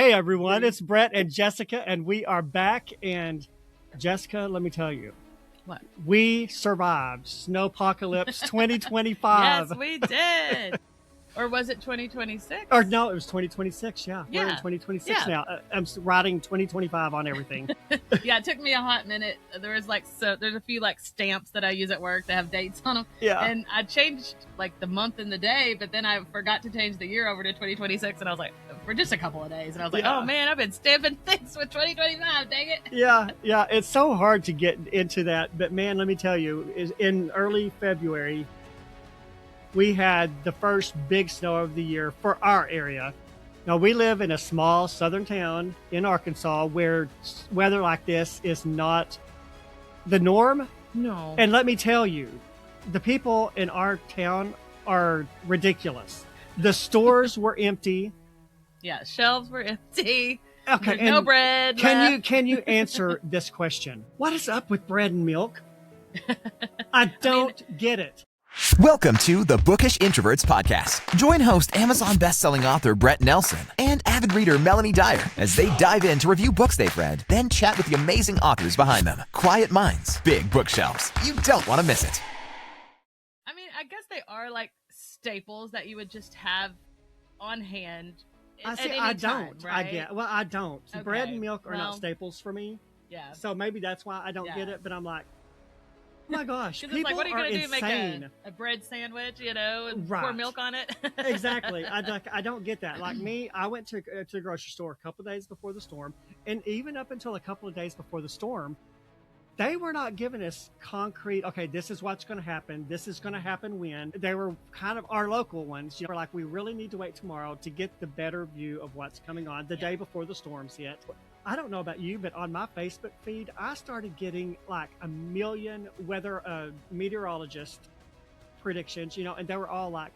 Hey everyone, it's Brett and Jessica, and we are back. And Jessica, let me tell you, what? We survived Snowpocalypse 2025. Yes, we did. Or was it 2026? Or no, it was 2026. Yeah, we're in Yeah. 2026 now. I'm writing 2025 on everything. Yeah, it took me a hot minute. There's a few like stamps that I use at work that have dates on them. Yeah. And I changed like the month and the day, but then I forgot to change the year over to 2026, and I was like, for just a couple of days, and I was like, Yeah. oh man, I've been stamping things with 2025. Dang it. Yeah, it's so hard to get into that, but man, let me tell you, is in early February, we had the first big snow of the year for our area. Now, we live in a small southern town in Arkansas where weather like this is not the norm. No. And let me tell you, the people in our town are ridiculous. The stores were empty. Yeah, shelves were empty. Okay, There's no bread. Can you answer this question? What is up with bread and milk? I don't get it. Welcome to the Bookish Introverts Podcast. Join host Amazon bestselling author Brett Nelson and avid reader Melanie Dyer as they dive in to review books they've read, then chat with the amazing authors behind them. Quiet minds, big bookshelves. You don't want to miss it. I mean, I guess they are like staples that you would just have on hand. I don't. Right? I don't. Okay. Bread and milk are not staples for me. Yeah. So maybe that's why I don't get it. But I'm like, oh my gosh, people it's like, what are you are gonna do? insane. Make a bread sandwich, and Right. pour milk on it? Exactly. I don't get that. Like me, I went to the grocery store a couple of days before the storm, and even up until a couple of days before the storm, they were not giving us concrete, okay, this is what's going to happen. This is going to happen when. They were kind of our local ones. You know, like, we really need to wait tomorrow to get the better view of what's coming on the day before the storms hit. I don't know about you, but on my Facebook feed, I started getting like a million meteorologist predictions, and they were all like,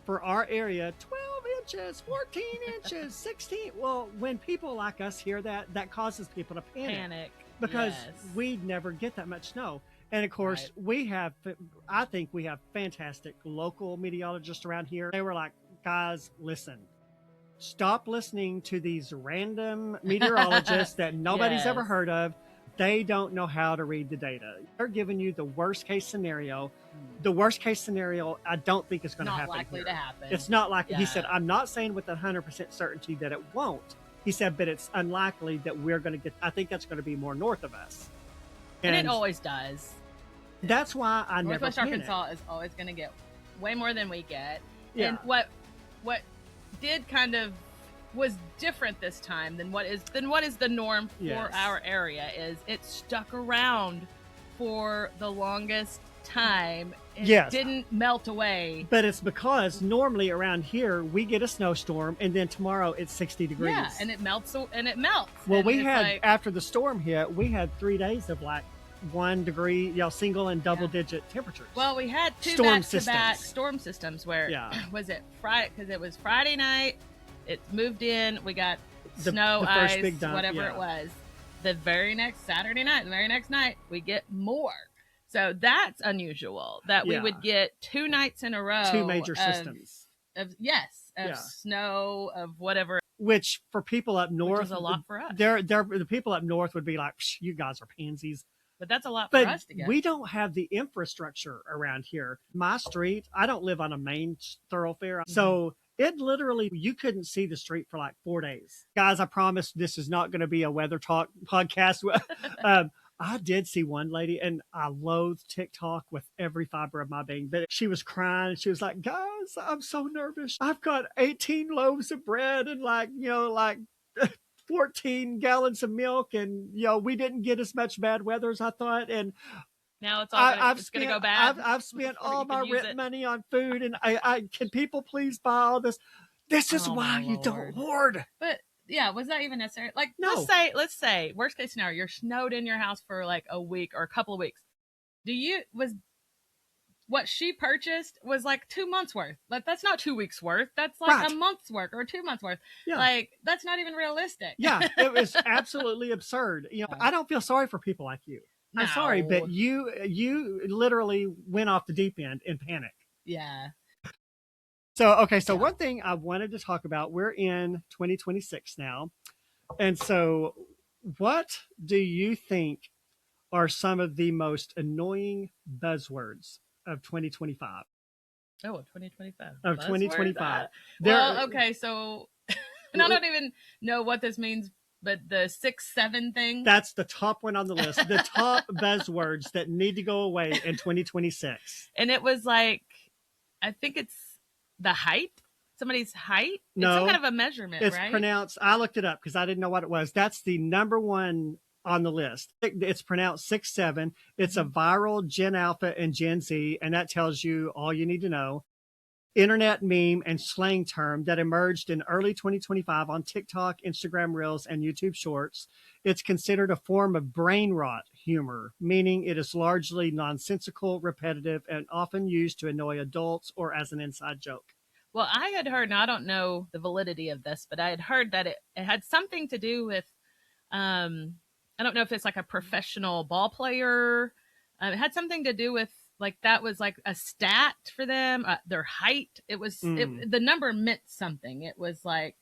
for our area, 12 inches, 14 inches, 16. Well, when people like us hear that, that causes people to panic. Because we never get that much snow. And of course, I think we have fantastic local meteorologists around here. They were like, guys, listen, stop listening to these random meteorologists that nobody's ever heard of. They don't know how to read the data. They're giving you the worst case scenario. The worst case scenario, I don't think is going to happen. Not likely to happen. It's not likely. He said, I'm not saying with 100% certainty that it won't. He said, but it's unlikely that we're going to get, I think that's going to be more north of us. And it always does. That's why I never Northwest Arkansas is always going to get way more than we get. Yeah. And what did kind of was different this time than what is the norm for our area is it stuck around for the longest time. It didn't melt away. But it's because normally around here we get a snowstorm and then tomorrow it's 60 degrees. Yeah, and it melts. Well, we had, after the storm hit, we had 3 days of like 1 degree, single and double digit temperatures. Well, we had two back-to-back storm systems where, was it Friday? Because it was Friday night, it moved in, we got snow, the ice, first big dump, whatever it was. The very next Saturday night, the very next night, we get more. So that's unusual that we would get 2 nights in a row. 2 major systems. Of snow, of whatever. Which for people up north, which is a lot for us. The people up north would be like, you guys are pansies. But that's a lot for us to get. We don't have the infrastructure around here. My street, I don't live on a main thoroughfare. Mm-hmm. So it literally, you couldn't see the street for like 4 days. Guys, I promise this is not going to be a weather talk podcast. I did see one lady, and I loathe TikTok with every fiber of my being, but she was crying. She was like, guys, I'm so nervous. I've got 18 loaves of bread and 14 gallons of milk, and we didn't get as much bad weather as I thought. And now it's all it's going to go bad. I've spent all my rent money on food, and I can people please buy all this? This is why you don't hoard. But yeah, was that even necessary? Like, no. Let's say worst case scenario, you're snowed in your house for like a week or a couple of weeks. What she purchased was like 2 months worth. Like, that's not 2 weeks worth. That's like a month's worth or 2 months worth. Yeah. Like, that's not even realistic. Yeah, it was absolutely absurd. I don't feel sorry for people like you. No. I'm sorry, but you literally went off the deep end in panic. Yeah. So one thing I wanted to talk about, we're in 2026 now. And so what do you think are some of the most annoying buzzwords of 2025? Oh, 2025. Of Buzzword? 2025. Well, okay, so and I don't even know what this means, but the 6-7 thing. That's the top one on the list. The top buzzwords that need to go away in 2026. And it was like, I think it's the height. Somebody's height. No, it's some kind of a measurement, it's right? pronounced. I looked it up because I didn't know what it was. That's the number one on the list. It's pronounced 6-7. It's a viral Gen Alpha and Gen Z, and that tells you all you need to know. Internet meme and slang term that emerged in early 2025 on TikTok, Instagram Reels, and YouTube Shorts. It's considered a form of brain rot humor, meaning it is largely nonsensical, repetitive, and often used to annoy adults or as an inside joke. Well, I had heard, and I don't know the validity of this, but I had heard that it had something to do with, I don't know if it's like a professional ball player. It had something to do with, like, that was like a stat for them, their height. It was, the number meant something. It was like,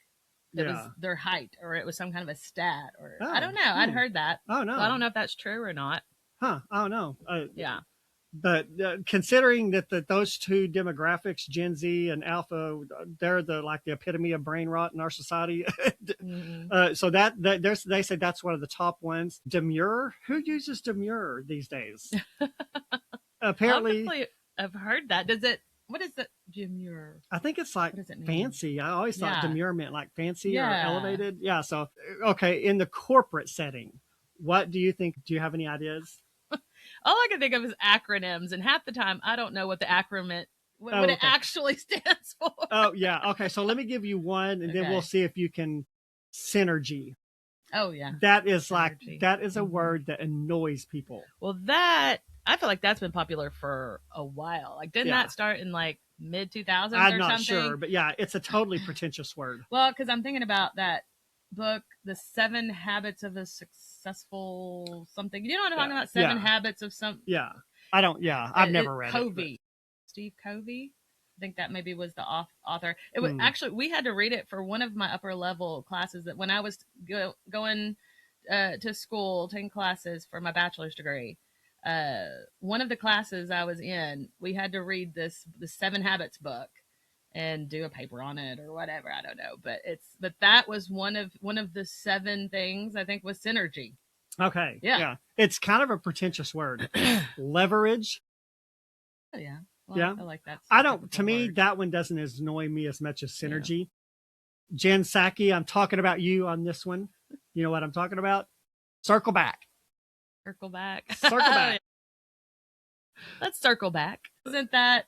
it was their height, or it was some kind of a stat, or I don't know. I'd heard that. Oh, no. So I don't know if that's true or not. Huh. I don't know. Yeah. But considering that those two demographics, Gen Z and Alpha, they're the epitome of brain rot in our society. So they say that's one of the top ones. Demure, who uses demure these days? Apparently, I've heard that. What is it? Demure. I think it's like fancy. I always thought demure meant like fancy or elevated. Yeah. So okay, in the corporate setting, what do you think? Do you have any ideas? All I can think of is acronyms, and half the time I don't know what the acronym what it actually stands for. Oh yeah, okay. So let me give you one, and then we'll see if you can. Synergy. Oh yeah, that is synergy. That is a word that annoys people. Well, that I feel like that's been popular for a while. Like, didn't that start in like mid 2000s? I'm not sure, but yeah, it's a totally pretentious word. Well, because I'm thinking about that book, The 7 Habits of a Successful something. You know what I'm talking about? 7 Habits of some. Yeah, I don't. Yeah, I've never read Covey. it. Steve Covey. I think that maybe was the author. It was actually, we had to read it for one of my upper level classes that when I was going to school, taking classes for my bachelor's degree. One of the classes I was in, we had to read the 7 Habits book and do a paper on it or whatever. I don't know, but that was one of the 7 things I think was synergy. Okay. Yeah. It's kind of a pretentious word. Leverage. Oh yeah. Well, I like that. I don't, to me, that one doesn't annoy me as much as synergy. Yeah. Jen Psaki, I'm talking about you on this one. You know what I'm talking about? Circle back. Circle back. Circle back. Let's circle back. Isn't that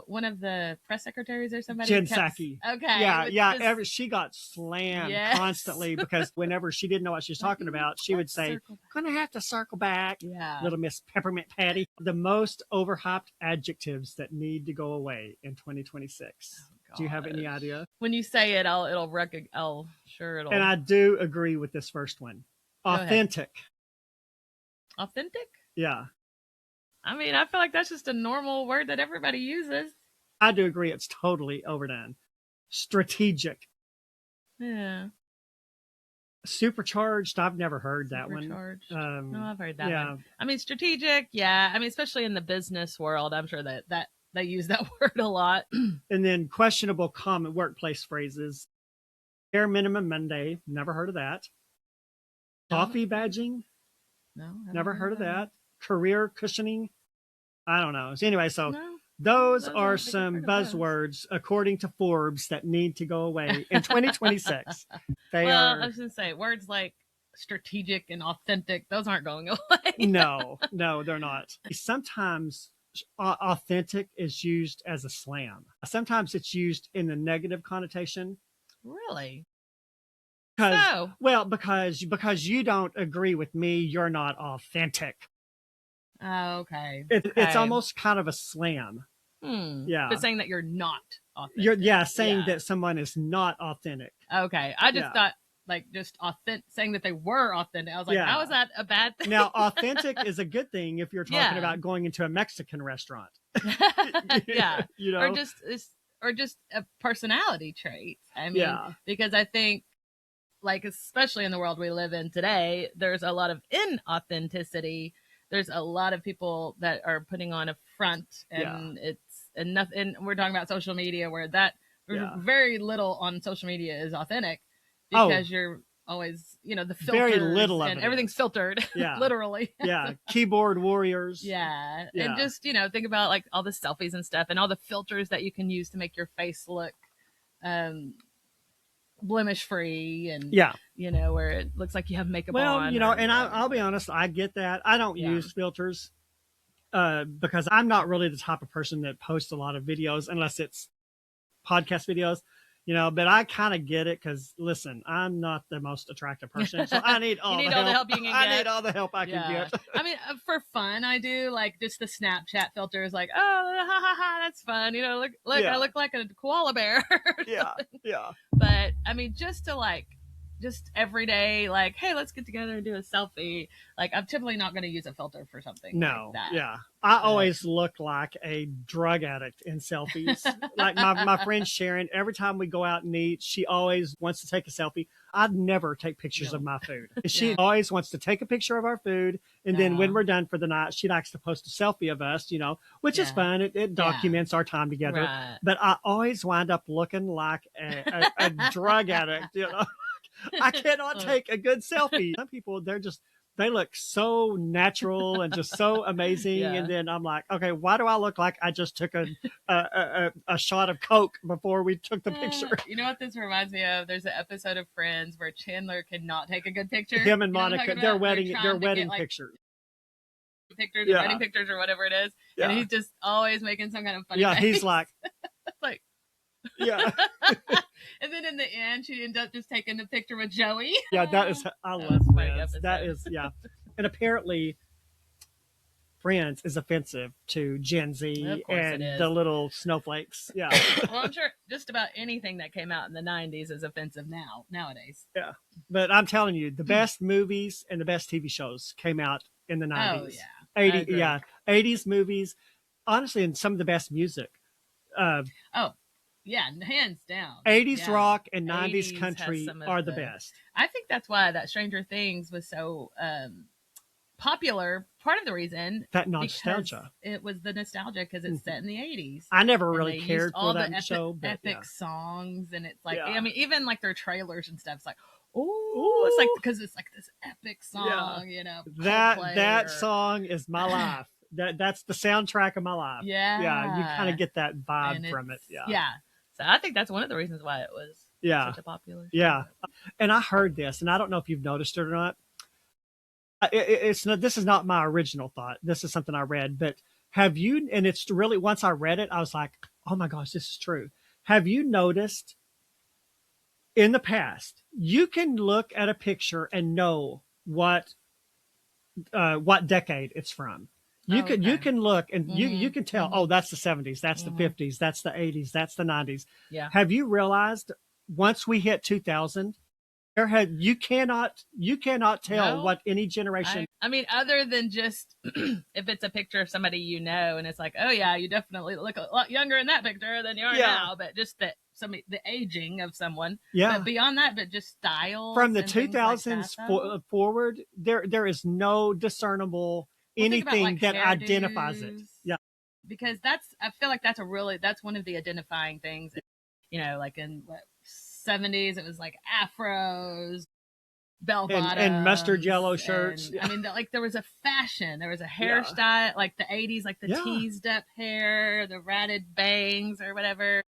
one of the press secretaries or somebody? Jen Psaki. Okay. Yeah. She got slammed constantly because whenever she didn't know what she was talking about, she would say, "Gonna have to circle back." Yeah. Little Miss Peppermint Patty. The most overhyped adjectives that need to go away in 2026. Oh, do you have any idea? When you say it, it'll. And I do agree with this first one. Authentic. Authentic? Yeah. I mean, I feel like that's just a normal word that everybody uses. I do agree. It's totally overdone. Strategic. Yeah. Supercharged. I've never heard that one. No, I've heard that one. I mean, strategic. Yeah. I mean, especially in the business world, I'm sure that they use that word a lot. And then questionable common workplace phrases. Bare minimum Monday. Never heard of that. Coffee badging. No. Never heard of that. Career cushioning. I don't know. So anyway, those are some buzzwords, according to Forbes, that need to go away in 2026. I was going to say, words like strategic and authentic, those aren't going away. No, they're not. Sometimes authentic is used as a slam. Sometimes it's used in a negative connotation. Really? Because you don't agree with me, you're not authentic. Oh, okay. It's almost kind of a slam. Yeah. But saying that you're not authentic. Saying that someone is not authentic. Okay. I just thought, like, just authentic, saying that they were authentic. I was like, how is that a bad thing? Now, authentic is a good thing if you're talking about going into a Mexican restaurant. Yeah. You know? Or just, or just a personality trait. I mean, because I think, like, especially in the world we live in today, there's a lot of inauthenticity. There's a lot of people that are putting on a front, and it's enough. And we're talking about social media, where very little on social media is authentic, because you're always, the filters, very little of and it everything's filtered, literally. Keyboard warriors. And just think about like all the selfies and stuff, and all the filters that you can use to make your face look blemish free, and where it looks like you have makeup on. And I'll be honest, I get that. I don't use filters because I'm not really the type of person that posts a lot of videos unless it's podcast videos, but I kind of get it, because listen, I'm not the most attractive person, so I need all the help you can get. I need all the help I can get. I mean, for fun, I do like just the Snapchat filters, like, oh, ha ha ha, that's fun. Look, I look like a koala bear. But I mean, just every day, like, hey, let's get together and do a selfie. Like, I'm typically not going to use a filter for something like that. I always look like a drug addict in selfies. Like my friend Sharon, every time we go out and eat, she always wants to take a selfie. I'd never take pictures of my food. She always wants to take a picture of our food, and then when we're done for the night, she likes to post a selfie of us, which is fun. It documents our time together. Right. But I always wind up looking like a drug addict, I cannot take a good selfie. Some people, they look so natural and just so amazing. And then I'm like, okay, why do I look like I just took a shot of Coke before we took the picture? You know what this reminds me of? There's an episode of Friends where Chandler cannot take a good picture. Him and Monica, their wedding pictures. Wedding pictures or whatever it is. And he's just always making some kind of funny face. He's like, like, and then in the end, she ends up just taking the picture with Joey. I love Friends. That is, and apparently Friends is offensive to Gen Z and the little snowflakes. Well, I'm sure just about anything that came out in the 90s is offensive nowadays. But I'm telling you, the best movies and the best TV shows came out in the 90s. 80s movies, honestly, and some of the best music. Hands down. 80s rock and 90s country are the best. I think that's why that Stranger Things was so popular. Part of the reason, that nostalgia. It was the nostalgia, because it's set in the 80s. I never really cared for that show. Epic songs, and it's like, I mean, even like their trailers and stuff. It's like, it's like, because it's like this epic song, That song is my life. That's the soundtrack of my life. You kind of get that vibe from it. So I think that's one of the reasons why it was such a popular show. And I heard this, and I don't know if you've noticed it or not. This is not my original thought. This is something I read, but have you, and it's really, once I read it, I was like, oh my gosh, this is true. Have you noticed in the past, you can look at a picture and know what decade it's from. You can look and you can tell, oh, that's the 70s, that's the 50s, that's the 80s, that's the 90s. Have you realized once we hit 2000, you cannot tell what any generation. I mean, other than just if it's a picture of somebody and it's like, oh yeah, you definitely look a lot younger in that picture than you are now, but just the aging of someone. But beyond that, but just style from the 2000s forward, there is no discernible anything that identifies it. Because I feel like that's one of the identifying things. Like in 70s, it was like afros, bell bottoms, and mustard yellow shirts. I mean, there was a fashion, there was a hairstyle, like the 80s, like the teased up hair, the ratted bangs or whatever.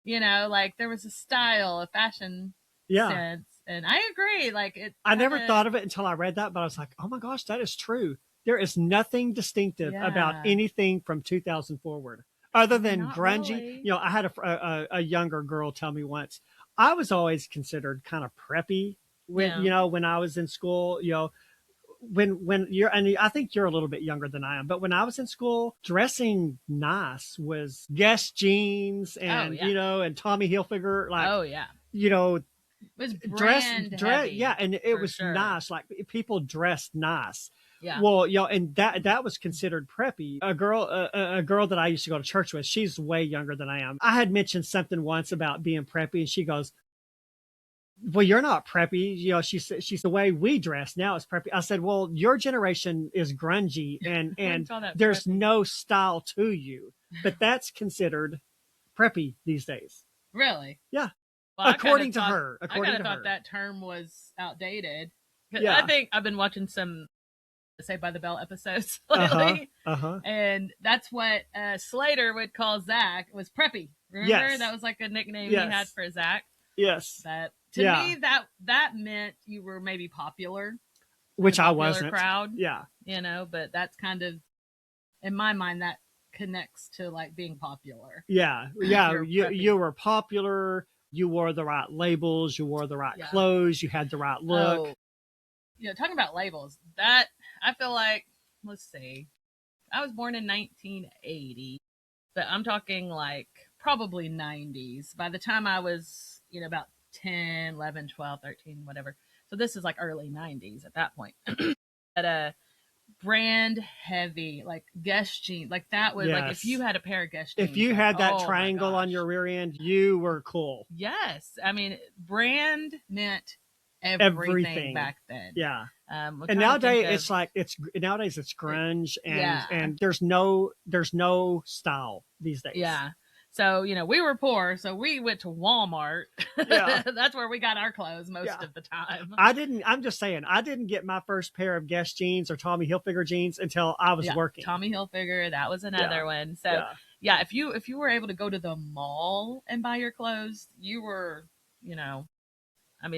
Like there was a style, a fashion sense. And I agree. I never thought of it until I read that, but I was like, oh my gosh, that is true. There is nothing distinctive about anything from 2000 forward, other than Not grungy. really. I had a younger girl tell me once, I was always considered kind of preppy when I was in school. When you're, and I think you're a little bit younger than I am, but when I was in school, dressing nice was Guess jeans and and Tommy Hilfiger. It was brand heavy, and it was sure. nice. Like people dressed nice. Yeah. Well, and that was considered preppy. A girl that I used to go to church with, she's way younger than I am. I had mentioned something once about being preppy, and she goes, well, you're not preppy. She's the way we dress now is preppy. I said, well, your generation is grungy and there's preppy. no style to you, but that's considered preppy these days. Really? Yeah. Well, according to I her. thought that term was outdated. Yeah. I think I've been watching some Saved by the Bell episodes lately. And that's what Slater would call Zach was preppy. Remember? Yes. That was like a nickname he had for Zach. Yes. That to me that meant you were maybe popular. Which I wasn't. Crowd. Yeah. But that's kind of, in my mind, that connects to like being popular. Yeah. Yeah. You were popular. You wore the right labels. You wore the right clothes. You had the right look. Talking about labels, that I feel like, let's see, I was born in 1980, but I'm talking like probably 90s. By the time I was, about 10, 11, 12, 13, whatever. So this is like early 90s at that point. But brand heavy, like Guess jeans, like that was like if you had a pair of Guess jeans. If you had that triangle on your rear end, you were cool. Yes. I mean, brand meant everything back then. Yeah. And nowadays it's grunge and there's no style these days. Yeah. So, we were poor, so we went to Walmart. Yeah. That's where we got our clothes most of the time. I'm just saying, I didn't get my first pair of Guess jeans or Tommy Hilfiger jeans until I was working. Tommy Hilfiger, that was another one. So, if you were able to go to the mall and buy your clothes, you were,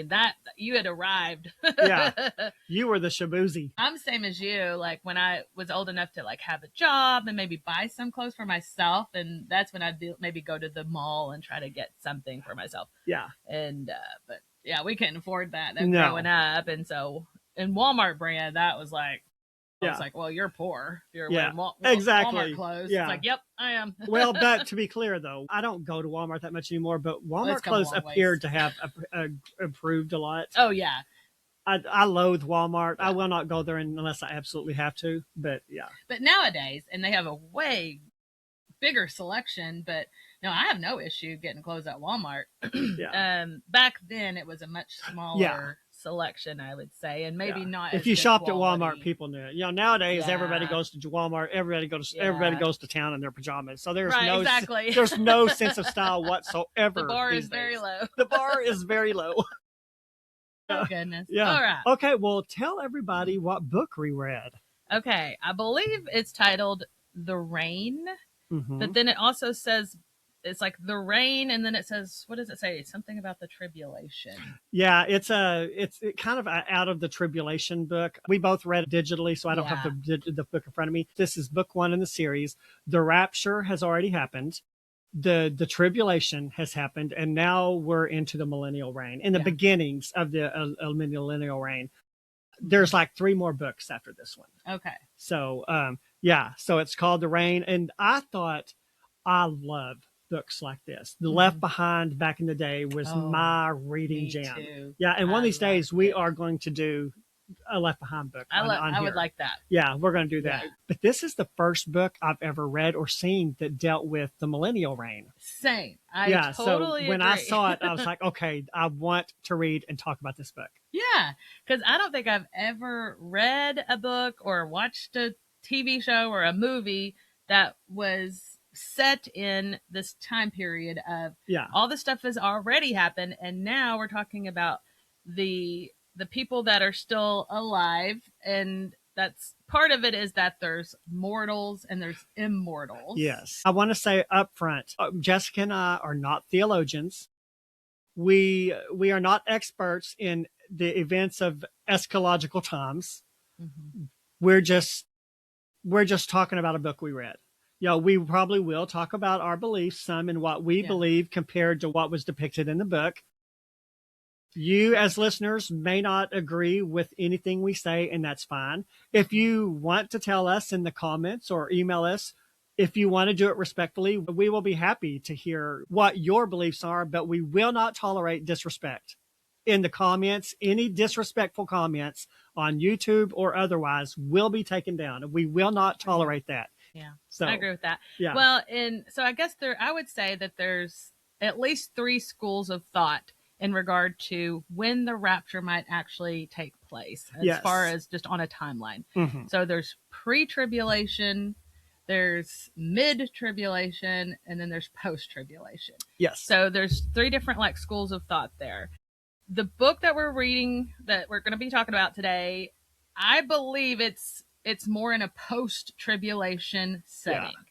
that you had arrived. Yeah. You were the shabuzi. I'm the same as you. Like when I was old enough to like have a job and maybe buy some clothes for myself. And that's when I'd maybe go to the mall and try to get something for myself. Yeah. And, but yeah, we couldn't afford that growing up. And so in Walmart brand, that was like, I was like, well, you're poor. You're wearing Walmart clothes. Yeah. It's like, yep, I am. Well, but to be clear, though, I don't go to Walmart that much anymore, but Walmart clothes appeared to have improved a lot. Oh, yeah. I loathe Walmart. Yeah. I will not go there unless I absolutely have to, but yeah. But nowadays, and they have a way bigger selection, but no, I have no issue getting clothes at Walmart. Back then, it was a much smaller selection, I would say, and maybe not. If you shopped at Walmart, people knew it. Nowadays everybody goes to Walmart. Everybody goes to town in their pajamas. So there's there's no sense of style whatsoever. The bar is very low. The bar is very low. Oh goodness. Yeah. All right. Okay. Well, tell everybody what book we read. Okay, I believe it's titled "The Rain," but then it also says. It's like the rain, and then it says, what does it say? Something about the tribulation. Yeah, it's kind of out of the tribulation book. We both read it digitally, so I don't have the book in front of me. This is book 1 in the series. The rapture has already happened. The tribulation has happened, and now we're into the millennial reign. In the beginnings of the millennial reign, there's like 3 more books after this one. Okay. So, so it's called The Rain, and I thought I loved books like this. The Left Behind back in the day was my reading jam. Too. Yeah, and one of these days we are going to do a Left Behind book. I would like that. Yeah, we're going to do that. Yeah. But this is the first book I've ever read or seen that dealt with the millennial reign. Same. I totally agree. When I saw it, I was like, okay, I want to read and talk about this book. Yeah, because I don't think I've ever read a book or watched a TV show or a movie that was set in this time period of all this stuff has already happened, and now we're talking about the people that are still alive, and that's part of it is that there's mortals and there's immortals. Yes. I want to say up front, Jessica and I are not theologians. We are not experts in the events of eschatological times. Mm-hmm. We're just talking about a book we read. We probably will talk about our beliefs, some in what we believe compared to what was depicted in the book. You as listeners may not agree with anything we say, and that's fine. If you want to tell us in the comments or email us, if you want to do it respectfully, we will be happy to hear what your beliefs are, but we will not tolerate disrespect in the comments. Any disrespectful comments on YouTube or otherwise will be taken down. We will not tolerate that. Yeah. So I agree with that. Yeah. Well, so I guess I would say that there's at least 3 schools of thought in regard to when the rapture might actually take place, as far as just on a timeline. So there's pre-tribulation, there's mid-tribulation, and then there's post-tribulation. Yes. So there's 3 different like schools of thought there. The book that we're reading, that we're going to be talking about today, I believe it's more in a post-tribulation setting. Yeah.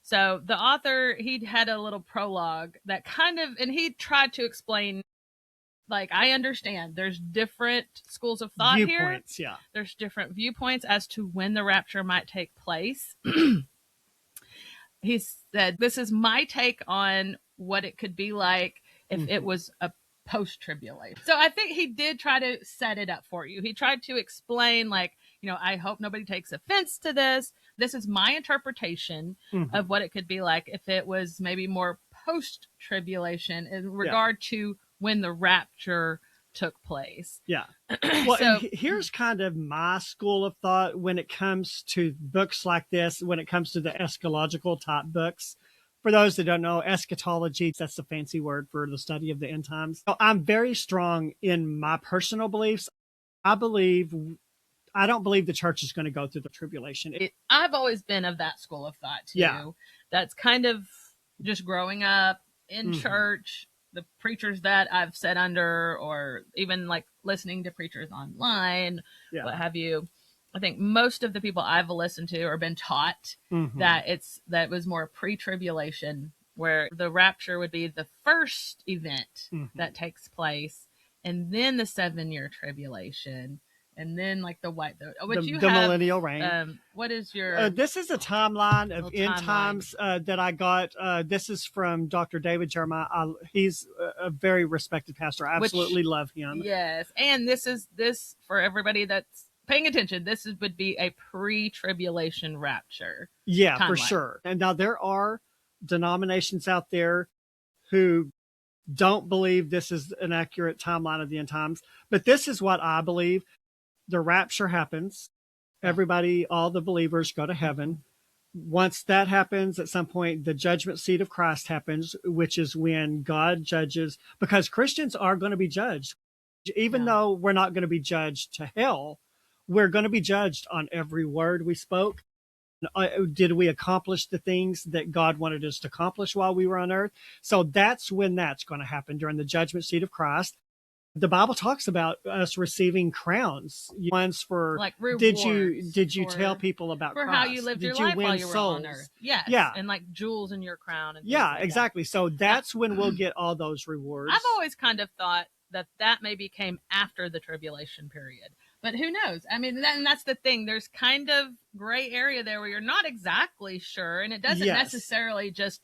So the author, he had a little prologue that and he tried to explain, like, I understand there's different schools of thought viewpoints, here. Yeah. There's different viewpoints as to when the rapture might take place. He said, this is my take on what it could be like if it was a post-tribulation. So I think he did try to set it up for you. He tried to explain, like, I hope nobody takes offense to this. This is my interpretation of what it could be like if it was maybe more post-tribulation in regard to when the rapture took place. Yeah. Well, and here's kind of my school of thought when it comes to books like this, when it comes to the eschatological type books. For those that don't know, eschatology, that's the fancy word for the study of the end times. So I'm very strong in my personal beliefs. I don't believe the church is going to go through the tribulation. I've always been of that school of thought too. Yeah. That's kind of just growing up in church, the preachers that I've sat under, or even like listening to preachers online, what have you. I think most of the people I've listened to or been taught that it was more pre-tribulation, where the rapture would be the first event that takes place, and then the 7-year tribulation, and then like the millennial reign. What is your? This is a timeline of end times that I got. This is from Dr. David Jeremiah. He's a very respected pastor. I absolutely love him. Yes, and this for everybody that's paying attention. This would be a pre-tribulation rapture. Yeah, timeline. For sure. And now there are denominations out there who don't believe this is an accurate timeline of the end times, but this is what I believe. The rapture happens. Everybody, all the believers go to heaven. Once that happens, at some point, the judgment seat of Christ happens, which is when God judges, because Christians are going to be judged. Even though we're not going to be judged to hell, we're going to be judged on every word we spoke. Did we accomplish the things that God wanted us to accomplish while we were on earth? So that's when that's going to happen, during the judgment seat of Christ. The Bible talks about us receiving crowns. Ones for, like, rewards. Did you tell people about for Christ? How you lived your life while you were on earth? Yes. Yeah. And like jewels in your crown. And yeah, like exactly. That. So that's when we'll get all those rewards. I've always kind of thought that maybe came after the tribulation period. But who knows? I mean, that's the thing. There's kind of gray area there where you're not exactly sure. And it doesn't necessarily just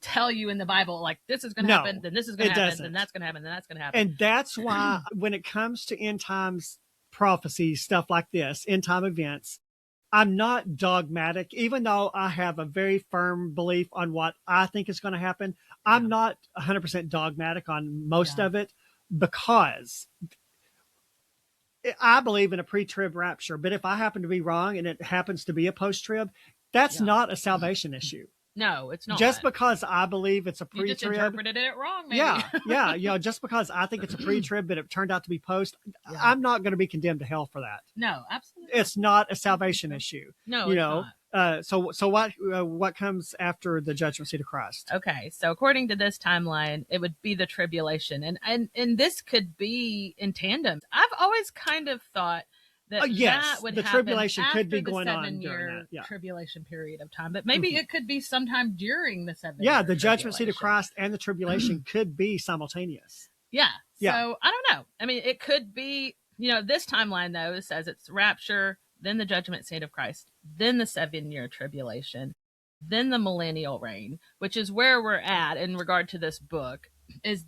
tell you in the Bible, like, this is going to happen, then this is going to happen, then that's going to happen, then that's going to happen. And that's why when it comes to end times prophecies, stuff like this, end time events, I'm not dogmatic, even though I have a very firm belief on what I think is going to happen. I'm not 100% dogmatic on most of it, because I believe in a pre-trib rapture. But if I happen to be wrong and it happens to be a post-trib, that's not a salvation issue. No, it's not. Just because I believe it's a pre-trib. You just interpreted it wrong, maybe. Yeah. Just because I think it's a pre-trib, but it turned out to be post, I'm not going to be condemned to hell for that. No, absolutely. It's not a salvation issue. No, it's not. So what comes after the judgment seat of Christ? Okay, so according to this timeline, it would be the tribulation, and this could be in tandem. I've always kind of thought that that would the happen tribulation after could be the going on 7-year during that. tribulation period of time, but maybe it could be sometime during the 7-year. Yeah, the judgment seat of Christ and the tribulation could be simultaneous. Yeah. So I don't know. I mean, it could be. This timeline though says it's rapture, then the judgment seat of Christ, then the 7-year tribulation, then the millennial reign, which is where we're at in regard to this book, is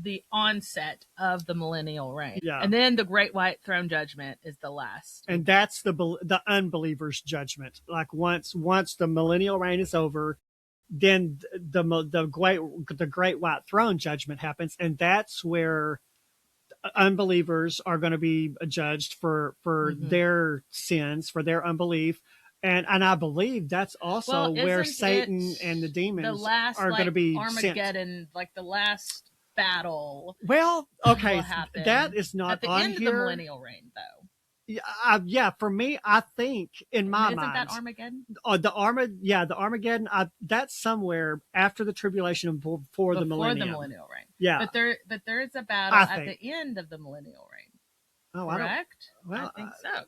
the onset of the millennial reign. Yeah. And then the great white throne judgment is the last. And that's the unbelievers' judgment. Like once the millennial reign is over, then the great white throne judgment happens, and that's where unbelievers are going to be judged for their sins, for their unbelief. And I believe that's also where Satan and the demons are going to be Armageddon, sent. like the last battle. Well, okay, that is not at the on end here. Of the millennial reign, though. Yeah, for me, I think in my mind, isn't that Armageddon? The Armageddon. That's somewhere after the tribulation and before the millennial reign. Yeah, but there is a battle at the end of the millennial reign. Oh, correct? I think so.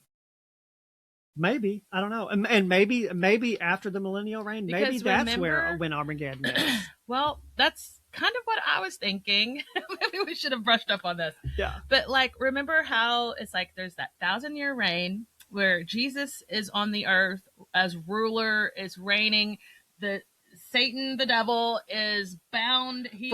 Maybe, I don't know, and maybe after the millennial reign, maybe that's when Armageddon is. Well, that's kind of what I was thinking. Maybe we should have brushed up on this. Yeah. But like, remember how it's like there's that 1,000-year reign where Jesus is on the earth as ruler, is reigning. The Satan, the devil, is bound. He's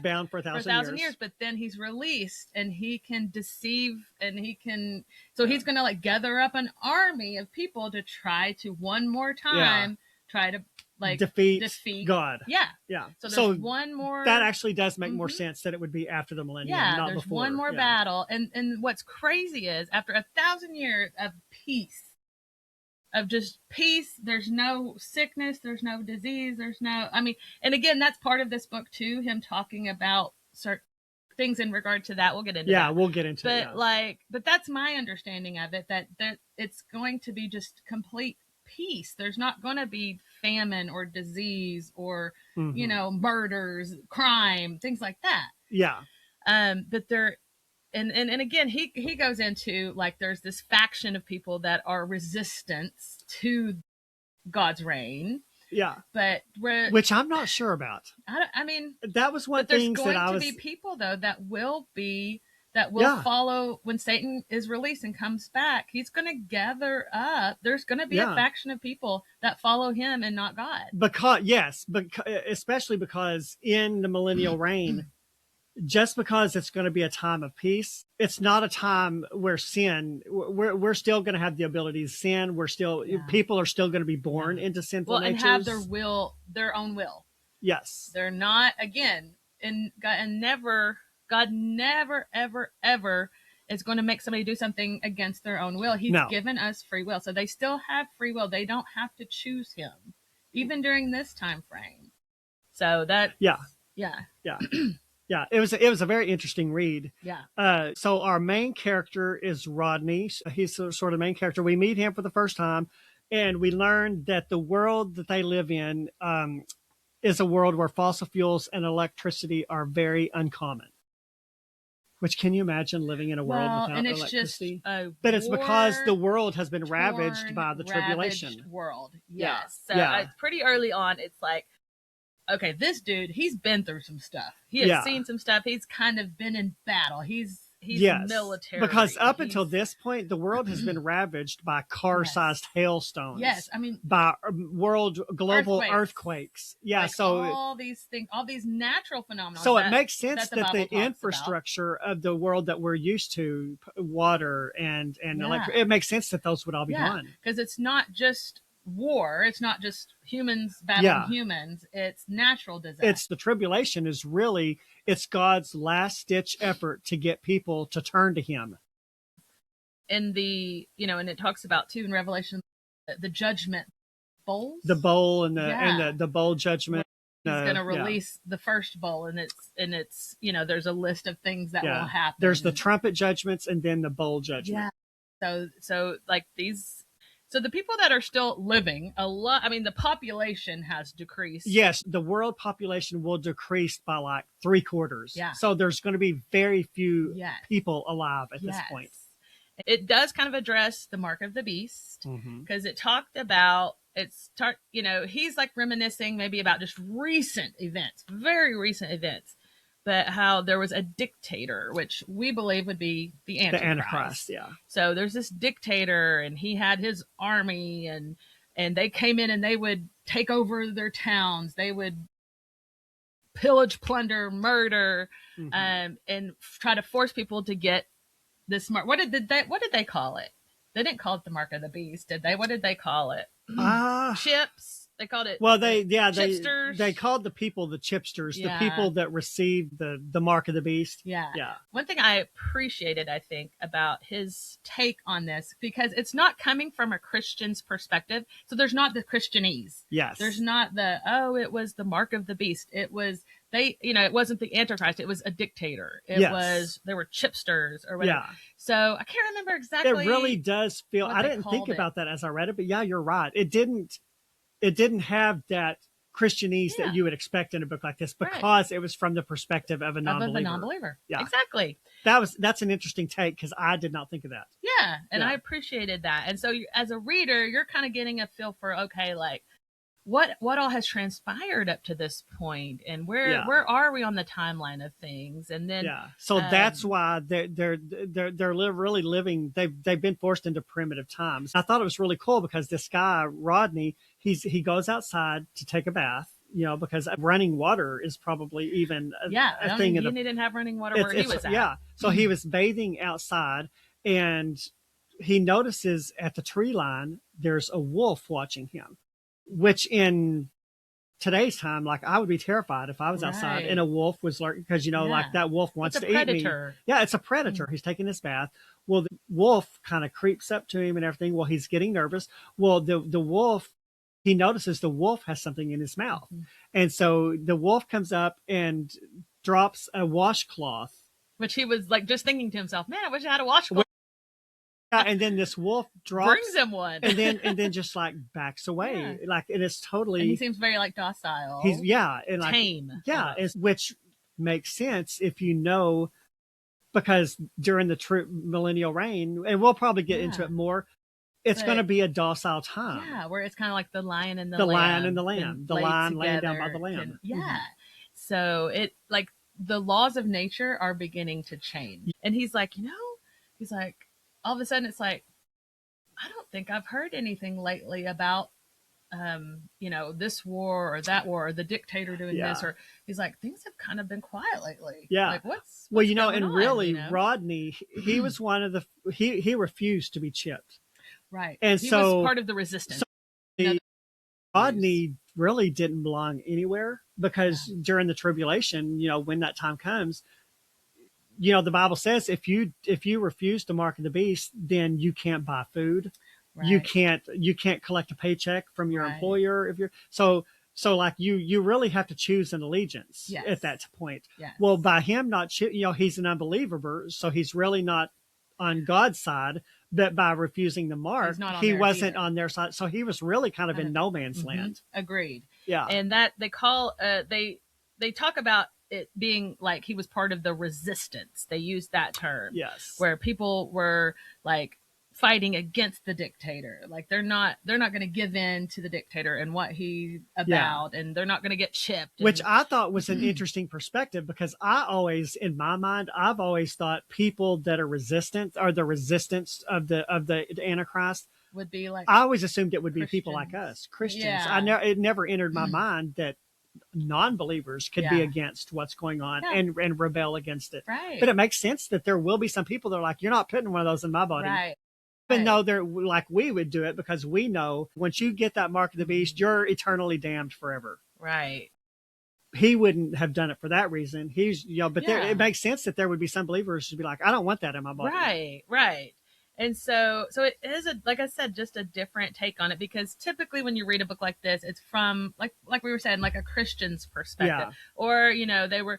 bound for 1,000 years. But then he's released, and he can deceive, and he can. So he's going to like gather up an army of people to try to one more time try to like defeat God. Yeah. So there's one more. That actually does make more sense that it would be after the millennium, not there's before. One more battle, and what's crazy is after 1,000 years of peace. Of just peace, there's no sickness, there's no disease, and again, that's part of this book too, him talking about certain things in regard to that. We'll get into that. We'll get into it. But that's my understanding of it, that it's going to be just complete peace. There's not going to be famine or disease or, murders, crime, things like that. Yeah. But there, and again, he goes into like there's this faction of people that are resistance to God's reign. Yeah, but which I'm not sure about. I mean, that was one thing that I was. There's going to be people though that will follow when Satan is released and comes back. He's going to gather up. There's going to be a faction of people that follow him and not God. Especially because in the millennial reign. Just because it's going to be a time of peace, it's not a time where we're still going to have the ability to sin. People are still going to be born into sinful natures. And have their own will. Yes. They're not, again, God never, ever, ever is going to make somebody do something against their own will. He's given us free will. So they still have free will. They don't have to choose him, even during this time frame. So that, yeah. Yeah, it was a very interesting read. Yeah. So our main character is Rodney. He's sort of the main character. We meet him for the first time, and we learn that the world that they live in is a world where fossil fuels and electricity are very uncommon. Which, can you imagine living in a world without electricity? But it's because the world has been ravaged by the tribulation. World, yes. So pretty early on, it's like, okay, this dude, he's been through some stuff. He has seen some stuff. He's kind of been in battle. He's military. Because until this point, the world has been ravaged by car-sized hailstones. Yes, I mean by global earthquakes. Yeah, like so all these things, all these natural phenomena. So it makes sense that the infrastructure of the world that we're used to, water and electric, it makes sense that those would all be gone. Because it's not just war, it's not just humans battling humans, it's natural disaster. It's the tribulation is really, it's God's last ditch effort to get people to turn to him. And and it talks about too in Revelation the judgment bowls, the bowl and the bowl judgment. He's going to release the first bowl, and it's there's a list of things that will happen. There's the trumpet judgments and then the bowl judgment. So like these. So the people that are still living, the population has decreased. Yes, the world population will decrease by like 3/4. Yeah. So there's going to be very few people alive at this point. It does kind of address the mark of the beast because it talked about, he's like reminiscing maybe about just recent events, very recent events. But how there was a dictator, which we believe would be the Antichrist. The Antichrist, yeah. So there's this dictator, and he had his army, and they came in and they would take over their towns. They would pillage, plunder, murder, and try to force people to get this mark. What did they call it? They didn't call it the mark of the beast, did they? What did they call it? Chips. They called it. Well, chipsters. they called the people the chipsters, Yeah. the people that received the mark of the beast. Yeah. Yeah. One thing I appreciated, I think, about his take on this, because it's not coming from a Christian's perspective. So there's not the Christianese. Yes. There's not it was the mark of the beast. It was it wasn't the Antichrist. It was a dictator. There were chipsters or whatever. Yeah. So I can't remember exactly. It really does feel, I didn't think about that as I read it, but yeah, you're right. It didn't have that Christianese that you would expect in a book like this, because it was from the perspective of a non-believer. Yeah, exactly. That's an interesting take, because I did not think of that. Yeah, and I appreciated that. And so as a reader, you're kind of getting a feel for, okay, like what all has transpired up to this point, and where are we on the timeline of things? And then so that's why they're really living. They've been forced into primitive times. I thought it was really cool because this guy Rodney, he goes outside to take a bath, because running water is probably even a thing. He didn't have running water where he was at. Yeah, so he was bathing outside, and he notices at the tree line there's a wolf watching him. Which in today's time, like, I would be terrified if I was outside and a wolf was lurking, because, like, that wolf wants to eat me. Yeah, it's a predator. He's taking his bath. Well, the wolf kind of creeps up to him and everything. Well, he's getting nervous. Well, the wolf, he notices the wolf has something in his mouth. And so the wolf comes up and drops a washcloth. Which he was like just thinking to himself, man, I wish I had a washcloth. And then this wolf brings him one, and then just like backs away, like, and it's totally. And he seems very like docile. He's and like, tame. Which makes sense if because during the millennial reign, and we'll probably get into it more. It's going to be a docile time. Yeah, where it's kind of like the lion and the lamb. Lion laying down by the lamb. So it like the laws of nature are beginning to change, and he's like, all of a sudden it's like, I don't think I've heard anything lately about, this war or that war or the dictator doing this, or he's like, things have kind of been quiet lately. Yeah. Like what's going on, really Rodney, he was one of he refused to be chipped. Right. And he so was part of the resistance. Rodney really didn't belong anywhere, because during the tribulation, when that time comes, the Bible says if you refuse to mark of the beast, then you can't buy food. Right. You can't collect a paycheck from your employer if you're so like you really have to choose an allegiance at that point. Yes. Well, by him not he's an unbeliever, so he's really not on God's side, but by refusing the mark, he wasn't on their side. So he was really kind of in no man's land. Agreed. Yeah. And that they call they talk about it being like he was part of the resistance. They used that term. Yes. Where people were like fighting against the dictator. Like they're not going to give in to the dictator and what he's about, and they're not going to get chipped. Which I thought was an interesting perspective, because in my mind, I've always thought people that are resistant are the resistance of the Antichrist. Would be like, I always assumed it would be Christians. People like us, Christians. Yeah. It never entered my mind that non-believers could be against what's going on and rebel against it. Right. But it makes sense that there will be some people that are like, you're not putting one of those in my body. Right. Even though they're like, we would do it, because we know once you get that mark of the beast, you're eternally damned forever. Right. He wouldn't have done it for that reason. He's, it makes sense that there would be some believers who'd be like, I don't want that in my body. Right. Right. And so it is like I said, just a different take on it, because typically when you read a book like this, it's from like we were saying, like a Christian's perspective, or, they were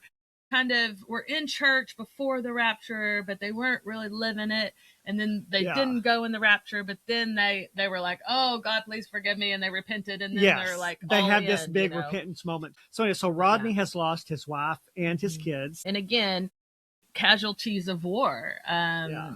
in church before the rapture, but they weren't really living it. And then they didn't go in the rapture, but then they were like, oh, God, please forgive me. And they repented. And then they're like, they have this big repentance moment. So Rodney has lost his wife and his kids. And again, casualties of war.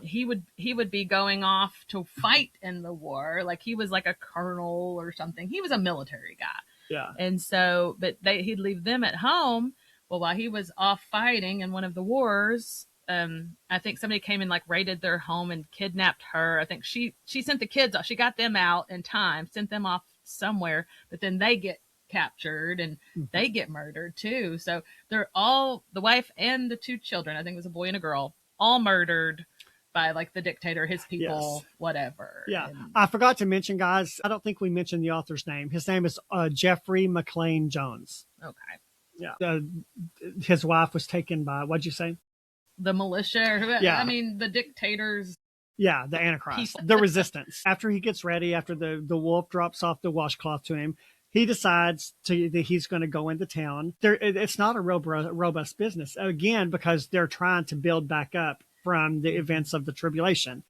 He would be going off to fight in the war. Like he was like a colonel or something. He was a military guy. Yeah. And so, but he'd leave them at home. Well, while he was off fighting in one of the wars, I think somebody came and like raided their home and kidnapped her. I think she sent the kids off. She got them out in time, sent them off somewhere, but then they get captured and they get murdered too. So they're all, the wife and the two children, I think it was a boy and a girl, all murdered by like the dictator, his people, Yes. whatever. Yeah. And I forgot to mention, guys, I don't think we mentioned the author's name. His name is Jeffrey McClain Jones. okay. Yeah. His wife was taken by, what'd you say? The militia, or Yeah. I mean, the dictators. Yeah, the Antichrist, People. the resistance. After he gets ready, after the wolf drops off the washcloth to him, he decides that he's going to go into town. It's not a real robust business, again, because they're trying to build back up from the events of the tribulation.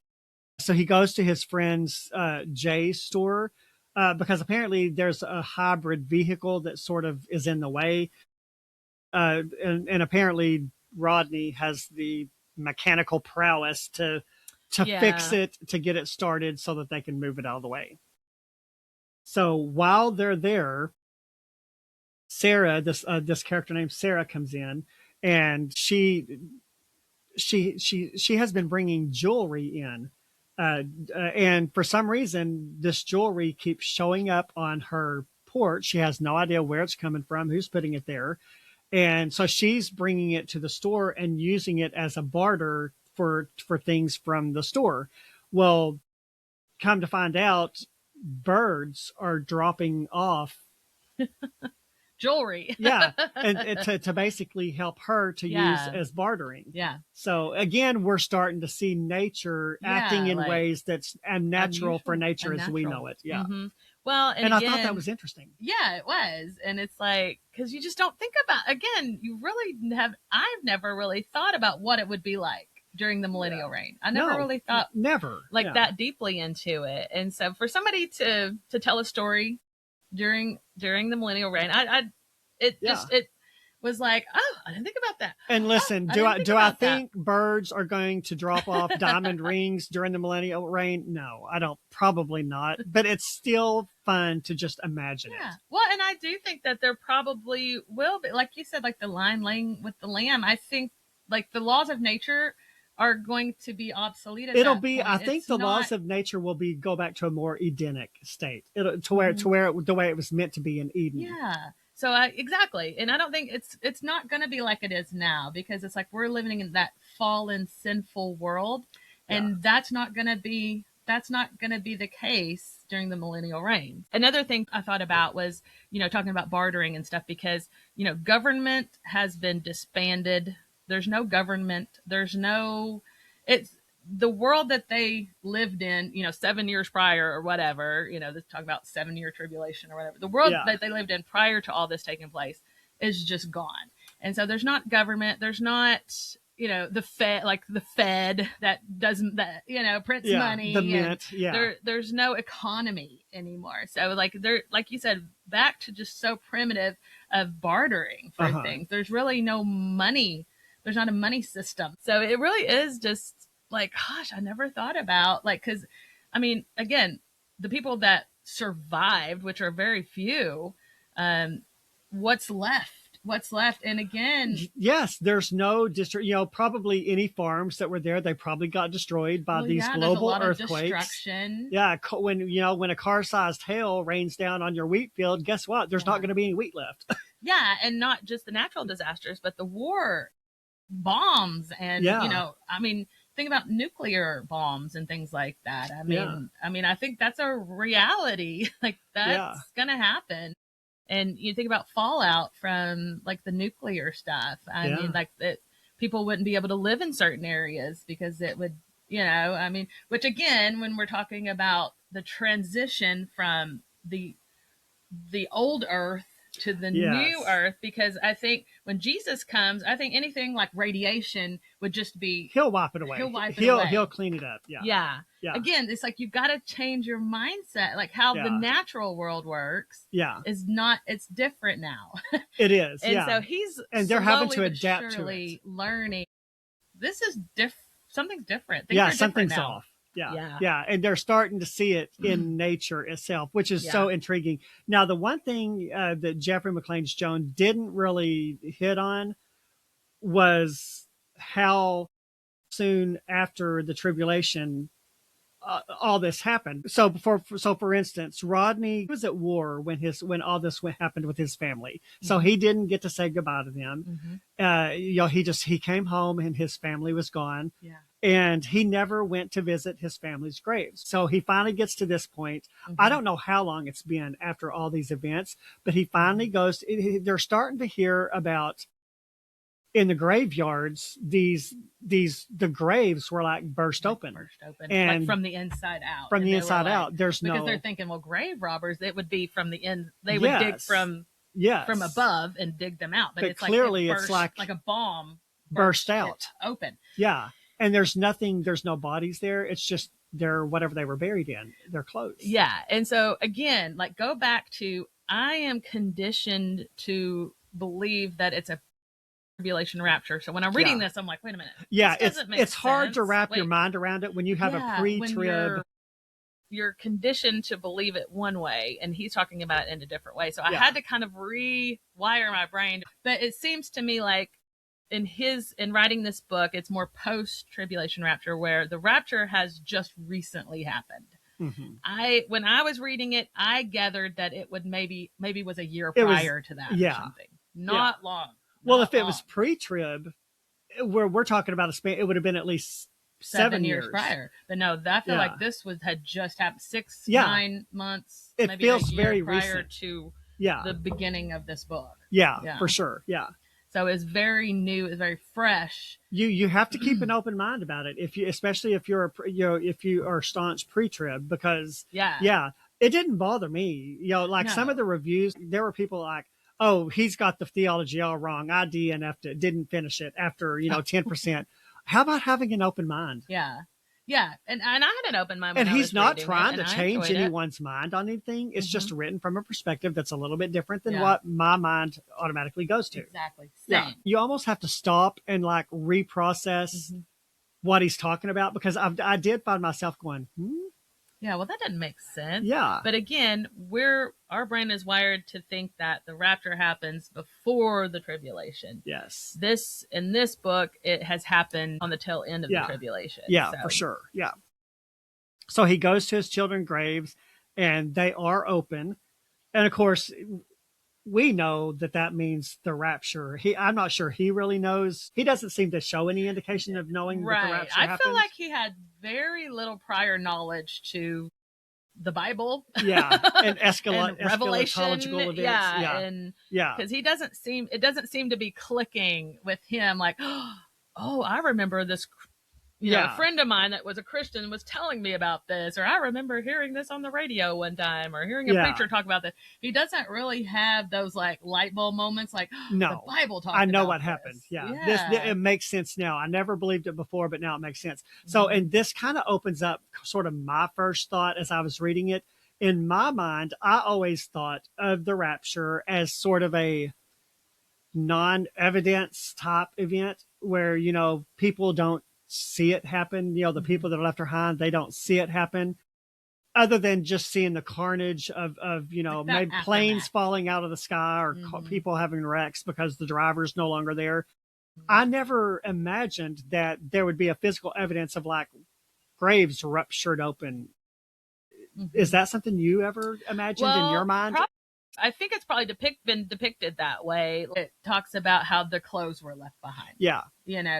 So he goes to his friend's Jay's store because apparently there's a hybrid vehicle that sort of is in the way. And apparently Rodney has the mechanical prowess to fix it, to get it started so that they can move it out of the way. So while they're there, Sarah, this character named Sarah, comes in, and she has been bringing jewelry in, and for some reason this jewelry keeps showing up on her porch. She has no idea where it's coming from, who's putting it there, and so she's bringing it to the store and using it as a barter for things from the store. Well, come to find out, birds are dropping off jewelry. Yeah, and to basically help her to use as bartering. Yeah. So again, we're starting to see nature acting in like ways that's unnatural for nature as we know it. Yeah. Mm-hmm. Well, and again, I thought that was interesting. Yeah, it was. And it's like, because you just don't think about, again, I've never really thought about what it would be like during the millennial reign. I never really thought that deeply into it. And so for somebody to tell a story during the millennial reign, it was like, oh, I didn't think about that. And listen, do I think birds are going to drop off diamond rings during the millennial reign? No, I don't. Probably not. But it's still fun to just imagine it. Well, and I do think that there probably will be, like you said, like the lion laying with the lamb. I think like the laws of nature are going to be obsolete. I think the laws of nature will go back to a more Edenic state, to where the way it was meant to be in Eden. Yeah. So exactly. And I don't think it's not going to be like it is now, because it's like we're living in that fallen, sinful world, and that's not going to be the case during the millennial reign. Another thing I thought about was, talking about bartering and stuff, because, government has been disbanded. There's no government. It's the world that they lived in, 7 years prior or whatever, this talk about 7-year tribulation or whatever. The world that they lived in prior to all this taking place is just gone. And so there's not government. There's not, the Fed that doesn't, prints money. The mint. There's no economy anymore. So like you said, back to just so primitive of bartering for things. There's really no money. There's not a money system. So it really is just like, gosh, I never thought about, like, because, I mean, again, the people that survived, which are very few, what's left? And again, yes, there's no district, probably any farms that were there, they probably got destroyed by these global earthquakes. Yeah. When a car-sized hail rains down on your wheat field, guess what? There's not going to be any wheat left. Yeah. And not just the natural disasters, but the war bombs and, think about nuclear bombs and things like that. I mean, I think that's a reality. Like that's going to happen. And you think about fallout from like the nuclear stuff. I mean, like that people wouldn't be able to live in certain areas because it would, which again, when we're talking about the transition from the old earth to the new earth, because I think when Jesus comes, I think anything like radiation would just be, he'll wipe it away. He'll clean it up. Yeah. Again, it's like you've got to change your mindset, like how the natural world works. It's different now. It is. And so they're having to adapt to it. Learning this is something's different. Something's off. Yeah. And they're starting to see it in nature itself, which is so intriguing. Now, the one thing that Jeffrey McClain Jones didn't really hit on was how soon after the tribulation all this happened. So for instance, Rodney was at war when all this happened with his family. So he didn't get to say goodbye to them. He came home and his family was gone. And he never went to visit his family's graves. So he finally gets to this point. I don't know how long it's been after all these events, but he finally goes, they're starting to hear about in the graveyards, the graves were like burst open, and like from the inside out. From the inside out, because they're thinking, well, grave robbers, it would be from the end. They would dig from above and dig them out, but it's clearly like it's like a bomb burst out, open. Yeah, and there's no bodies there. It's just they're whatever they were buried in, their clothes. Yeah, and so again, like go back to I am conditioned to believe that it's a tribulation rapture. So when I'm reading this, I'm like, wait a minute. Yeah, it's hard to wrap your mind around it when you have a pre-trib. You're conditioned to believe it one way, and he's talking about it in a different way. So I had to kind of rewire my brain. But it seems to me like in writing this book, it's more post-tribulation rapture, where the rapture has just recently happened. Mm-hmm. When I was reading it, I gathered that it would maybe was a year prior to that or something. Not long. Well, if it was pre-trib, where we're talking about a span, it would have been at least 7 years prior. But no, I feel like this had just happened 9 months. It maybe feels a year very prior recent to the beginning of this book. Yeah, for sure. Yeah. So it's very new. It's very fresh. You have to keep an open mind about it, especially if you are staunch pre-trib, because it didn't bother me. Some of the reviews, there were people like, oh, he's got the theology all wrong. I DNF'd it, didn't finish it after 10%. How about having an open mind? Yeah. And I had an open mind. And he's not trying to change anyone's mind on anything. It's just written from a perspective that's a little bit different than what my mind automatically goes to. Exactly. Same. Yeah. You almost have to stop and like reprocess what he's talking about, because I did find myself going, Yeah, well, that doesn't make sense. Yeah. But again, our brain is wired to think that the rapture happens before the tribulation. Yes. In this book, it has happened on the tail end of the tribulation. Yeah, for sure. Yeah. So he goes to his children's graves, and they are open. And of course, we know that means the rapture. I'm not sure he really knows. He doesn't seem to show any indication of knowing that the rapture happens. I feel like he had very little prior knowledge to the Bible. Yeah, and and Revelation events. And because it doesn't seem to be clicking with him. Like, oh, I remember this. A friend of mine that was a Christian was telling me about this, or I remember hearing this on the radio one time, or hearing a preacher talk about this. He doesn't really have those like light bulb moments, like the Bible talks. I know about what this. happened. Yeah. It makes sense now. I never believed it before, but now it makes sense. So, and this kind of opens up sort of my first thought as I was reading it. In my mind, I always thought of the rapture as sort of a non-evidence type event where, people don't see it happen. The people that are left behind, they don't see it happen, other than just seeing the carnage of maybe planes falling out of the sky, or people having wrecks because the driver's no longer there. I never imagined that there would be a physical evidence of like graves ruptured open. Is that something you ever imagined in your mind? I think it's probably been depicted that way. It talks about how the clothes were left behind. Yeah.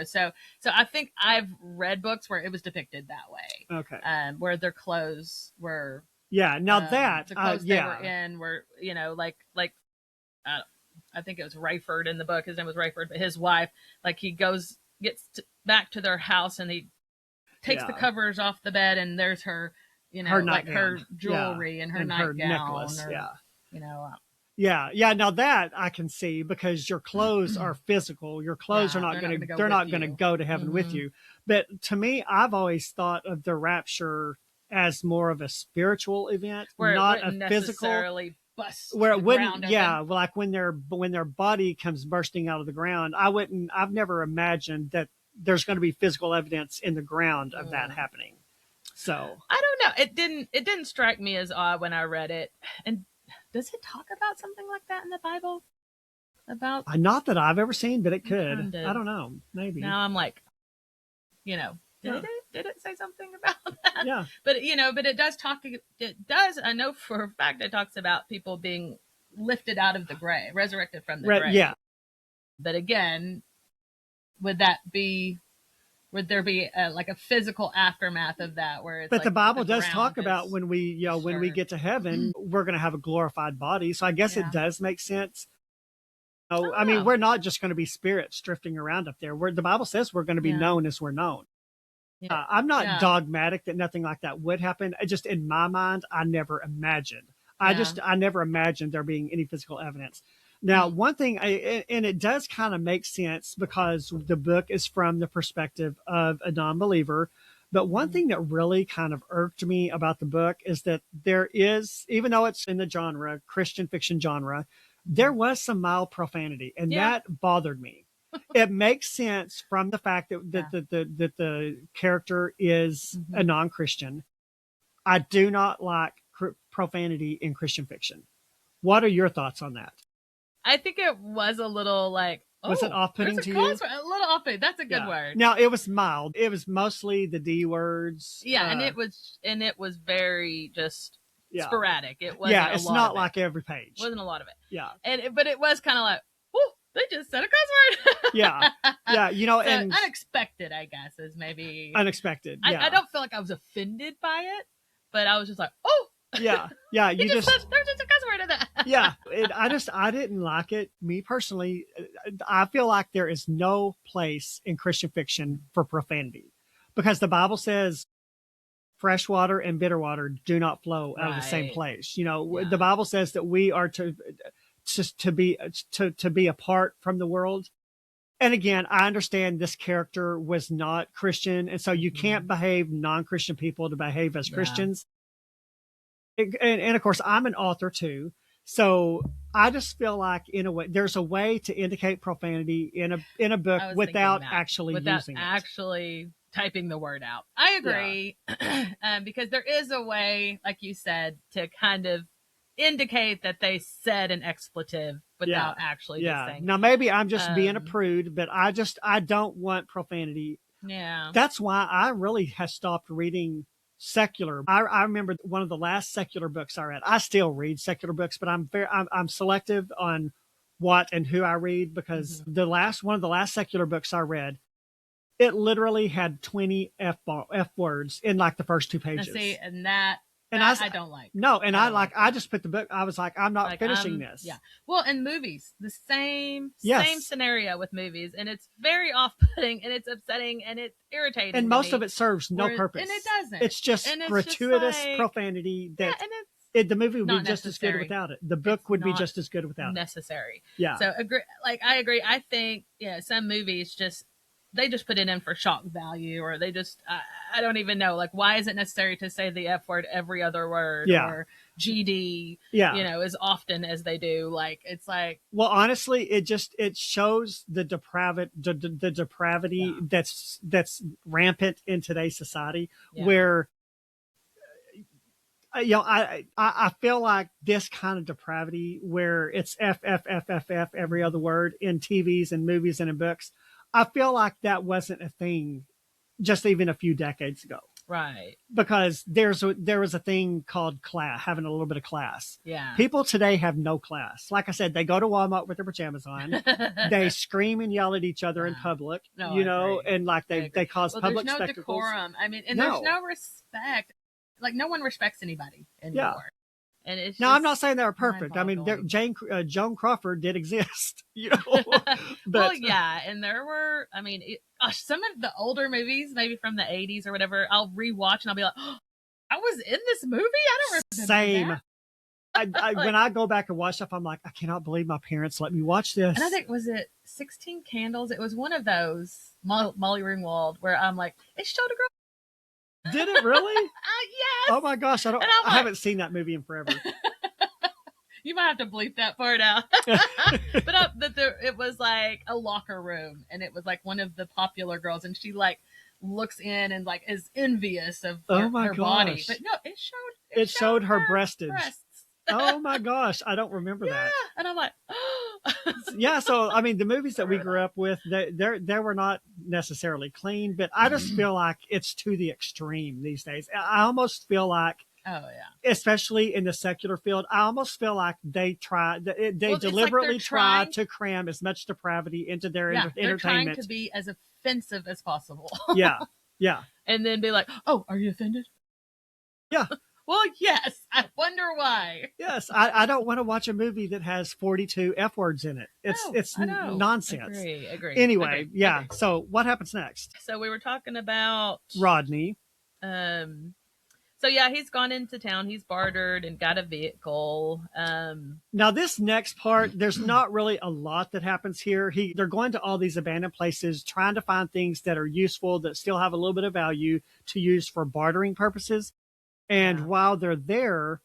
So I think I've read books where it was depicted that way. Okay. Where their clothes were. Yeah. Now the clothes they were in were, I think it was Rayford in the book. His name was Rayford, but his wife, like he gets back to their house and he takes the covers off the bed, and there's her, her like her jewelry and her nightgown, necklace. Yeah. Now that I can see, because your clothes are physical. Your clothes are not going to, they're not going to go to heaven with you. But to me, I've always thought of the rapture as more of a spiritual event, where not a physical. Where it wouldn't, like when their body comes bursting out of the ground. I've never imagined that there's going to be physical evidence in the ground of that happening. So I don't know. It didn't strike me as odd when I read it. And does it talk about something like that in the Bible? Not that I've ever seen, but it could. I don't know. Maybe. Now I'm like, did it say something about that? Yeah. But it does talk. It does. I know for a fact it talks about people being lifted out of the grave, resurrected from the grave. Yeah. But again, would that be would there be like a physical aftermath of that where it's but like the Bible the does talk ground about is- when we get to heaven, we're going to have a glorified body. So I guess Yeah. it does make sense. Oh, I Oh. mean, we're not just going to be spirits drifting around up there. The Bible says we're going to be Yeah. known as we're known. Yeah. I'm not Yeah. dogmatic that nothing like that would happen. Just in my mind, I never imagined. Yeah. I never imagined there being any physical evidence. Now, one thing, and it does kind of make sense because the book is from the perspective of a non-believer. But one thing that really kind of irked me about the book is that there is, even though it's in the genre, Christian fiction genre, there was some mild profanity, and that bothered me. It makes sense from the fact that the character is a non-Christian. I do not like profanity in Christian fiction. What are your thoughts on that? I think it was a little like, Was it off-putting to you? A little off-putting. That's a good word. Now, it was mild. It was mostly the D words. Yeah, and it was very just sporadic. It wasn't yeah, it's not like every page. Wasn't a lot of it. Yeah. But it was kind of like, oh, they just said a cuss word. Yeah. Yeah, so and unexpected, I guess, is maybe unexpected. Yeah. I don't feel like I was offended by it, but I was just like, oh, yeah, you there's just a cuss word in that. Yeah, I didn't like it. Me personally, I feel like there is no place in Christian fiction for profanity, because the Bible says fresh water and bitter water do not flow out of the same place. The Bible says that we are to be apart from the world. And again, I understand this character was not Christian, and so you can't behave non-Christian people to behave as Christians. And of course, I'm an author too, so I just feel like in a way there's a way to indicate profanity in a book without actually typing the word out. I agree, because there is a way, like you said, to kind of indicate that they said an expletive without actually just saying. Now maybe I'm just being a prude, but I don't want profanity. Yeah, that's why I really have stopped reading secular. I remember one of the last secular books I read. I still read secular books, but I'm selective on what and who I read, because one of the last secular books I read, it literally had 20 F words in like the first 2 pages. See, and I don't like. No, and I just put the book. I was like, I'm not finishing this. Yeah. Well, in movies, the same scenario with movies, and it's very off-putting, and it's upsetting, and it's irritating. And most of it serves no purpose. And it doesn't. It's just gratuitous profanity that the movie would be just as good without it. The book would be just as good without it. Necessary. Yeah. So I agree. I think some movies they just put it in for shock value, or they just, I don't even know. Like, why is it necessary to say the F word every other word, or GD, as often as they do? Like, it's like, well, honestly, it shows the depravity that's rampant in today's society, where, I feel like this kind of depravity where it's F every other word in TVs and movies and in books. I feel like that wasn't a thing just even a few decades ago. Right. Because there was a thing called class, having a little bit of class. Yeah. People today have no class. Like I said, they go to Walmart with their pajamas on. They scream and yell at each other in public, and like they cause public there's no spectacles. Decorum. I mean, and there's no respect. Like, no one respects anybody anymore. Yeah. And it's I'm not saying they were perfect. I mean, Joan Crawford did exist, But, well, yeah, and there were. I mean, some of the older movies, maybe from the '80s or whatever, I'll rewatch and I'll be like, oh, I was in this movie. I don't remember. Same. That. When I go back and watch stuff, I'm like, I cannot believe my parents let me watch this. And I think, was it 16 Candles? It was one of those, Molly Ringwald, where I'm like, it showed a girl. Did it really? Yes. Oh my gosh, I haven't seen that movie in forever. You might have to bleep that part out. But it was like a locker room, and it was like one of the popular girls, and she like looks in and like is envious of her body. But no, it showed her breasts. Oh my gosh, I don't remember that. And I'm like, yeah. So I mean, the movies that we grew up with, they were not necessarily clean, but I just feel like it's to the extreme these days. I almost feel like Oh yeah. Especially in the secular field. I almost feel like they deliberately like try to cram as much depravity into their entertainment. They're trying to be as offensive as possible. Yeah. Yeah. And then be like, oh, are you offended? Yeah. Well, yes. I wonder why. Yes. I don't want to watch a movie that has 42 F words in it. It's nonsense. Agree. Anyway, agree. yeah. So what happens next? So we were talking about Rodney. So yeah, he's gone into town. He's bartered and got a vehicle. Now this next part, there's not really a lot that happens here. They're going to all these abandoned places, trying to find things that are useful, that still have a little bit of value to use for bartering purposes. And while they're there,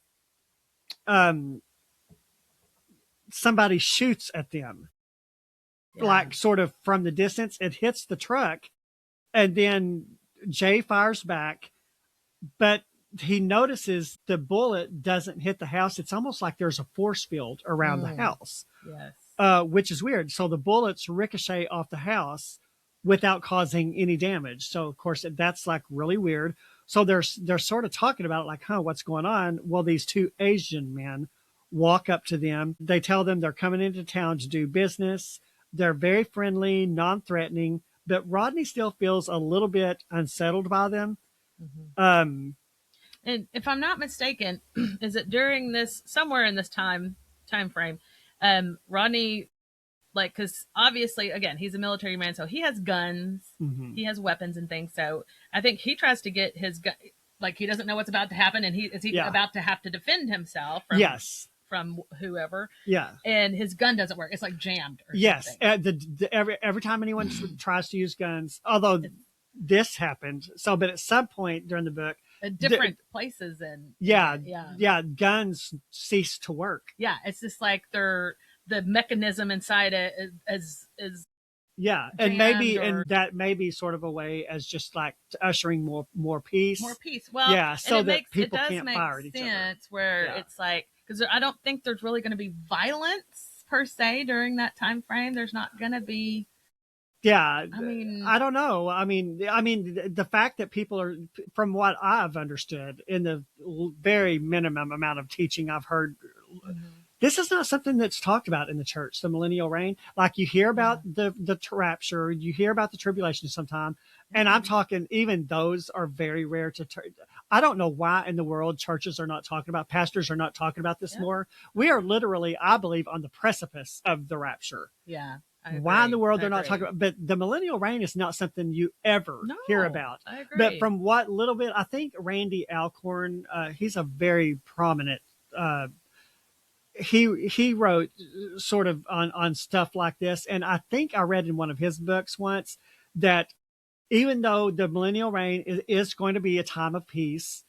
somebody shoots at them, like sort of from the distance. It hits the truck, and then Jay fires back, but he notices the bullet doesn't hit the house. It's almost like there's a force field around the house, which is weird. So the bullets ricochet off the house without causing any damage. So of course that's like really weird. So they're sort of talking about it like, what's going on? Well, these two Asian men walk up to them. They tell them they're coming into town to do business. They're very friendly, non-threatening, but Rodney still feels a little bit unsettled by them. Mm-hmm. And if I'm not mistaken, is it during this, somewhere in this time frame, Rodney, like, because obviously, again, he's a military man, so he has guns, he has weapons and things. So I think he tries to get his gun, like he doesn't know what's about to happen, and is he about to have to defend himself from whoever? Yeah, and his gun doesn't work; it's like jammed. Or something. Every time anyone tries to use guns, although this happened, but at some point during the book. Different places and guns cease to work. Yeah, it's just like the mechanism inside it is and maybe and that may be sort of a way as just like ushering more peace. Well, so that people can't fire at each other. Where it's like, because I don't think there's really going to be violence per se during that time frame. There's not going to be. Yeah, I mean, I don't know. I mean, the fact that people are, from what I've understood in the very minimum amount of teaching I've heard, this is not something that's talked about in the church, the millennial reign. Like you hear about the rapture, you hear about the tribulation sometime, and I'm talking, even those are very rare to. I don't know why in the world churches are not talking about, pastors are not talking about this more. We are literally, I believe, on the precipice of the rapture. Yeah. Why in the world they're not talking about? But the millennial reign is not something you ever hear about. I agree. But from what little bit, I think Randy Alcorn, he's a very prominent. He wrote sort of on stuff like this, and I think I read in one of his books once that even though the millennial reign is going to be a time of peace.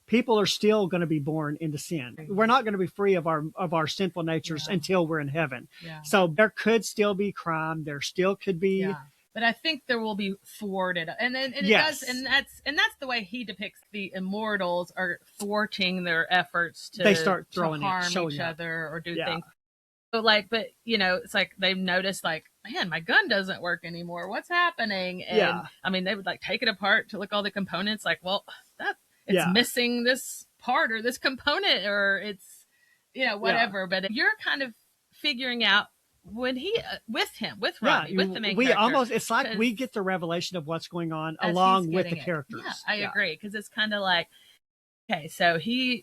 People are still going to be born into sin. We're not going to be free of our sinful natures until we're in heaven. So there could still be crime. There still could be. But I think there will be thwarted, and it does, and that's the way he depicts the immortals are thwarting their efforts to they start throwing harm each other or do things. So but it's like they've noticed, like, man, my gun doesn't work anymore. What's happening? And I mean, they would like take it apart to look all the components. Like, well, it's missing this part or this component, or it's, whatever. But you're kind of figuring out when he, with Rodney, with the main character. It's like we get the revelation of what's going on along with the characters. Yeah, I agree. Because it's kind of like, okay, so he's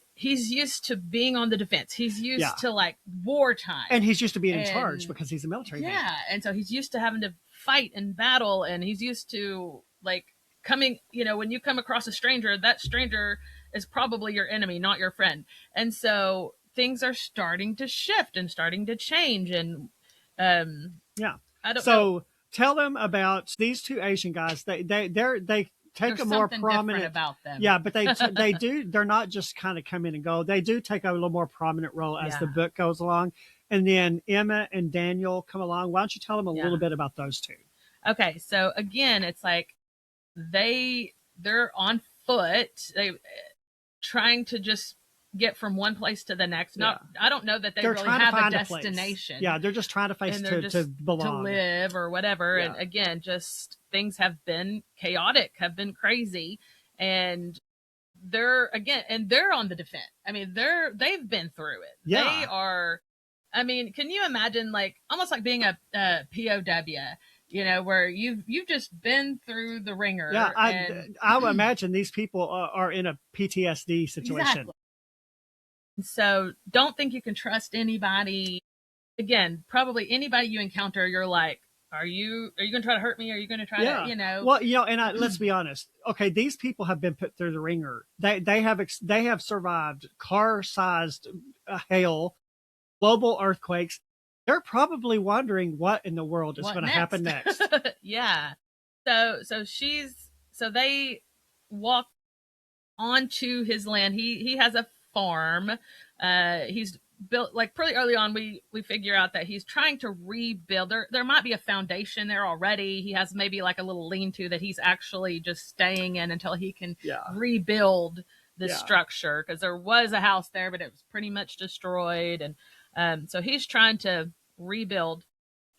used to being on the defense. He's used to like wartime. And he's used to being in charge because he's a military man. Yeah. And so he's used to having to fight and battle, and he's used to like, coming, when you come across a stranger, that stranger is probably your enemy, not your friend. And so things are starting to shift and starting to change. And I don't know. Tell them about these two Asian guys. They take a more prominent about them. Yeah, but they do. They're not just kind of come in and go. They do take a little more prominent role as the book goes along. And then Emma and Daniel come along. Why don't you tell them a little bit about those two? Okay, so again, it's like they're on foot. They trying to just get from one place to the next. I don't know that they're really have a destination. They're just trying to to belong, to live or whatever. And again, just things have been chaotic, have been crazy, and they're on the defense. I mean, they've been through it. Yeah. They are. I mean, can you imagine, like, almost like being a POW, you know, where you've just been through the ringer? Yeah, I would imagine these people are in a PTSD situation. Exactly. So don't think you can trust anybody. Again, probably anybody you encounter, you're like, are you going to try to hurt me? Are you going to try to, you know? Well, you know, and let's be honest. Okay, these people have been put through the ringer. They have survived car-sized hail, global earthquakes. They're probably wondering what in the world is going to happen next. Yeah. So they walk onto his land. He has a farm. He's built, like, pretty early on. We figure out that he's trying to rebuild. There might be a foundation there already. He has maybe like a little lean-to that he's actually just staying in until he can rebuild the structure, because there was a house there, but it was pretty much destroyed. And so he's trying to rebuild.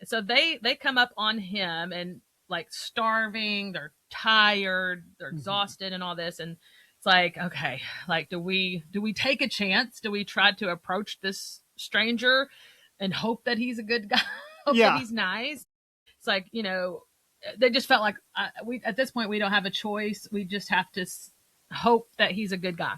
So they come up on him, and, like, starving, they're tired, they're exhausted, and all this. And it's like, okay, like, do we take a chance? Do we try to approach this stranger and hope that he's a good guy? Hope that he's nice? It's like, you know, they just felt like we at this point we don't have a choice. We just have to hope that he's a good guy.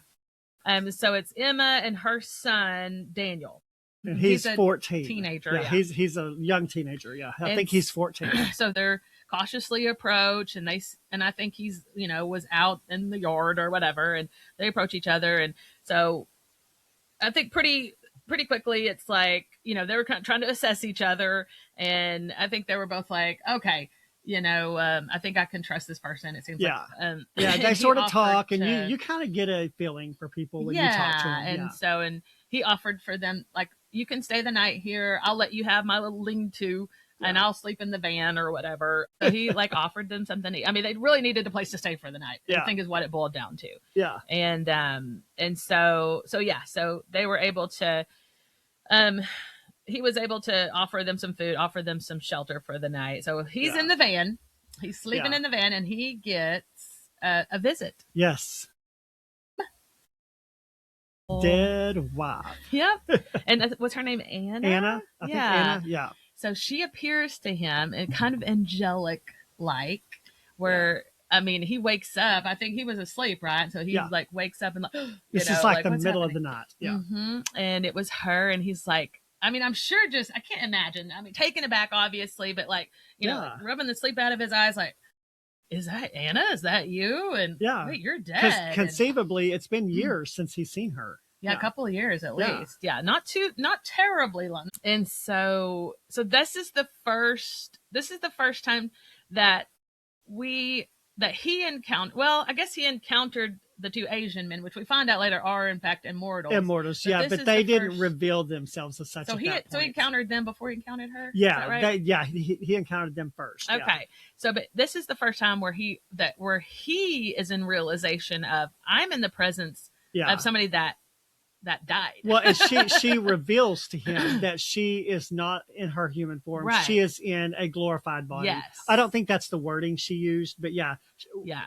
So it's Emma and her son Daniel. And he's 14. Teenager. Yeah, he's a young teenager. Yeah, I think he's 14. So they're cautiously approach, and I think he's, you know, was out in the yard or whatever, and they approach each other. And so I think pretty quickly it's like, you know, they were kind of trying to assess each other, and I think they were both like, okay, you know, I think I can trust this person. It seems like they sort of talk, and you kind of get a feeling for people when you talk to them. And he offered for them, like, you can stay the night here. I'll let you have my little lean-to, and I'll sleep in the van or whatever. So he, like, offered them something. I mean, they really needed a place to stay for the night, I think is what it boiled down to. Yeah. And so they were able to, he was able to offer them some food, offer them some shelter for the night. So he's in the van, he's sleeping in the van, and he gets a visit. Yes. Dead wife. Yep. And what's her name? Anna? I think Anna. Yeah. So she appears to him in kind of angelic like, where I mean, he wakes up. I think he was asleep, right? So he like wakes up and, like, this is like the middle of the night. Yeah. And it was her, and he's like, I mean, I'm sure, just, I can't imagine. I mean, taken aback, obviously, but, like, you know, like, rubbing the sleep out of his eyes, like, is that Anna? Is that you? And wait, you're dead. Conceivably, it's been years since he's seen her. Yeah, a couple of years at least. Yeah, not terribly long. And so this is the first time that he encountered, well, I guess he encountered the two Asian men, which we find out later are in fact immortals. Immortals, but they didn't reveal themselves as such. So he encountered them before he encountered her. Yeah, right? He encountered them first. Okay, yeah. So but this is the first time where he is in realization of, I'm in the presence of somebody that died. Well, and she reveals to him that she is not in her human form. Right. She is in a glorified body. Yes. I don't think that's the wording she used, but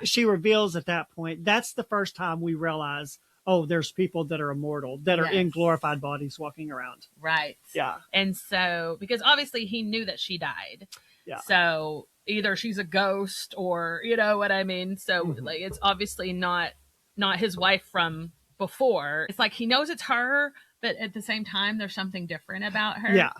she reveals at that point. That's the first time we realize, oh, there's people that are immortal, that are in glorified bodies walking around. Right. Yeah. And so, because obviously he knew that she died. Yeah. So either she's a ghost, or, you know what I mean? So like, it's obviously not his wife from before. It's like he knows it's her, but at the same time there's something different about her. Yeah.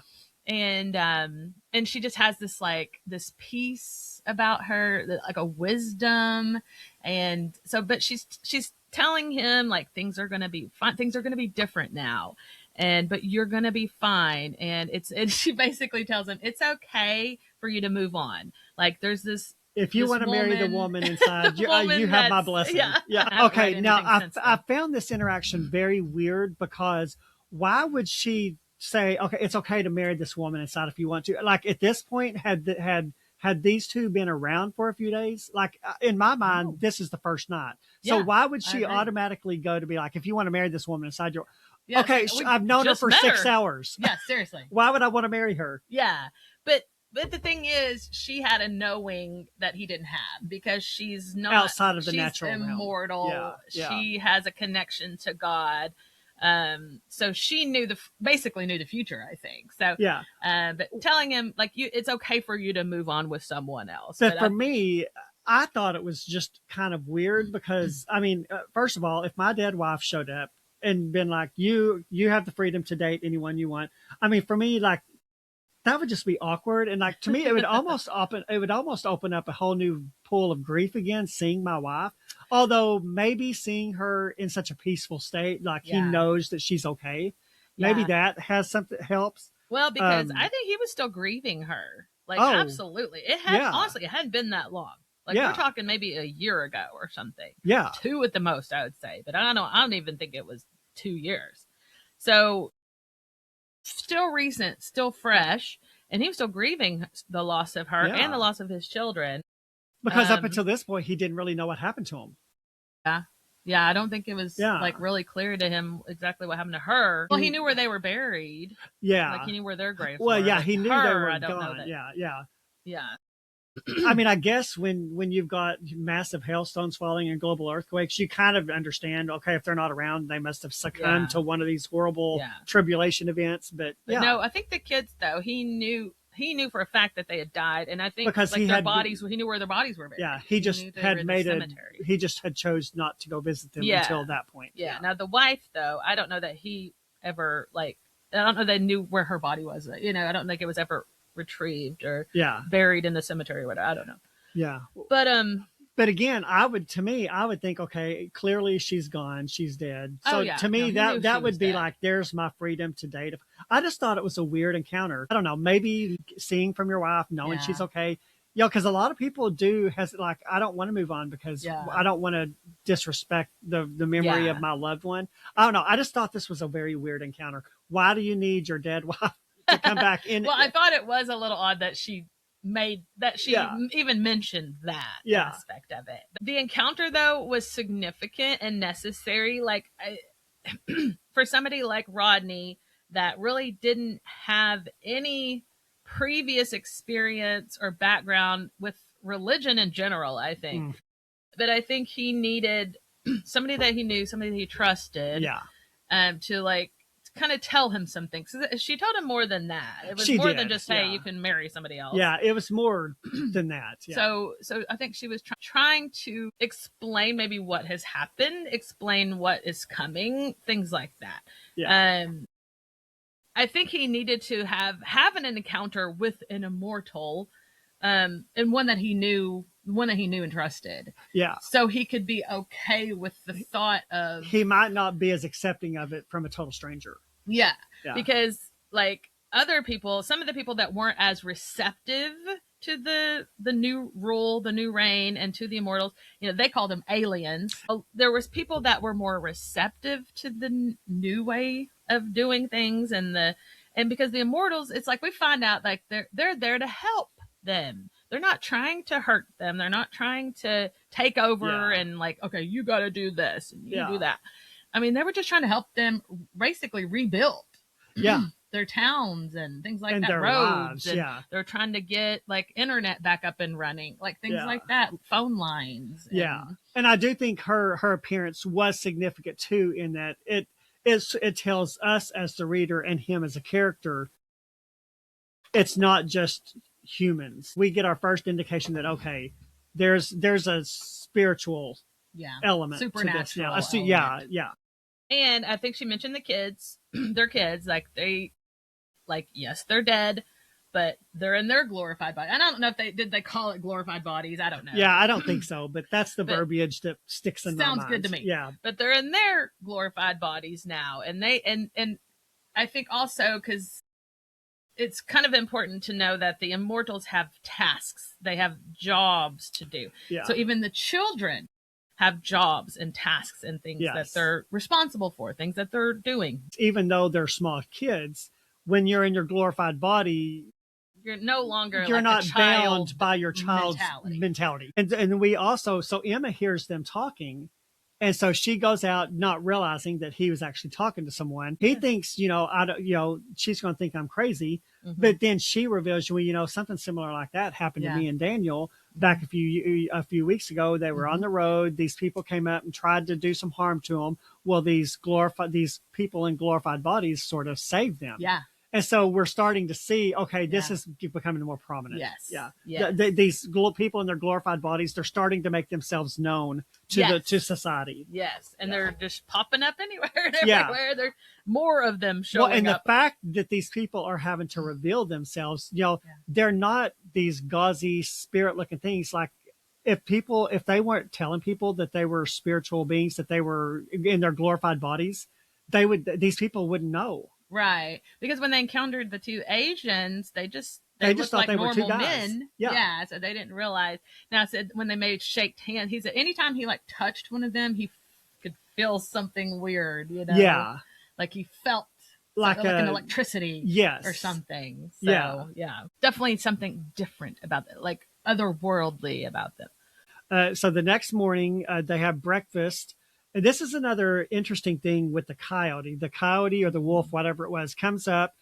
And she just has this peace about her, like a wisdom. And so, but she's telling him, like, things are going to be fine. Things are going to be different now. But you're going to be fine. And she basically tells him, it's okay for you to move on. Like, there's this, if you want to marry the woman inside, you have my blessing. Yeah. Okay. Now, I found this interaction very weird, because why would she say, okay, it's okay to marry this woman inside if you want to? Like, at this point, had these two been around for a few days? Like, in my mind, this is the first night. So why would she automatically go to be like, if you want to marry this woman inside your... Yes, okay, I've known her for 6 hours. Yeah, seriously. Why would I want to marry her? Yeah. But But the thing is, she had a knowing that he didn't have, because she's not outside of the natural immortal. realm. Yeah. She has a connection to God. So she basically knew the future, I think. So yeah. But telling him like it's okay for you to move on with someone else. But for me, I thought it was just kind of weird because I mean, first of all, if my dead wife showed up and been like, you have the freedom to date anyone you want. I mean, for me, like, that would just be awkward. And like, to me, it would almost open up a whole new pool of grief again, seeing my wife. Although maybe seeing her in such a peaceful state, like he knows that she's okay. Maybe that has something helps. Well, because I think he was still grieving her. Like, absolutely. Honestly, it hadn't been that long. Like, we're talking maybe a year ago or something. Yeah. 2 at the most, I would say. But I don't know. I don't even think it was 2 years. So still recent, still fresh, and he was still grieving the loss of her and the loss of his children. Because up until this point, he didn't really know what happened to him. Yeah, I don't think it was like really clear to him exactly what happened to her. Well, he knew where they were buried. Yeah, like he knew where their graves were. Well, he knew they were gone. Yeah. I mean, I guess when you've got massive hailstones falling and global earthquakes, you kind of understand, okay, if they're not around, they must have succumbed to one of these horrible tribulation events. But no, I think the kids, though, he knew for a fact that they had died, and I think because he knew where their bodies were buried. Yeah, he just had made he just had chose not to go visit them until that point. Yeah. Now the wife, though, I don't know that he ever I don't know they knew where her body was. I don't think it was ever retrieved or buried in the cemetery or whatever. I don't know. Yeah. But again, I would think, okay, clearly she's gone. She's dead. So to me, that would be dead. Like, there's my freedom to date. I just thought it was a weird encounter. I don't know, maybe seeing from your wife, knowing she's okay. Because a lot of people I don't want to move on because I don't want to disrespect the memory of my loved one. I don't know. I just thought this was a very weird encounter. Why do you need your dead wife to come back in? Well, I thought it was a little odd that she even mentioned that aspect of it. The encounter, though, was significant and necessary. Like, for somebody like Rodney that really didn't have any previous experience or background with religion in general, I think. But I think he needed somebody that he knew, somebody that he trusted, to kind of tell him some things. She told him more than that. It was more than just, hey, you can marry somebody else. Yeah, it was more than that. Yeah. So I think she was trying to explain maybe what has happened, explain what is coming, things like that. Yeah. I think he needed to have an encounter with an immortal, and one that he knew and trusted. Yeah. So he could be okay with the thought of... He might not be as accepting of it from a total stranger. Yeah. Because, other people, some of the people that weren't as receptive to the new rule, the new reign, and to the immortals, they called them aliens. There was people that were more receptive to the new way of doing things, and because the immortals, it's like we find out they're there to help them. They're not trying to hurt them. They're not trying to take over and okay, you got to do this and you do that. I mean, they were just trying to help them basically rebuild their towns and things like that, roads. And they're trying to get internet back up and running, things like that, phone lines. And I do think her appearance was significant too, in that it tells us as the reader and him as a character, it's not just humans. We get our first indication that, okay, there's a spiritual element, supernatural to this. Yeah. And I think she mentioned the kids, their kids, yes, they're dead, but they're in their glorified body. I don't know if they call it glorified bodies. I don't know. Yeah, I don't think so, but that's the verbiage that sticks in my mind. Sounds good to me. Yeah. But they're in their glorified bodies now. And and I think also because it's kind of important to know that the immortals have tasks. They have jobs to do. Yeah. So even the children have jobs and tasks and things that they're responsible for, things that they're doing. Even though they're small kids, when you're in your glorified body, you're no longer not bound by your child's mentality. And we also, so Emma hears them talking, And so she goes out not realizing that he was actually talking to someone. He thinks, she's going to think I'm crazy. Mm-hmm. But then she reveals, something similar like that happened to me and Daniel back a few weeks ago. They were on the road. These people came up and tried to do some harm to them. Well, these people in glorified bodies sort of saved them. Yeah. And so we're starting to see, okay, this is becoming more prominent. Yes. Yeah. Yes. These people in their glorified bodies, they're starting to make themselves known to society. Yes. And they're just popping up anywhere and everywhere. There's more of them showing up. And the fact that these people are having to reveal themselves, they're not these gauzy spirit looking things. Like if they weren't telling people that they were spiritual beings, that they were in their glorified bodies, these people wouldn't know. Right. Because when they encountered the two Asians, they just thought like they were two normal guys. men. Yeah. So they didn't realize. Now I said when they made shake hands, he said anytime he like touched one of them, he could feel something weird, Yeah. Like he felt like an electricity yes. or something. So yeah. Definitely something different about it, like otherworldly about them. So the next morning they have breakfast. And this is another interesting thing with the coyote. The coyote or the wolf, whatever it was, comes up.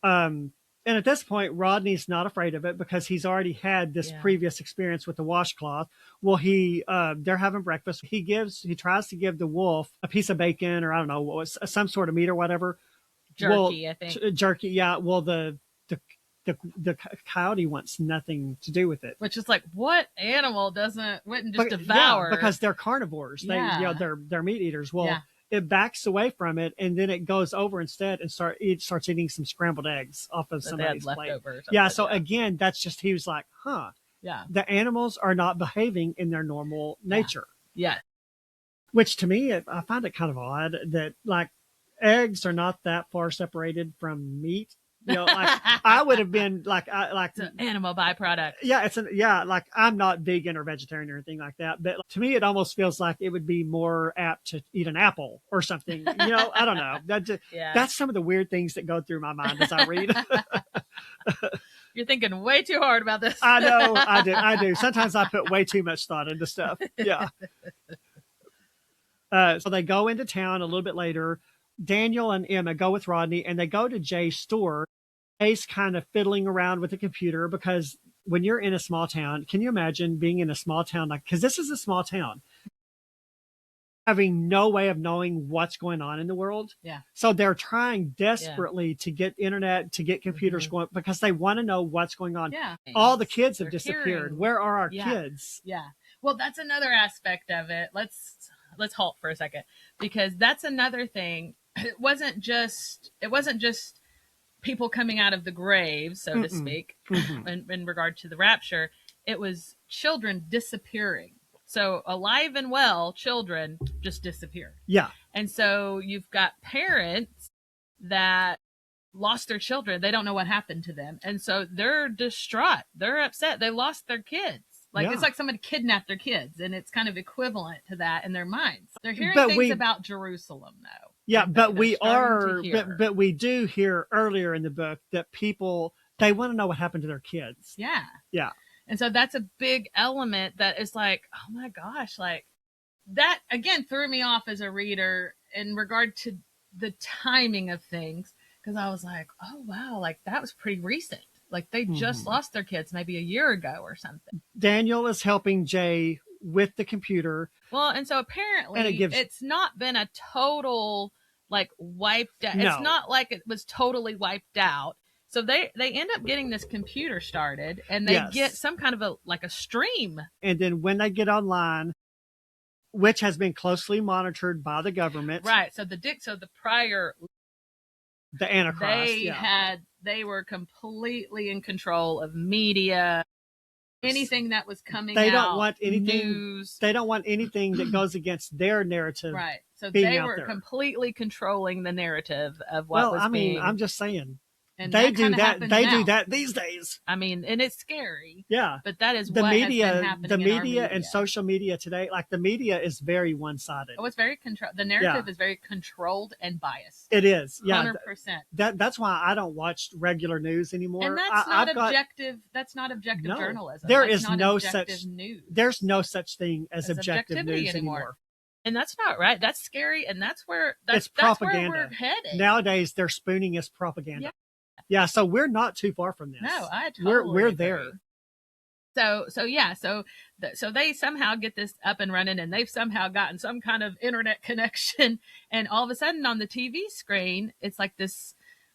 And at this point, Rodney's not afraid of it because he's already had this previous experience with the washcloth. Well, they're having breakfast. He tries to give the wolf a piece of bacon or I don't know, some sort of meat or whatever. Jerky, I think. Jerky, yeah. Well, the coyote wants nothing to do with it. Which is like, what animal wouldn't just devour? Yeah, because they're carnivores. They're meat eaters. Well, it backs away from it, and then it goes over instead and starts eating some scrambled eggs off of somebody's plate. Yeah, so again, that's just, he was like, the animals are not behaving in their normal nature. Yeah. Which to me, I find it kind of odd that like eggs are not that far separated from meat. Like I would have been like it's an animal byproduct. Yeah, like I'm not vegan or vegetarian or anything like that, but to me it almost feels like it would be more apt to eat an apple or something. I don't know. That's some of the weird things that go through my mind as I read. You're thinking way too hard about this. I know, I do. Sometimes I put way too much thought into stuff. Yeah. So they go into town a little bit later. Daniel and Emma go with Rodney and they go to Jay's store. Jay's kind of fiddling around with the computer because when you're in a small town, can you imagine being in a small town? Because this is a small town, having no way of knowing what's going on in the world. Yeah. So they're trying desperately to get internet, to get computers going because they want to know what's going on. Yeah. All the kids have disappeared. Where are our kids? Yeah. Well, that's another aspect of it. Let's halt for a second because that's another thing. It wasn't just people coming out of the grave, so to speak, in regard to the rapture. It was children disappearing. So alive and well, children just disappeared. Yeah. And so you've got parents that lost their children. They don't know what happened to them. And so they're distraught. They're upset. They lost their kids. It's like somebody kidnapped their kids, and it's kind of equivalent to that in their minds. They're hearing things about Jerusalem, though. Yeah, but we do hear earlier in the book that people, they want to know what happened to their kids. Yeah. Yeah. And so that's a big element that is like, oh my gosh, like that again threw me off as a reader in regard to the timing of things. Cause I was like, oh wow, like that was pretty recent. Like they just lost their kids maybe a year ago or something. Daniel is helping Jay with the computer. Well, and so apparently it's not been a total like wiped out. No. It's not like it was totally wiped out. So they end up getting this computer started and they get some kind of a stream. And then when they get online, which has been closely monitored by the government. Right. So the Antichrist. They were completely in control of media. Anything that was coming they out, don't want anything news. They don't want anything that goes against their narrative. Right. So they were completely controlling the narrative of what was being. I'm just saying. And they do that. They do that these days. I mean, and it's scary. Yeah. But that is the what media, has been happening the media, in our media and social media today. Like the media is very one-sided. Oh, it's very controlled. The narrative is very controlled and biased. It is. Yeah. 100%. That's why I don't watch regular news anymore. And that's not objective. That's not objective journalism. There is no such news. There's no such thing as objective news anymore. And that's not right. That's scary, and that's where It's that's where propaganda. we're headed. Nowadays, they're spooning as propaganda. Yeah. Yeah, so we're not too far from this. No, I totally we're agree. there. So they somehow get this up and running, and they've somehow gotten some kind of internet connection, and all of a sudden on the TV screen, it's like this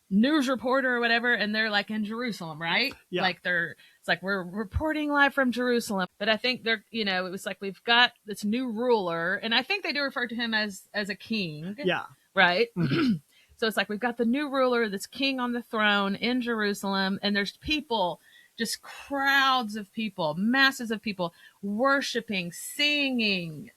news reporter or whatever, and they're like in Jerusalem, right? Yeah. Like it's like we're reporting live from Jerusalem. But I think they're, it was like we've got this new ruler, and I think they do refer to him as a king. Yeah. Right? Mm-hmm. So it's like we've got the new ruler, this king on the throne in Jerusalem, and there's people, just crowds of people, masses of people worshiping, singing.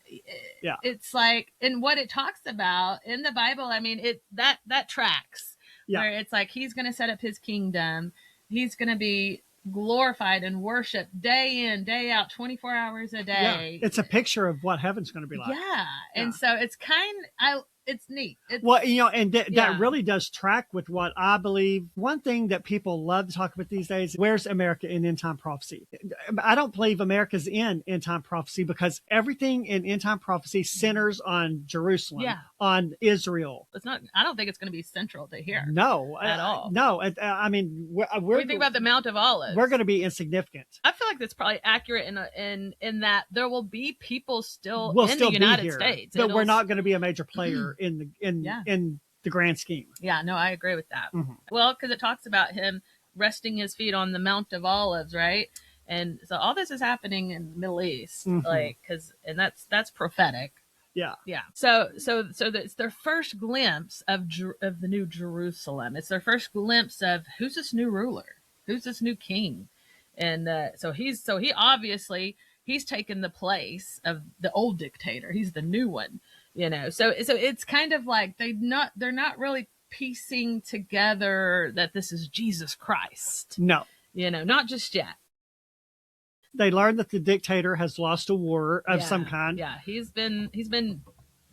Yeah. It's like, and what it talks about in the Bible, I mean, that tracks. Yeah. Where it's like he's going to set up his kingdom. He's going to be glorified and worshiped day in, day out, 24 hours a day. Yeah. It's a picture of what heaven's going to be like. Yeah. And so it's it's neat. Well, and that really does track with what I believe. One thing that people love to talk about these days, where's America in end time prophecy? I don't believe America's in end time prophecy, because everything in end time prophecy centers on Jerusalem, on Israel. It's not. I don't think it's going to be central to here. No, at all. No, I mean, we're think about the Mount of Olives. We're going to be insignificant. I feel like that's probably accurate in that there will be people still in still the United here, States, but we're not going to be a major player in the grand scheme. Yeah, no, I agree with that. Mm-hmm. Well, because it talks about him resting his feet on the Mount of Olives, right? And so all this is happening in the Middle East, and that's prophetic. Yeah, yeah. So it's their first glimpse of the new Jerusalem. It's their first glimpse of who's this new ruler, who's this new king, and so he obviously he's taken the place of the old dictator. He's the new one. So it's kind of like they're not really piecing together that this is Jesus Christ. No, not just yet. They learned that the dictator has lost a war of some kind. Yeah, he's been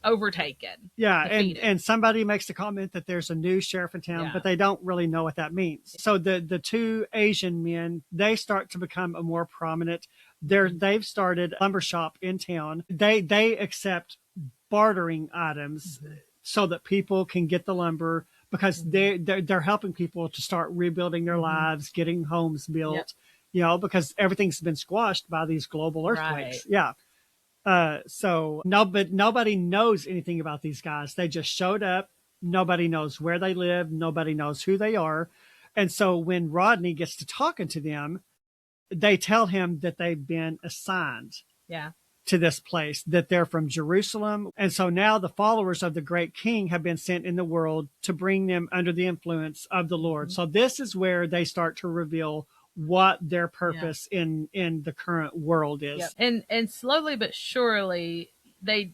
overtaken. Yeah, and somebody makes the comment that there's a new sheriff in town, but they don't really know what that means. So the two Asian men, they start to become a more prominent. They've started a lumber shop in town. They accept bartering items so that people can get the lumber, because they're helping people to start rebuilding their lives, getting homes built, because everything's been squashed by these global earthquakes. Right. Yeah. But nobody knows anything about these guys. They just showed up. Nobody knows where they live. Nobody knows who they are. And so when Rodney gets to talking to them, they tell him that they've been assigned. Yeah. To this place, that they're from Jerusalem. And so now the followers of the great king have been sent in the world to bring them under the influence of the Lord. So this is where they start to reveal what their purpose in the current world is. Yep. And slowly but surely they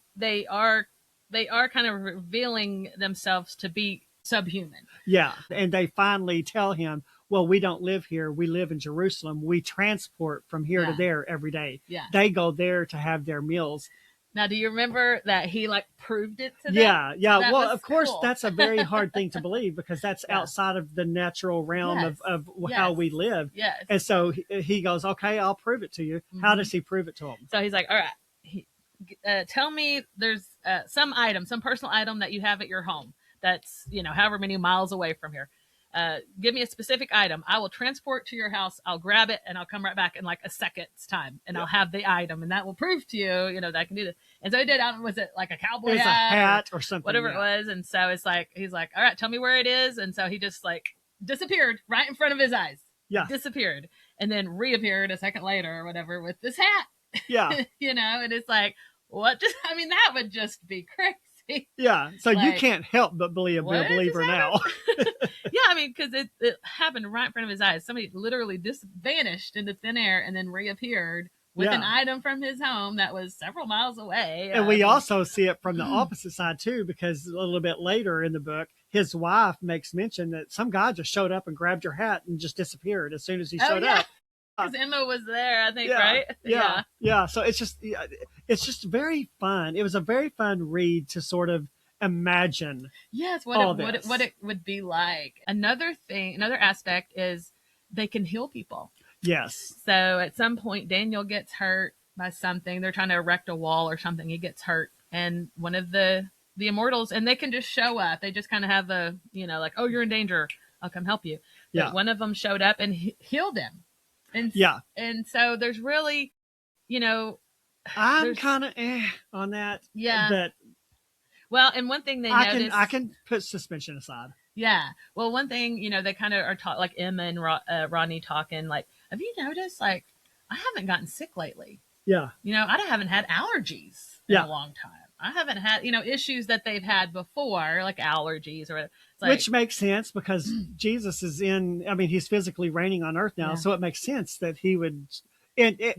are kind of revealing themselves to be subhuman. Yeah. And they finally tell him, well, we don't live here. We live in Jerusalem. We transport from here to there every day. Yeah. They go there to have their meals. Now, do you remember that he proved it to them? Yeah. Yeah. Well, of course, that's a very hard thing to believe, because that's outside of the natural realm of how we live. Yes. And so he goes, okay, I'll prove it to you. Mm-hmm. How does he prove it to him? So he's like, all right, tell me there's some personal item that you have at your home that's, however many miles away from here. Give me a specific item. I will transport to your house. I'll grab it and I'll come right back in like a second's time, and I'll have the item, and that will prove to you, that I can do this. And so he did. Was it like a cowboy hat? A hat or something, whatever it was. And so it's like he's like, all right, tell me where it is. And so he just disappeared right in front of his eyes. Yeah, disappeared, and then reappeared a second later or whatever with this hat. Yeah, and it's like, what? That would just be crazy. Yeah, so you can't help but be a believer now. Yeah, because it happened right in front of his eyes. Somebody literally vanished into thin air and then reappeared with an item from his home that was several miles away. And we also see it from the opposite side too, because a little bit later in the book, his wife makes mention that some guy just showed up and grabbed your hat and just disappeared as soon as he showed up. Because Emma was there, I think, right? Yeah. So it's just very fun. It was a very fun read to sort of imagine. Yes, what it would be like. Another aspect is they can heal people. Yes. So at some point, Daniel gets hurt by something. They're trying to erect a wall or something. He gets hurt, and one of the immortals, and they can just show up. They just kind of have a, like, oh, you're in danger, I'll come help you. But one of them showed up and healed him. And and so there's really, I'm kind of on that. Yeah. But well, and one thing they noticed, I can put suspension aside. Yeah. Well, one thing, they kind of are taught, like Emma and Rodney talking, like, have you noticed, like, I haven't gotten sick lately. Yeah. I haven't had allergies in a long time. I haven't had, issues that they've had before, like allergies or whatever. Which makes sense because Jesus is he's physically reigning on earth now. So it makes sense that he would,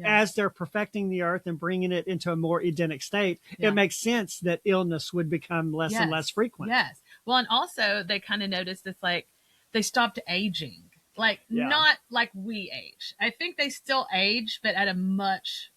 as they're perfecting the earth and bringing it into a more Edenic state, it makes sense that illness would become less and less frequent. Yes. Well, and also they kind of noticed it's like they stopped aging, like not like we age. I think they still age, but at a much,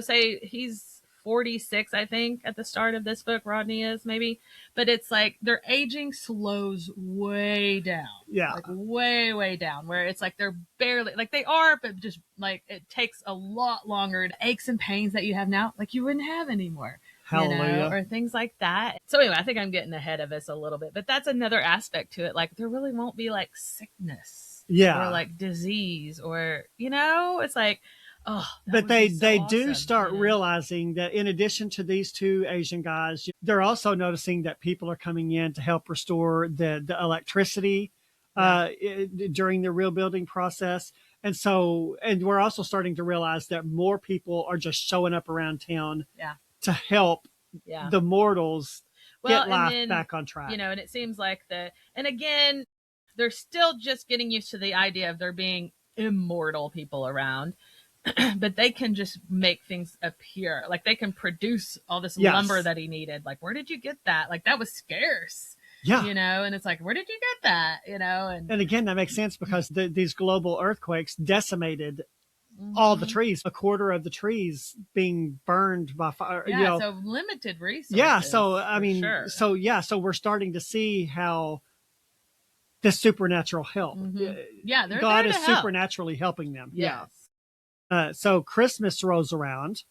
say he's 46, I think, at the start of this book, Rodney is maybe, but it's like their aging slows way down. Yeah. Like way, way down, where it's like they're barely, like they are, but just like it takes a lot longer. The aches and pains that you have now, like you wouldn't have anymore. Hallelujah. Or things like that. So anyway, I think I'm getting ahead of us a little bit, but that's another aspect to it. Like there really won't be like sickness, or like disease, or it's like, but they do start realizing that in addition to these two Asian guys, they're also noticing that people are coming in to help restore the electricity during the rebuilding process. And we're also starting to realize that more people are just showing up around town to help the mortals get life back on track. And it seems like and again, they're still just getting used to the idea of there being immortal people around, but they can just make things appear. Like they can produce all this lumber that he needed. Like, where did you get that? Like that was scarce. Yeah. And it's like, where did you get that? And again, that makes sense because these global earthquakes decimated all the trees, a quarter of the trees being burned by fire. Yeah, so limited resources. Yeah, so so we're starting to see how the supernatural help. Yeah, God is supernaturally helping them. Yes. Yeah. So Christmas rolls around.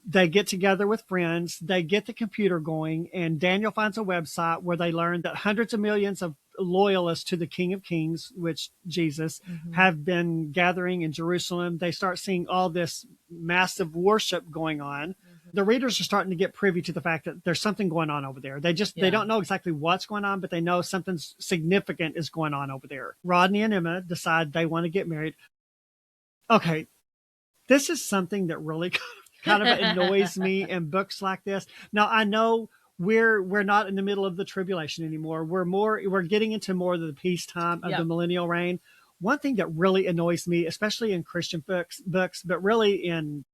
They get together with friends. They get the computer going, and Daniel finds a website where they learn that hundreds of millions of loyalists to the King of Kings, which Jesus, have been gathering in Jerusalem. They start seeing all this massive worship going on. The readers are starting to get privy to the fact that there's something going on over there. They don't know exactly what's going on, but they know something significant is going on over there. Rodney and Emma decide they want to get married. Okay, this is something that really kind of annoys me in books like this. Now, I know we're not in the middle of the tribulation anymore. We're getting into more of the peacetime of the millennial reign. One thing that really annoys me, especially in Christian books, but really in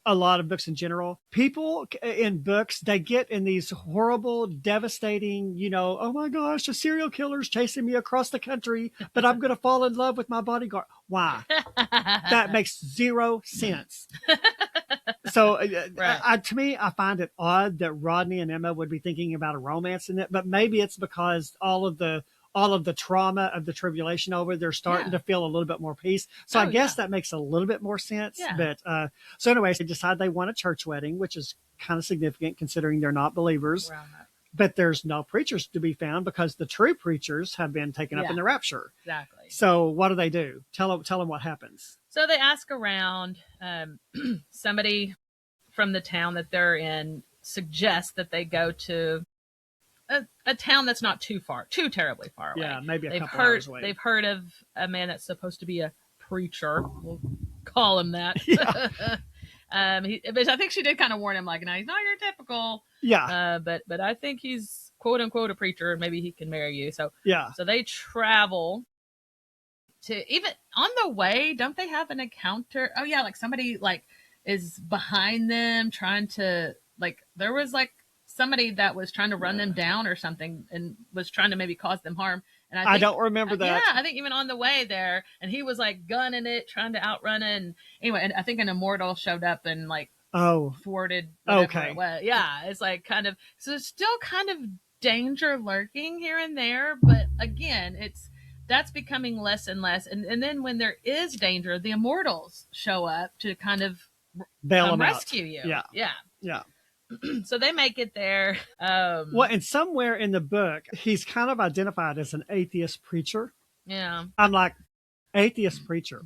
a lot of books in general, people in books, they get in these horrible, devastating, oh my gosh, a serial killer's chasing me across the country, but I'm going to fall in love with my bodyguard. Why? That makes zero sense. So to me, I find it odd that Rodney and Emma would be thinking about a romance in it, but maybe it's because all of the trauma of the tribulation over, they're starting to feel a little bit more peace. So I guess that makes a little bit more sense. Yeah. But so anyways, they decide they want a church wedding, which is kind of significant considering they're not believers. But there's no preachers to be found because the true preachers have been taken up in the rapture. Exactly. So what do? Tell them what happens. So they ask around. Somebody from the town that they're in suggests that they go to a town that's not too terribly far away. Yeah, maybe a couple hours away. They've heard of a man that's supposed to be a preacher. We'll call him that. Yeah. But I think she did kind of warn him, like, no, he's not your typical. Yeah. But I think he's quote unquote a preacher, and maybe he can marry you. So So they travel to, even on the way, don't they have an encounter? Oh yeah, like somebody like is behind them trying to, like, there was like somebody that was trying to run them down or something and was trying to maybe cause them harm. And I don't remember that. Yeah, I think even on the way there, and he was like gunning it, trying to outrun it. And anyway, and I think an immortal showed up and like thwarted whatever it was. Yeah, it's like kind of, so there's still kind of danger lurking here and there. But again, that's becoming less and less. And then when there is danger, the immortals show up to kind of bail them rescue out. you. Yeah. Yeah. So they make it there. Well, and somewhere in the book, he's kind of identified as an atheist preacher. Yeah. I'm like, atheist preacher.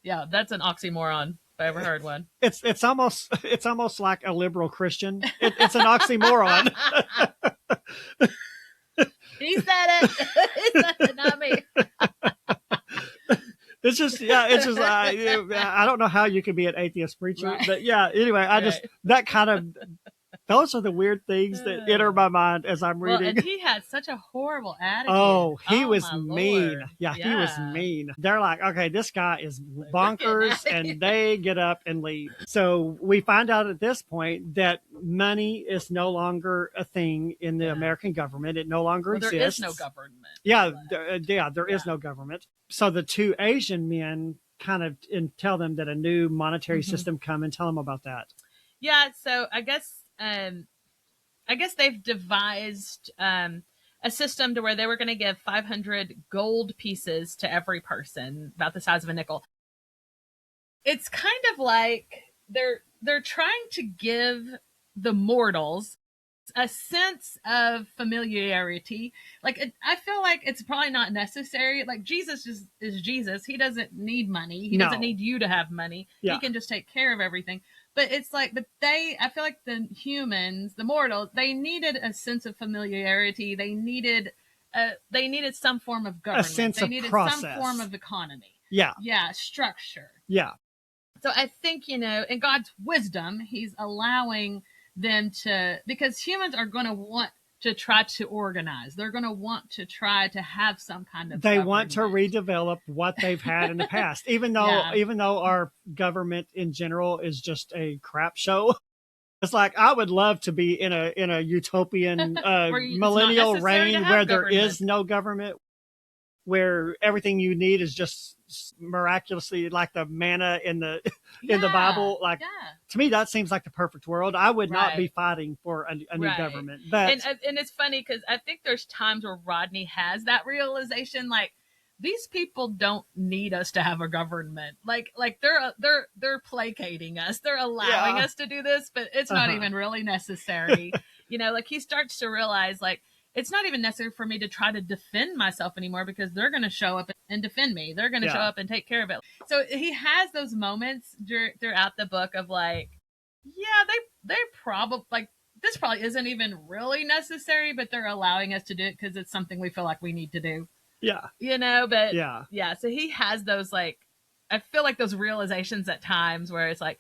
Yeah, that's an oxymoron, if I ever heard one. It's almost like a liberal Christian. It's an oxymoron. He said it. He said it, not me. It's just I don't know how you can be an atheist preacher, Right. but yeah. Anyway, that kind of. Those are the weird things that enter my mind as I'm reading. Well, and he had such a horrible attitude. Oh, he was my mean. Lord. Yeah, he was mean. They're like, okay, this guy is bonkers, and they get up and leave. So we find out at this point that money is no longer a thing in the American government. It no longer exists. There is no government. Yeah, there is no government. So the two Asian men kind of tell them that a new monetary system come and tell them about that. Yeah, so I guess they've devised a system to where they were going to give 500 gold pieces to every person, about the size of a nickel. It's kind of like they're trying to give the mortals a sense of familiarity. Like, I feel like it's probably not necessary. Like, Jesus is Jesus. He doesn't need money. He doesn't need you to have money. Yeah. He can just take care of everything. But it's like, I feel like the humans, the mortals, they needed a sense of familiarity. They needed some form of government. A sense they needed of process. Some form of economy. Yeah. Yeah, structure. Yeah. So I think, in God's wisdom, he's allowing them to, because humans are going to want to try to organize. They're going to want to try to have some kind of government. Want to redevelop what they've had in the past, even though our government in general is just a crap show. It's like, I would love to be in a utopian millennial reign where there is no government, where everything you need is just miraculously like the manna in the Bible. Like, to me, that seems like the perfect world. I would not be fighting for a new government. But and it's funny because I think there's times where Rodney has that realization, like, these people don't need us to have a government. Like they're placating us. They're allowing us to do this, but it's not even really necessary. Like, he starts to realize, like, it's not even necessary for me to try to defend myself anymore, because they're going to show up and defend me. They're going to show up and take care of it. So he has those moments throughout the book of like, they probably, like, this probably isn't even really necessary, but they're allowing us to do it because it's something we feel like we need to do. Yeah. But so he has those, like, I feel like those realizations at times where it's like,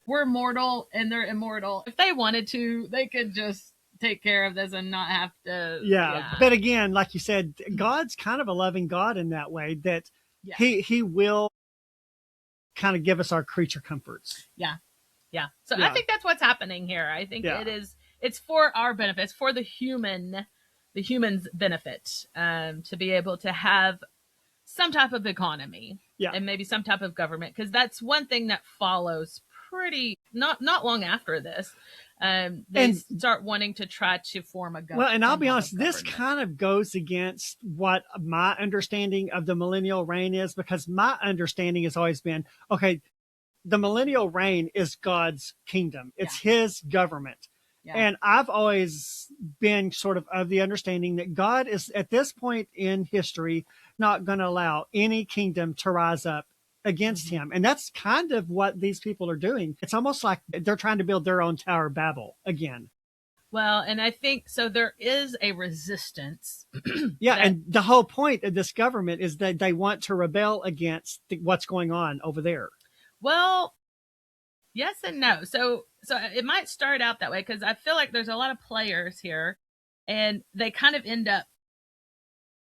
we're mortal and they're immortal. If they wanted to, they could just take care of this and not have to. But again, like you said, God's kind of a loving God in that way, that he will kind of give us our creature comforts. So I think that's what's happening here. I think it's for our benefit. It's for the human's benefit, to be able to have some type of economy and maybe some type of government, because that's one thing that follows pretty not long after this. They start wanting to try to form a government. Well, and I'll be honest, this kind of goes against what my understanding of the millennial reign is, because my understanding has always been, okay, the millennial reign is God's kingdom. It's his government. And I've always been sort of the understanding that God is, at this point in history, not going to allow any kingdom to rise up against him. And that's kind of what these people are doing. It's almost like they're trying to build their own Tower of Babel again. Well, and I think so there is a resistance. And the whole point of this government is that they want to rebel against what's going on over there. Well, yes and no. So it might start out that way, because I feel like there's a lot of players here, and they kind of end up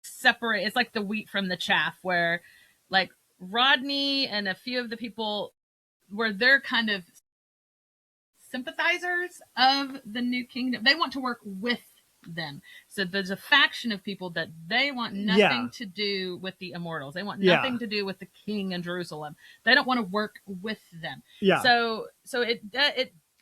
separate. It's like the wheat from the chaff, where, like, Rodney and a few of the people where they're kind of sympathizers of the new kingdom. They want to work with them. So there's a faction of people that they want nothing to do with the immortals. They want nothing to do with the king in Jerusalem. They don't want to work with them. So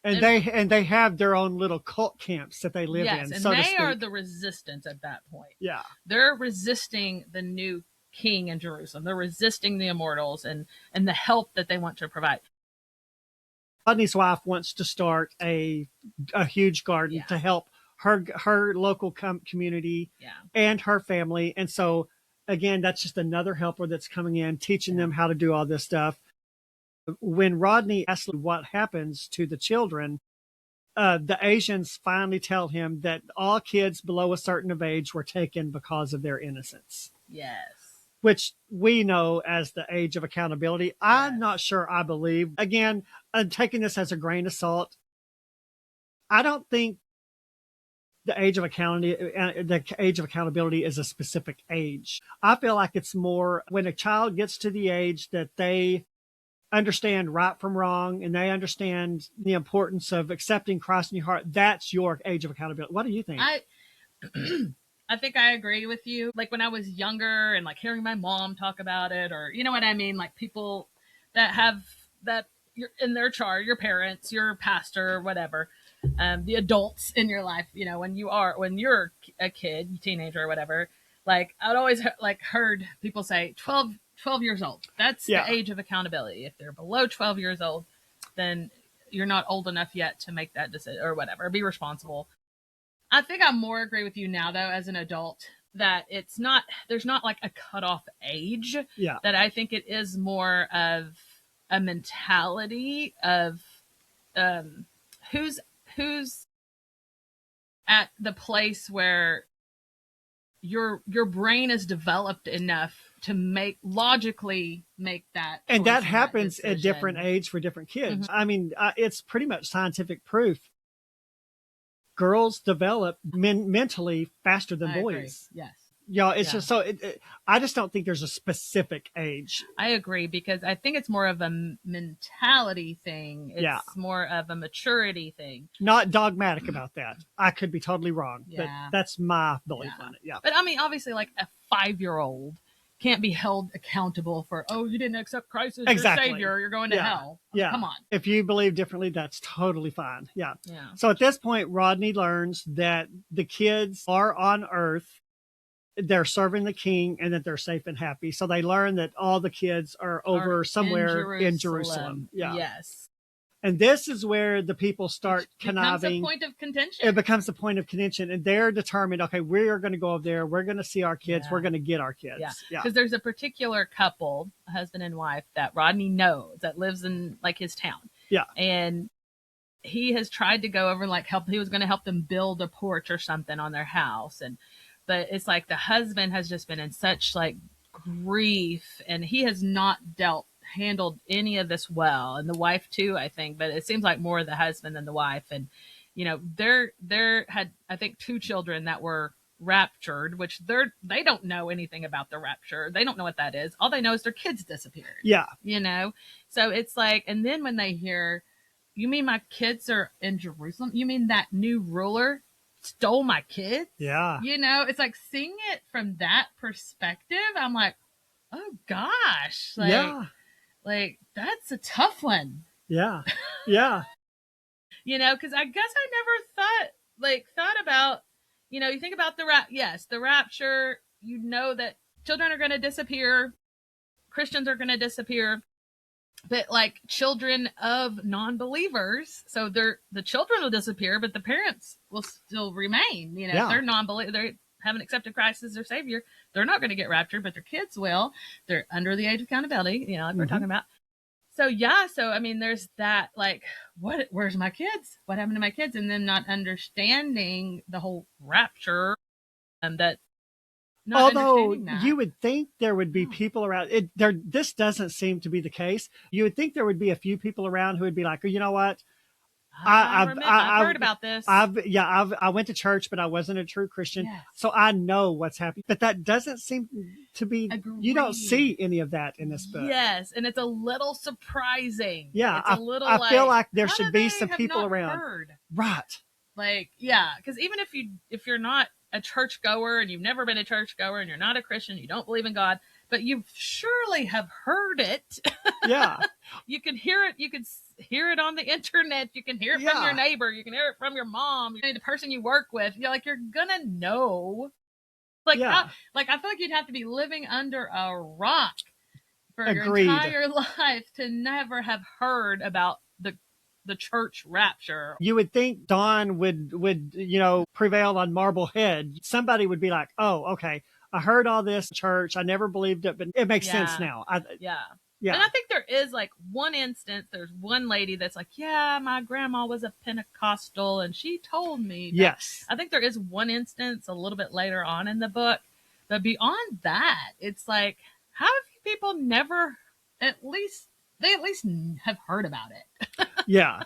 they have their own little cult camps that they live in. And so they are the resistance at that point. Yeah. They're resisting the new king in Jerusalem. They're resisting the immortals and the help that they want to provide. Rodney's wife wants to start a huge garden to help her local community and her family. And so, again, that's just another helper that's coming in, teaching them how to do all this stuff. When Rodney asks what happens to the children, the Asians finally tell him that all kids below a certain age were taken because of their innocence. Yes. Which we know as the age of accountability. Yes. I'm not sure I believe. Again, taking this as a grain of salt, I don't think the age of accountability is a specific age. I feel like it's more when a child gets to the age that they understand right from wrong and they understand the importance of accepting Christ in your heart. That's your age of accountability. What do you think? I think I agree with you. Like when I was younger and like hearing my mom talk about it, or you know what I mean? Like people that have that you're in their charge, your parents, your pastor, whatever, the adults in your life, you know, when you're a kid, teenager or whatever, like I'd always heard people say 12 years old. That's the age of accountability. If they're below 12 years old, then you're not old enough yet to make that decision or whatever, be responsible. I think I more agree with you now, though, as an adult, that there's not like a cutoff age. Yeah. That I think it is more of a mentality of who's at the place where your brain is developed enough to logically make that. And that happens at different age for different kids. Mm-hmm. I mean, it's pretty much scientific proof. Girls develop mentally faster than boys. Agree. Yes. Yeah, it's just so. I just don't think there's a specific age. I agree because I think it's more of a mentality thing. It's more of a maturity thing. Not dogmatic about that. I could be totally wrong, but that's my belief on it. Yeah. But I mean, obviously, like a 5-year-old can't be held accountable for, you didn't accept Christ as your savior, you're going to hell. Yeah. Come on. If you believe differently, that's totally fine. Yeah. So at this point, Rodney learns that the kids are on earth, they're serving the king, and that they're safe and happy. So they learn that all the kids are over somewhere in Jerusalem. Yeah. Yes. And this is where the people start conniving. It becomes a point of contention. It becomes a point of contention. And they're determined, okay, we're going to go over there. We're going to see our kids. We're going to get our kids. Yeah. Because there's a particular couple, a husband and wife, that Rodney knows that lives in like his town. Yeah. And he has tried to go over and like he was going to help them build a porch or something on their house. But it's like the husband has just been in such like grief and he has not handled any of this well, and the wife too, I think, but it seems like more the husband than the wife. And you know, they had, I think, 2 children that were raptured, which they don't know anything about the rapture. They don't know what that is. All they know is their kids disappeared. Yeah. You know, so it's like, and then when they hear, you mean my kids are in Jerusalem? You mean that new ruler stole my kids? Yeah. You know, it's like seeing it from that perspective. I'm like, oh gosh. Like, that's a tough one. Yeah. Yeah. You know, because I guess I never thought about, you know, you think about the rapture, you know that children are going to disappear, Christians are going to disappear, but like children of non-believers, so the children will disappear, but the parents will still remain. You know, if they're non-believers, they haven't accepted Christ as their savior, they're not going to get raptured, but their kids will. They're under the age of accountability, you know, like we're talking about. So I mean, there's that, like, where's my kids? What happened to my kids? And then not understanding the whole rapture, and that. Although you would think there would be people around it, this doesn't seem to be the case. You would think there would be a few people around who would be like, oh, you know what? I've heard about this. I went to church, but I wasn't a true Christian. Yes. So I know what's happening, but that doesn't seem to be, you don't see any of that in this book. Yes. And it's a little surprising. Yeah. It's I feel like there should be some people around. Right. Like, yeah. Cause even if you're not a church goer and you've never been a church goer and you're not a Christian, you don't believe in God, but you surely have heard it. Yeah. You can hear it. You can hear it on the internet. You can hear it from your neighbor. You can hear it from your mom, the person you work with. You're like, you're gonna know. Like, I feel like you'd have to be living under a rock for your entire life to never have heard about the church rapture. You would think Dawn would prevail on Marblehead. Somebody would be like, oh, okay, I heard all this church. I never believed it, but it makes sense now. Yeah. Yeah. And I think there is like one instance, there's one lady that's like, yeah, my grandma was a Pentecostal and she told me that. Yes. I think there is one instance a little bit later on in the book. But beyond that, it's like, how have you people never at least have heard about it? Yeah.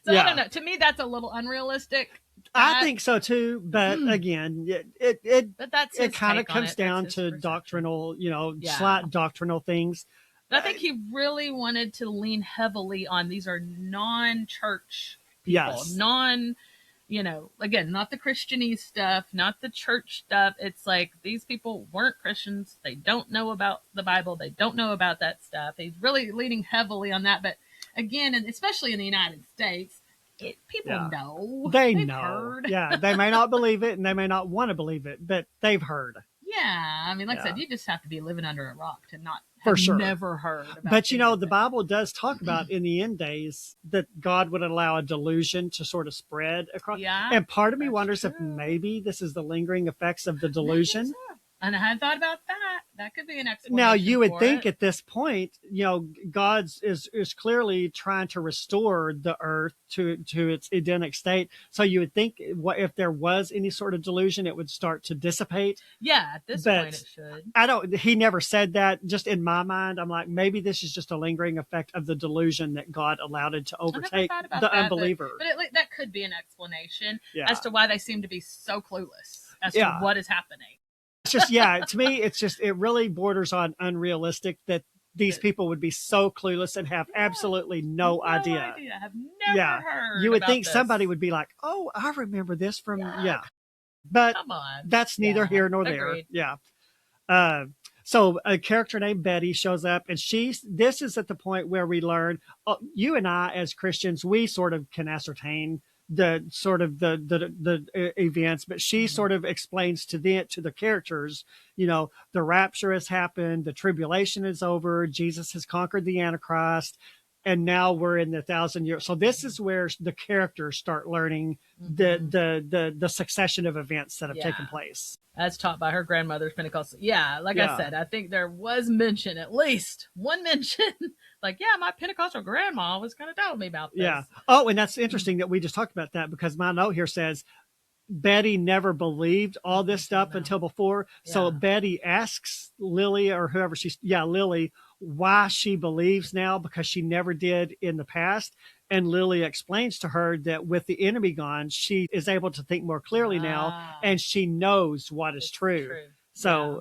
So I don't know. To me, that's a little unrealistic. I think so too, but again, it kind of comes down to doctrinal, slight doctrinal things. But I think he really wanted to lean heavily on these are non-church people, again, not the Christianese stuff, not the church stuff. It's like these people weren't Christians. They don't know about the Bible. They don't know about that stuff. He's really leaning heavily on that. But again, and especially in the United States, people know. They've know. Heard. Yeah, they may not believe it and they may not want to believe it, but they've heard. Yeah, I mean, like I said, you just have to be living under a rock to not For sure. never heard about But the Bible does talk about in the end days that God would allow a delusion to sort of spread across. Yeah, and part of me wonders if maybe this is the lingering effects of the delusion. And I hadn't thought about that. That could be an explanation. Now, you would think at this point, God is clearly trying to restore the earth to its Edenic state. So you would think if there was any sort of delusion, it would start to dissipate. Yeah, at this point it should. He never said that. Just in my mind, I'm like, maybe this is just a lingering effect of the delusion that God allowed it to overtake the unbeliever. But that could be an explanation as to why they seem to be so clueless as to what is happening. It's just, to me, it really borders on unrealistic that these people would be so clueless and have absolutely no idea. I have never heard. You would think this. somebody would be like, oh, I remember this from, But come on. That's neither here nor Agreed. there. Yeah. So a character named Betty shows up, and this is at the point where we learn, you and I as Christians, we sort of can ascertain the sort of the events, but she sort of explains to the characters, the rapture has happened, the tribulation is over, Jesus has conquered the Antichrist, and now we're in the 1,000 years. So this is where the characters start learning the succession of events that have taken place. As taught by her grandmother's Pentecostal. Yeah, like I said, I think there was mention, at least one mention, like, my Pentecostal grandma was kind of telling me about this. Yeah. Oh, and that's interesting that we just talked about that, because my note here says Betty never believed all this stuff until before. Yeah. So Betty asks Lily, or whoever Lily, why she believes now, because she never did in the past. And Lily explains to her that with the enemy gone, she is able to think more clearly now, and she knows what is true. So,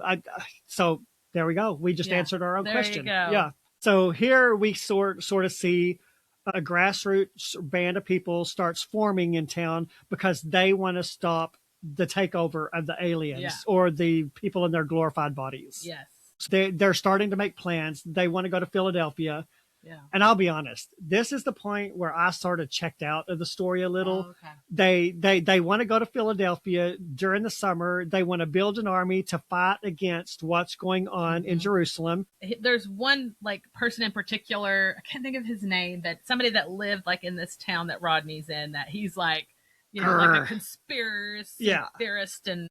so there we go. We just answered our own question. Yeah. So here we sort of see a grassroots band of people starts forming in town because they want to stop the takeover of the aliens or the people in their glorified bodies. Yes. So they're starting to make plans. They want to go to Philadelphia. Yeah. And I'll be honest, this is the point where I sort of checked out of the story a little. Oh, okay. They want to go to Philadelphia during the summer. They want to build an army to fight against what's going on in Jerusalem. There's one person in particular, I can't think of his name, but somebody that lived in this town that Rodney's in, that he's like a conspiracy theorist, and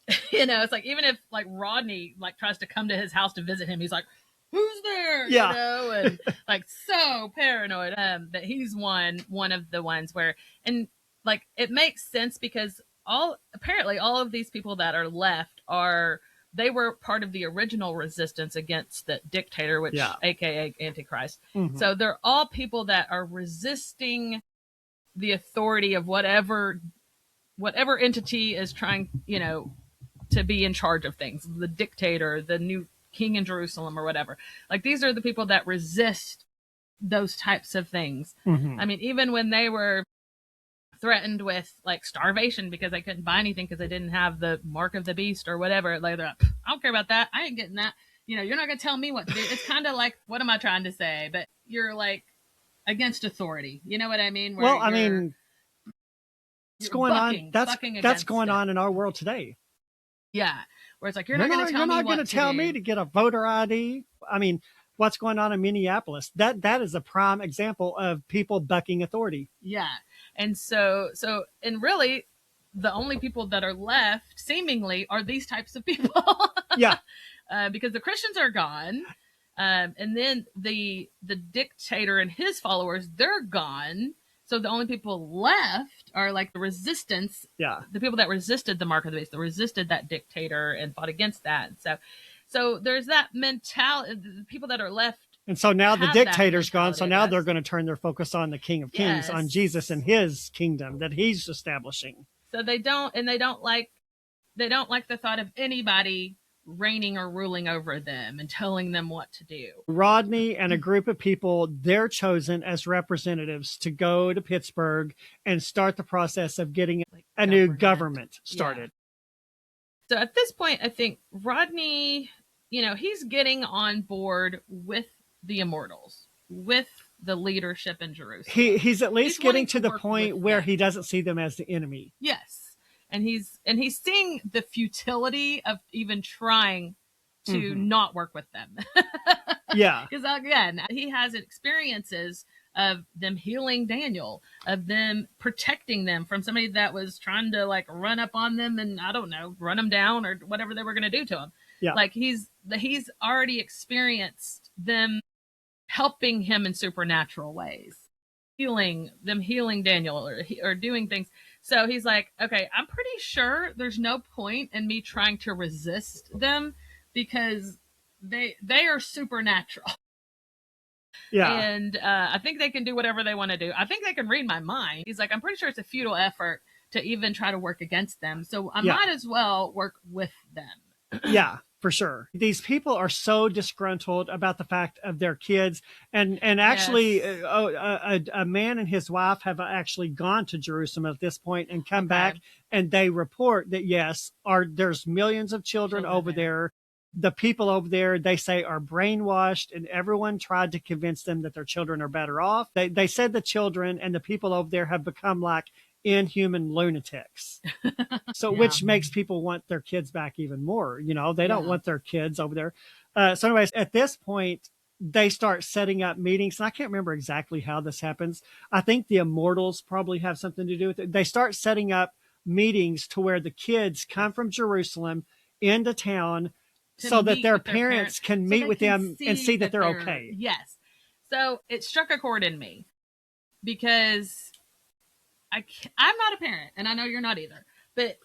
it's like, even if Rodney tries to come to his house to visit him, he's like, who's there? And so paranoid. But he's one of the ones where, and it makes sense because apparently all of these people that are left they were part of the original resistance against the dictator, which aka Antichrist. Mm-hmm. So they're all people that are resisting the authority of whatever entity is trying, to be in charge of things, the dictator, the new king in Jerusalem, or whatever. These are the people that resist those types of things. Mm-hmm. I mean, even when they were threatened with starvation because they couldn't buy anything because they didn't have the mark of the beast or whatever, they're like, I don't care about that. I ain't getting that. You're not going to tell me what to do. It's kind of what am I trying to say? But you're against authority. You know what I mean? Well, I mean, it's going on. That's going on in our world today. Yeah. Where it's you're not going to tell me to get a voter ID. I mean, what's going on in Minneapolis. That is a prime example of people bucking authority. Yeah. And and really the only people that are left seemingly are these types of people. Yeah. Because the Christians are gone. And then the dictator and his followers, they're gone. So the only people left are like the resistance. Yeah. The people that resisted the mark of the beast, that resisted that dictator and fought against that. So there's that mentality. The people that are left. And so now the dictator's gone. So now I guess. they're going to turn their focus on the King of Kings, on Jesus and his kingdom that he's establishing. So they don't like the thought of anybody reigning or ruling over them and telling them what to do. Rodney and a group of people, they're chosen as representatives to go to Pittsburgh and start the process of getting a new government started. Yeah. So at this point, I think Rodney, he's getting on board with the Immortals, with the leadership in Jerusalem. He's at least getting to the point where he doesn't see them as the enemy. Yes. And he's seeing the futility of even trying to not work with them. Yeah. Because again, he has experiences of them healing Daniel, of them protecting them from somebody that was trying to like run up on them and I don't know, run them down or whatever they were going to do to him. Yeah. Like he's already experienced them helping him in supernatural ways, healing Daniel or doing things. So he's like, okay, I'm pretty sure there's no point in me trying to resist them because they are supernatural. Yeah. And I think they can do whatever they want to do. I think they can read my mind. He's like, I'm pretty sure it's a futile effort to even try to work against them. So I might as well work with them. Yeah, for sure. These people are so disgruntled about the fact of their kids. And actually, a man and his wife have actually gone to Jerusalem at this point and come back, and they report that, yes, there's millions of children over there. The people over there, they say, are brainwashed, and everyone tried to convince them that their children are better off. They said the children and the people over there have become like inhuman lunatics. So which makes people want their kids back even more. They don't want their kids over there. So anyways, at this point, they start setting up meetings. And I can't remember exactly how this happens. I think the Immortals probably have something to do with it. They start setting up meetings to where the kids come from Jerusalem into town so that their parents can meet with them and see that they're okay. Yes. So it struck a chord in me because I'm not a parent, and I know you're not either. But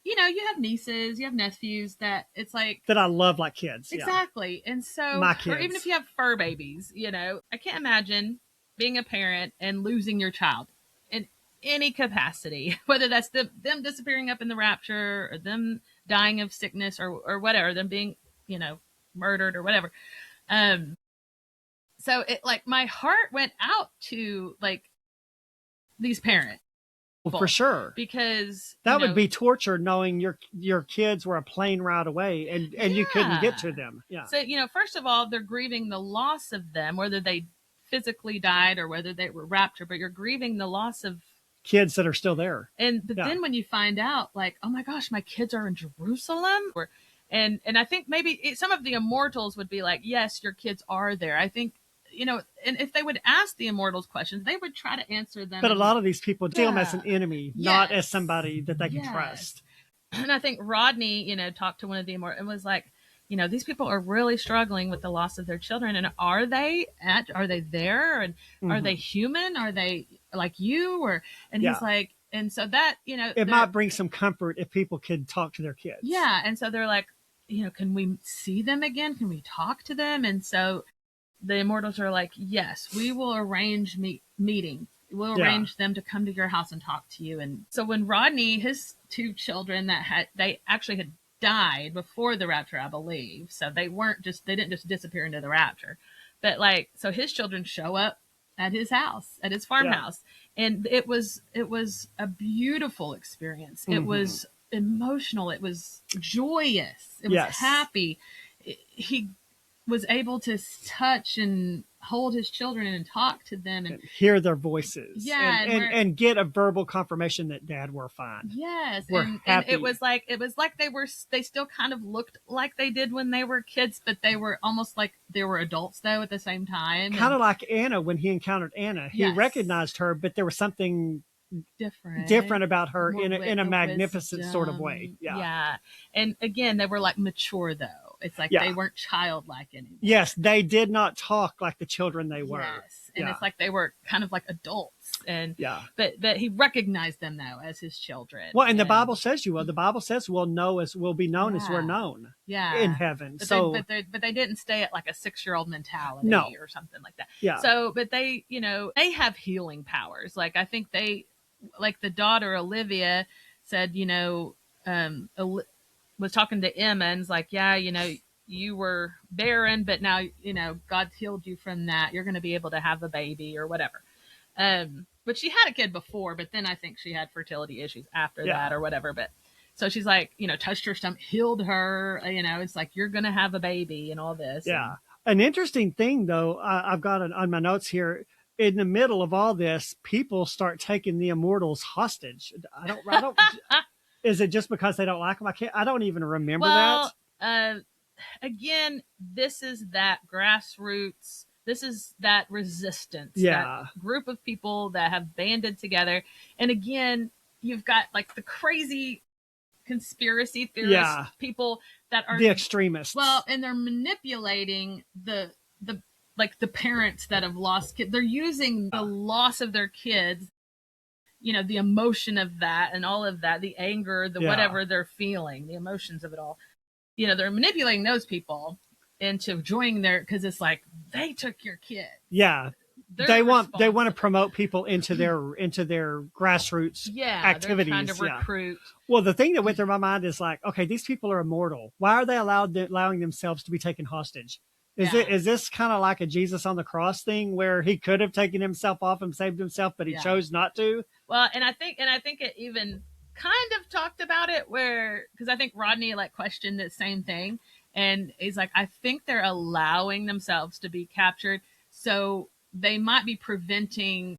you have nieces, you have nephews that it's like that I love like kids. Exactly. Yeah. And so, my kids. Or even if you have fur babies, I can't imagine being a parent and losing your child in any capacity, whether that's them disappearing up in the rapture or them dying of sickness or whatever, them being, murdered or whatever. So it my heart went out to these parents. Well, for sure. Because that would be torture knowing your kids were a plane ride away and you couldn't get to them. Yeah. So, first of all, they're grieving the loss of them, whether they physically died or whether they were raptured, but you're grieving the loss of kids that are still there. But then when you find out oh my gosh, my kids are in Jerusalem and I think maybe some of the Immortals would be like, yes, your kids are there. I think, and if they would ask the Immortals questions, they would try to answer them. But a lot of these people see them as an enemy, not as somebody that they can trust. And I think Rodney, talked to one of the Immortals and was like, these people are really struggling with the loss of their children. And are they there? And are they human? Are they like you? He's like, and so that, it might bring some comfort if people could talk to their kids. Yeah. And so they're like, can we see them again? Can we talk to them? And so the Immortals are like, yes, we will arrange meetings. We'll arrange them to come to your house and talk to you. And so when Rodney, his two children they actually had died before the rapture, I believe. So they didn't just disappear into the rapture, but so his children show up at his house, at his farmhouse. And it was a beautiful experience. It was emotional. It was joyous. It was happy. was able to touch and hold his children and talk to them and hear their voices, yeah, and get a verbal confirmation that Dad were fine. Yes, and it was like they still kind of looked like they did when they were kids, but they were almost like they were adults though at the same time. Kind of like Anna when he encountered Anna, he recognized her, but there was something different about her in a magnificent sort of way. Yeah. And again, they were like mature though. It's like they weren't childlike anymore. Yes, they did not talk like the children they were. Yes, and it's like they were kind of like adults. And but he recognized them though as his children. Well, and the Bible says the Bible says we'll be known as we're known. Yeah, in heaven. But they didn't stay at like a 6-year-old mentality or something like that. Yeah. So, but they they have healing powers. Like I think like the daughter Olivia said, was talking to Emma and was like, yeah, you were barren, but now, God's healed you from that. You're going to be able to have a baby or whatever. But she had a kid before, but then I think she had fertility issues after that or whatever. But so she's like, touched her stomach, healed her, it's like, you're going to have a baby and all this. Yeah. An interesting thing though, I've got it on my notes here. In the middle of all this, people start taking the immortals hostage. I don't, is it just because they don't like them? I don't even remember that. Again, this is that grassroots. This is that resistance. Yeah. That group of people that have banded together. And again, you've got like the crazy conspiracy theorist people that are the extremists. Well, and they're manipulating the parents that have lost kids. They're using the loss of their kids, the emotion of that and all of that, the anger, the whatever they're feeling, the emotions of it all. They're manipulating those people into joining because it's like, they took your kid. Yeah. They want to promote people into their grassroots activities. They're trying to recruit. Well, the thing that went through my mind is like, okay, these people are immortal. Why are they allowing themselves to be taken hostage? Is this kind of like a Jesus on the cross thing where he could have taken himself off and saved himself, but he chose not to? Well, and I think it even kind of talked about it because I think Rodney questioned the same thing. And he's like, I think they're allowing themselves to be captured. So they might be preventing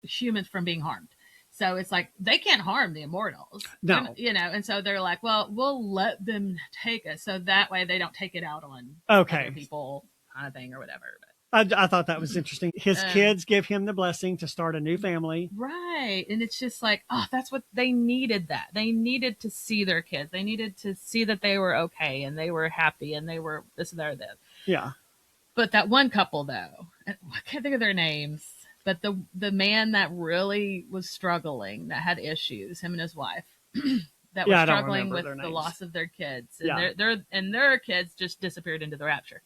humans from being harmed. So it's like, they can't harm the immortals. No. And so they're like, well, we'll let them take us. So that way they don't take it out on other people kind of thing or whatever. But I thought that was interesting. His kids give him the blessing to start a new family. Right. And it's just like, that's what they needed They needed to see their kids. They needed to see that they were okay and they were happy and they were this and that. Yeah. But that one couple though, I can't think of their names. But the man that really was struggling, that had issues, him and his wife, that were struggling with the loss of their kids, and their kids just disappeared into the rapture.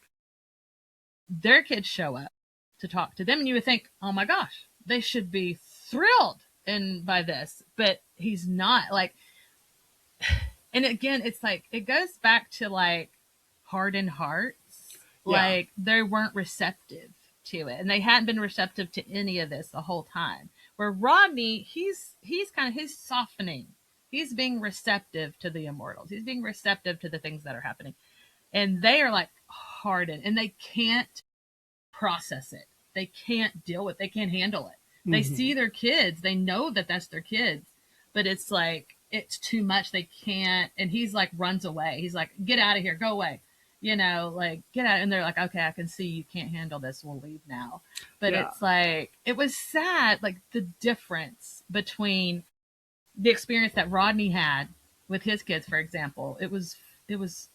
Their kids show up to talk to them, and you would think, oh my gosh, they should be thrilled by this, but he's not. And again, it's like it goes back to hardened hearts, they weren't receptive to it, and they hadn't been receptive to any of this the whole time. Where Rodney, he's softening. He's being receptive to the immortals. He's being receptive to the things that are happening, and they are hardened, and they can't process it. They can't deal with. They can't handle it. Mm-hmm. They see their kids. They know that that's their kids, but it's it's too much. They can't. And he's runs away. He's like, get out of here. Go away. Get out. And they're like, okay, I can see you can't handle this. We'll leave now. But it's it was sad. The difference between the experience that Rodney had with his kids, for example, it was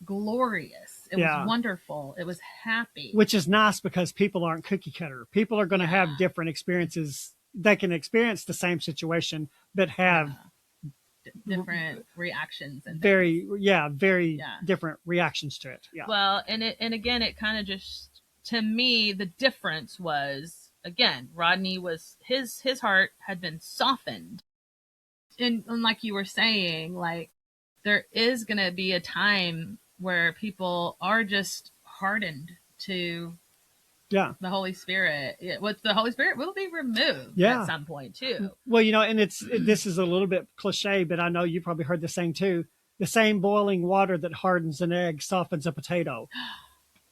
glorious. It was wonderful. It was happy. Which is nice because people aren't cookie cutter. People are going to have different experiences. They can experience the same situation, but have different reactions and very different reactions to it. Yeah. Well, and again, it kind of just, to me, the difference was, again, Rodney was, his heart had been softened. And like you were saying, there is going to be a time where people are just hardened to the Holy Spirit. The Holy Spirit will be removed at some point too. Well, and this is a little bit cliche, but I know you probably heard the saying too. The same boiling water that hardens an egg softens a potato.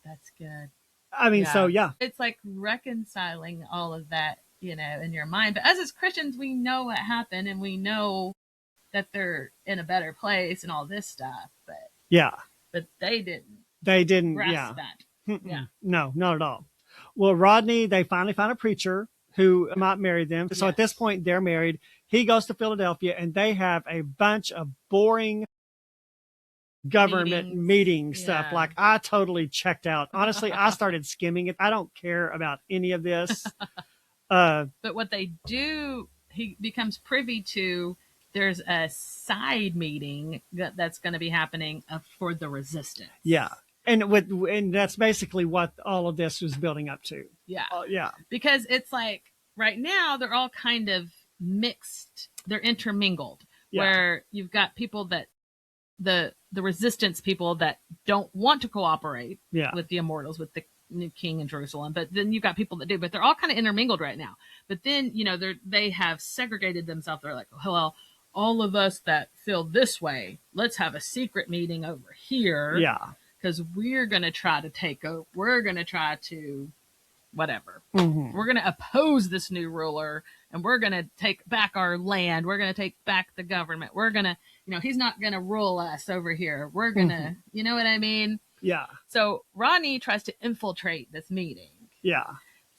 That's good. I mean, so yeah. It's like reconciling all of that, in your mind. But as Christians, we know what happened, and we know that they're in a better place and all this stuff. But they didn't. They didn't grasp that. Yeah. No, not at all. Well, Rodney, they finally found a preacher who might marry them. So at this point, they're married. He goes to Philadelphia, and they have a bunch of boring government meeting stuff. Like, I totally checked out. Honestly, I started skimming it. I don't care about any of this. But what they do, he becomes privy to, there's a side meeting that's going to be happening for the resistance. Yeah. And that's basically what all of this was building up to. Yeah. Because it's like right now they're all kind of mixed. They're intermingled. Where you've got people that the resistance people that don't want to cooperate with the immortals, with the new king in Jerusalem. But then you've got people that do. But they're all kind of intermingled right now. But then, they have segregated themselves. They're like, well, all of us that feel this way, let's have a secret meeting over here. Yeah. Because we're going to try to take over. We're going to try to whatever. Mm-hmm. We're going to oppose this new ruler, and we're going to take back our land. We're going to take back the government. We're going to, he's not going to rule us over here. We're going to, you know what I mean? Yeah. So Rodney tries to infiltrate this meeting. Yeah.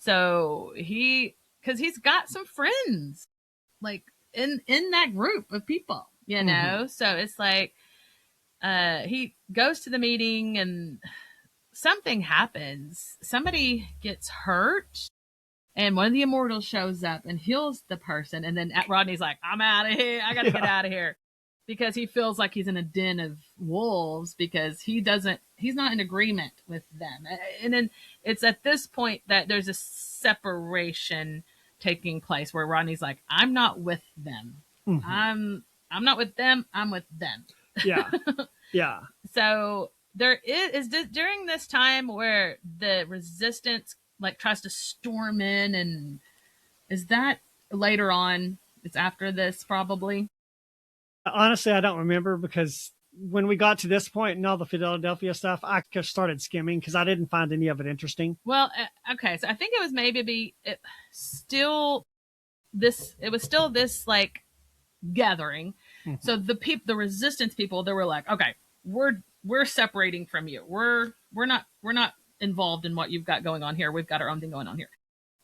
So because he's got some friends, like in that group of people, So it's like, he goes to the meeting and something happens. Somebody gets hurt, and one of the immortals shows up and heals the person. And then Rodney's like, I'm out of here. I got to get out of here, because he feels like he's in a den of wolves, because he's not in agreement with them. And then it's at this point that there's a separation taking place where Rodney's like, I'm not with them. I'm not with them. I'm with them. Yeah. Yeah. So there is this, during this time where the resistance tries to storm in, and is that later on? It's after this, probably. Honestly, I don't remember, because when we got to this point and all the Philadelphia stuff, I just started skimming because I didn't find any of it interesting. Well, okay. So I think it was still this gathering. Mm-hmm. So the resistance people, they were like, okay, we're separating from you. We're not involved in what you've got going on here. We've got our own thing going on here.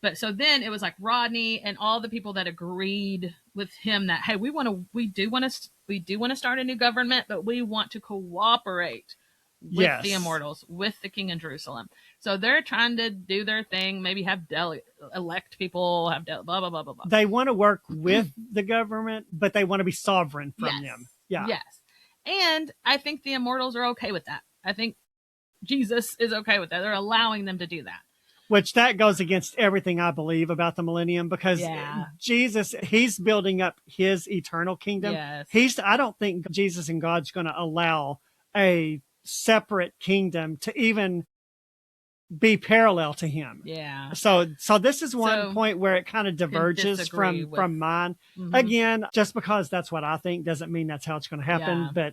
But so then it was like Rodney and all the people that agreed with him that, hey, we do want to start a new government, but we want to cooperate with the immortals, with the king in Jerusalem. So they're trying to do their thing, maybe have elect people, blah, blah, blah, blah, blah. They want to work with the government, but they want to be sovereign from them. Yeah. Yes. And I think the immortals are okay with that. I think Jesus is okay with that. They're allowing them to do that. Which that goes against everything I believe about the millennium, because Jesus, he's building up his eternal kingdom. Yes. I don't think Jesus and God's going to allow a separate kingdom to even be parallel to him. Yeah. So this is one point where it kind of diverges from mine. Mm-hmm. Again, just because that's what I think doesn't mean that's how it's going to happen. But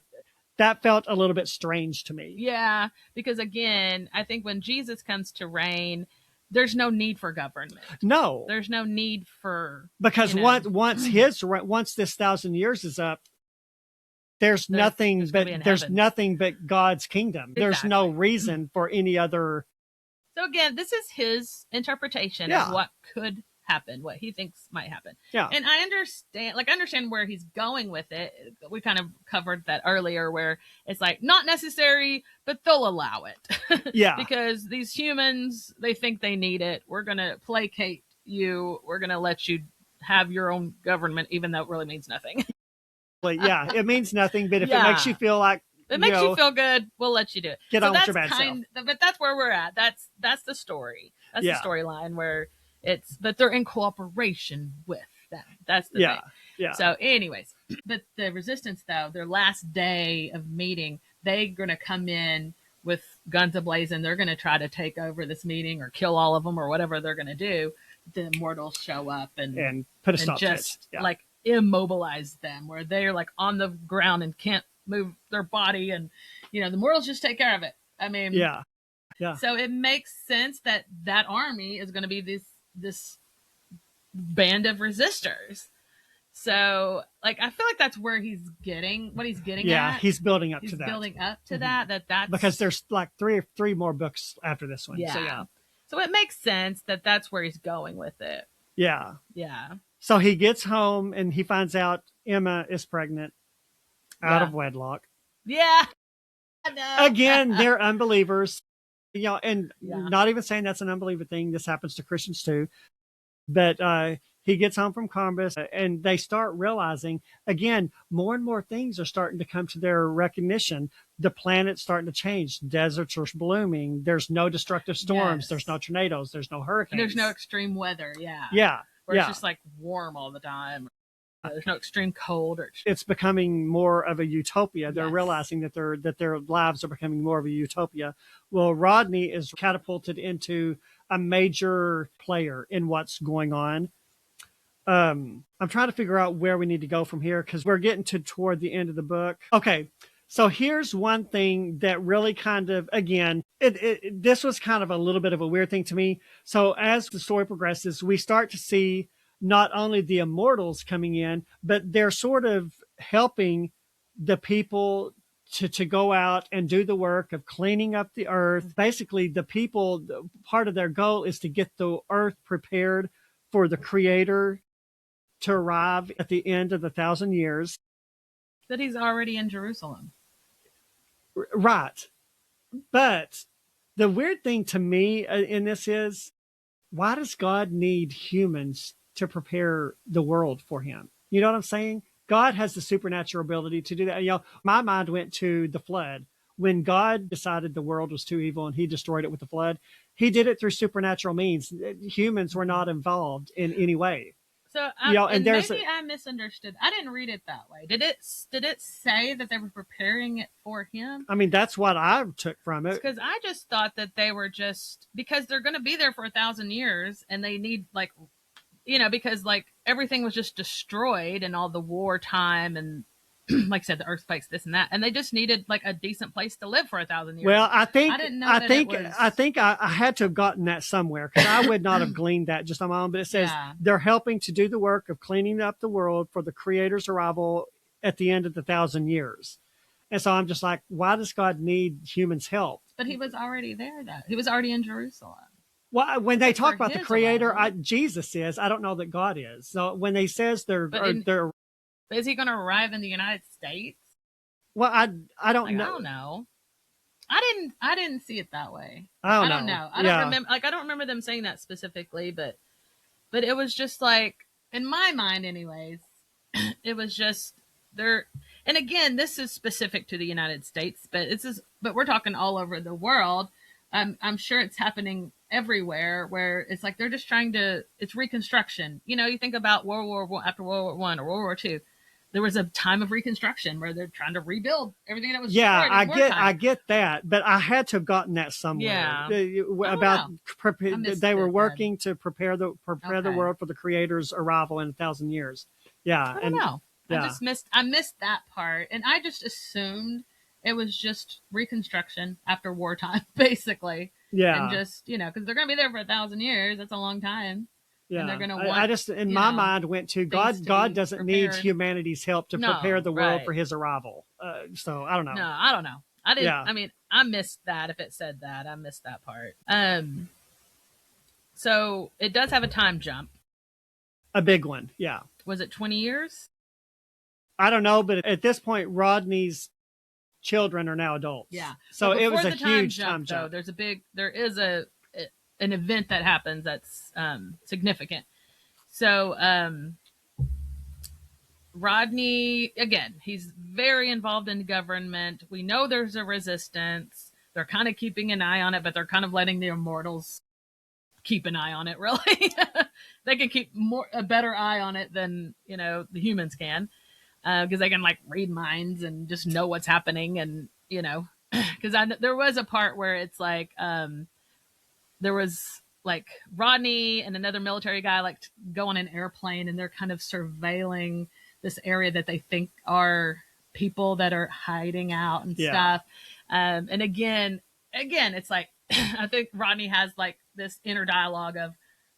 that felt a little bit strange to me. Yeah. Because again, I think when Jesus comes to reign, there's no need for government. No. There's no need for, because once this 1,000 years is up, there's nothing but God's kingdom. Exactly. There's no reason for any other. So again, this is his interpretation of what could happen, what he thinks might happen. Yeah. And I understand where he's going with it. We kind of covered that earlier, where it's like not necessary, but they'll allow it. Yeah. Because these humans, they think they need it. We're going to placate you. We're going to let you have your own government, even though it really means nothing. Yeah, it means nothing, but if it makes you feel like you feel good, we'll let you do it. Get on with your bad self. But that's where we're at. That's the story. That's the storyline where but they're in cooperation with them. That's the thing. Yeah. So anyways, but the resistance though, their last day of meeting, they're going to come in with guns ablazing. They're going to try to take over this meeting or kill all of them or whatever they're going to do. The immortals show up and put a stop to it. Like immobilize them, where they're like on the ground and can't move their body, and the mortals just take care of it. I mean, Yeah. So it makes sense that that army is going to be this band of resistors. So, like, I feel like that's where he's getting what he's getting at. Yeah, he's building up he's to that. building up to that's because there's like three more books after this one. Yeah. So yeah. So it makes sense that that's where he's going with it. Yeah. Yeah. So he gets home and he finds out Emma is pregnant out of wedlock. Yeah. Again, they're unbelievers. You know, and not even saying that's an unbeliever thing. This happens to Christians too. But he gets home from Columbus and they start realizing, again, more and more things are starting to come to their recognition. The planet's starting to change. Deserts are blooming. There's no destructive storms. Yes. There's no tornadoes. There's no hurricanes. There's no extreme weather. Yeah. Yeah. Where it's just like warm all the time. There's no extreme cold. It's becoming more of a utopia. They're realizing that their lives are becoming more of a utopia. Well, Rodney is catapulted into a major player in what's going on. I'm trying to figure out where we need to go from here because we're getting toward the end of the book. Okay, so here's one thing that really kind of, again, this was kind of a little bit of a weird thing to me. So as the story progresses, we start to see not only the immortals coming in, but they're sort of helping the people to go out and do the work of cleaning up the earth. Basically, the people, part of their goal is to get the earth prepared for the Creator to arrive at the end of the 1,000 years. That he's already in Jerusalem. Right. But the weird thing to me in this is, why does God need humans to prepare the world for him? You know what I'm saying? God has the supernatural ability to do that. You know, my mind went to the flood. When God decided the world was too evil and he destroyed it with the flood, he did it through supernatural means. Humans were not involved in any way. So, and maybe I misunderstood. I didn't read it that way. Did it say that they were preparing it for him? I mean, that's what I took from it. Because I just thought that they were just, because they're going to be there for 1,000 years and they need, like, you know, because like everything was just destroyed and all the wartime and like I said, the earthquakes, this and that, and they just needed like a decent place to live for 1,000 years. Well, I think I I had to have gotten that somewhere because I would not have gleaned that just on my own. But it says they're helping to do the work of cleaning up the world for the Creator's arrival at the end of the 1,000 years. And so I'm just like, why does God need humans' help? But he was already there, though. He was already in Jerusalem. Well, when they talk about the Creator, Jesus is. I don't know that God is. So when they says they're But is he going to arrive in the United States? Well, I don't know. I don't know. I didn't see it that way. I don't know. I don't remember. Like, I don't remember them saying that specifically, but it was just like, in my mind, anyways, it was just there. And again, this is specific to the United States, but we're talking all over the world. I'm sure it's happening everywhere where it's like they're just trying to. It's reconstruction. You know, you think about World War I, after World War I or World War II. There was a time of reconstruction where they're trying to rebuild everything that was destroyed. I get that, but I had to have gotten that somewhere. About they were working to prepare the world for the Creator's arrival in 1,000 years. Yeah, I don't know. Yeah. I missed that part, and I just assumed it was just reconstruction after wartime, basically. Yeah, and just because they're going to be there for 1,000 years. That's a long time. Yeah, and they're going to want. I just in my mind went to God. God doesn't need humanity's help to prepare the world for His arrival. So I don't know. No, I don't know. I didn't. Yeah. I mean, I missed that. If it said that, I missed that part. So it does have a time jump. A big one. Yeah. Was it 20 years? I don't know, but at this point, Rodney's children are now adults. Yeah. So it was a huge time jump. Though, there is an event that happens that's significant. So Rodney, again, he's very involved in government. We know there's a resistance. They're kind of keeping an eye on it, but they're kind of letting the immortals keep an eye on it, really. They can keep a better eye on it than the humans can, because they can like read minds and just know what's happening. And because there was a part where it's like there was like Rodney and another military guy like go on an airplane, and they're kind of surveilling this area that they think are people that are hiding out and stuff. And again, it's like I think Rodney has like this inner dialogue of,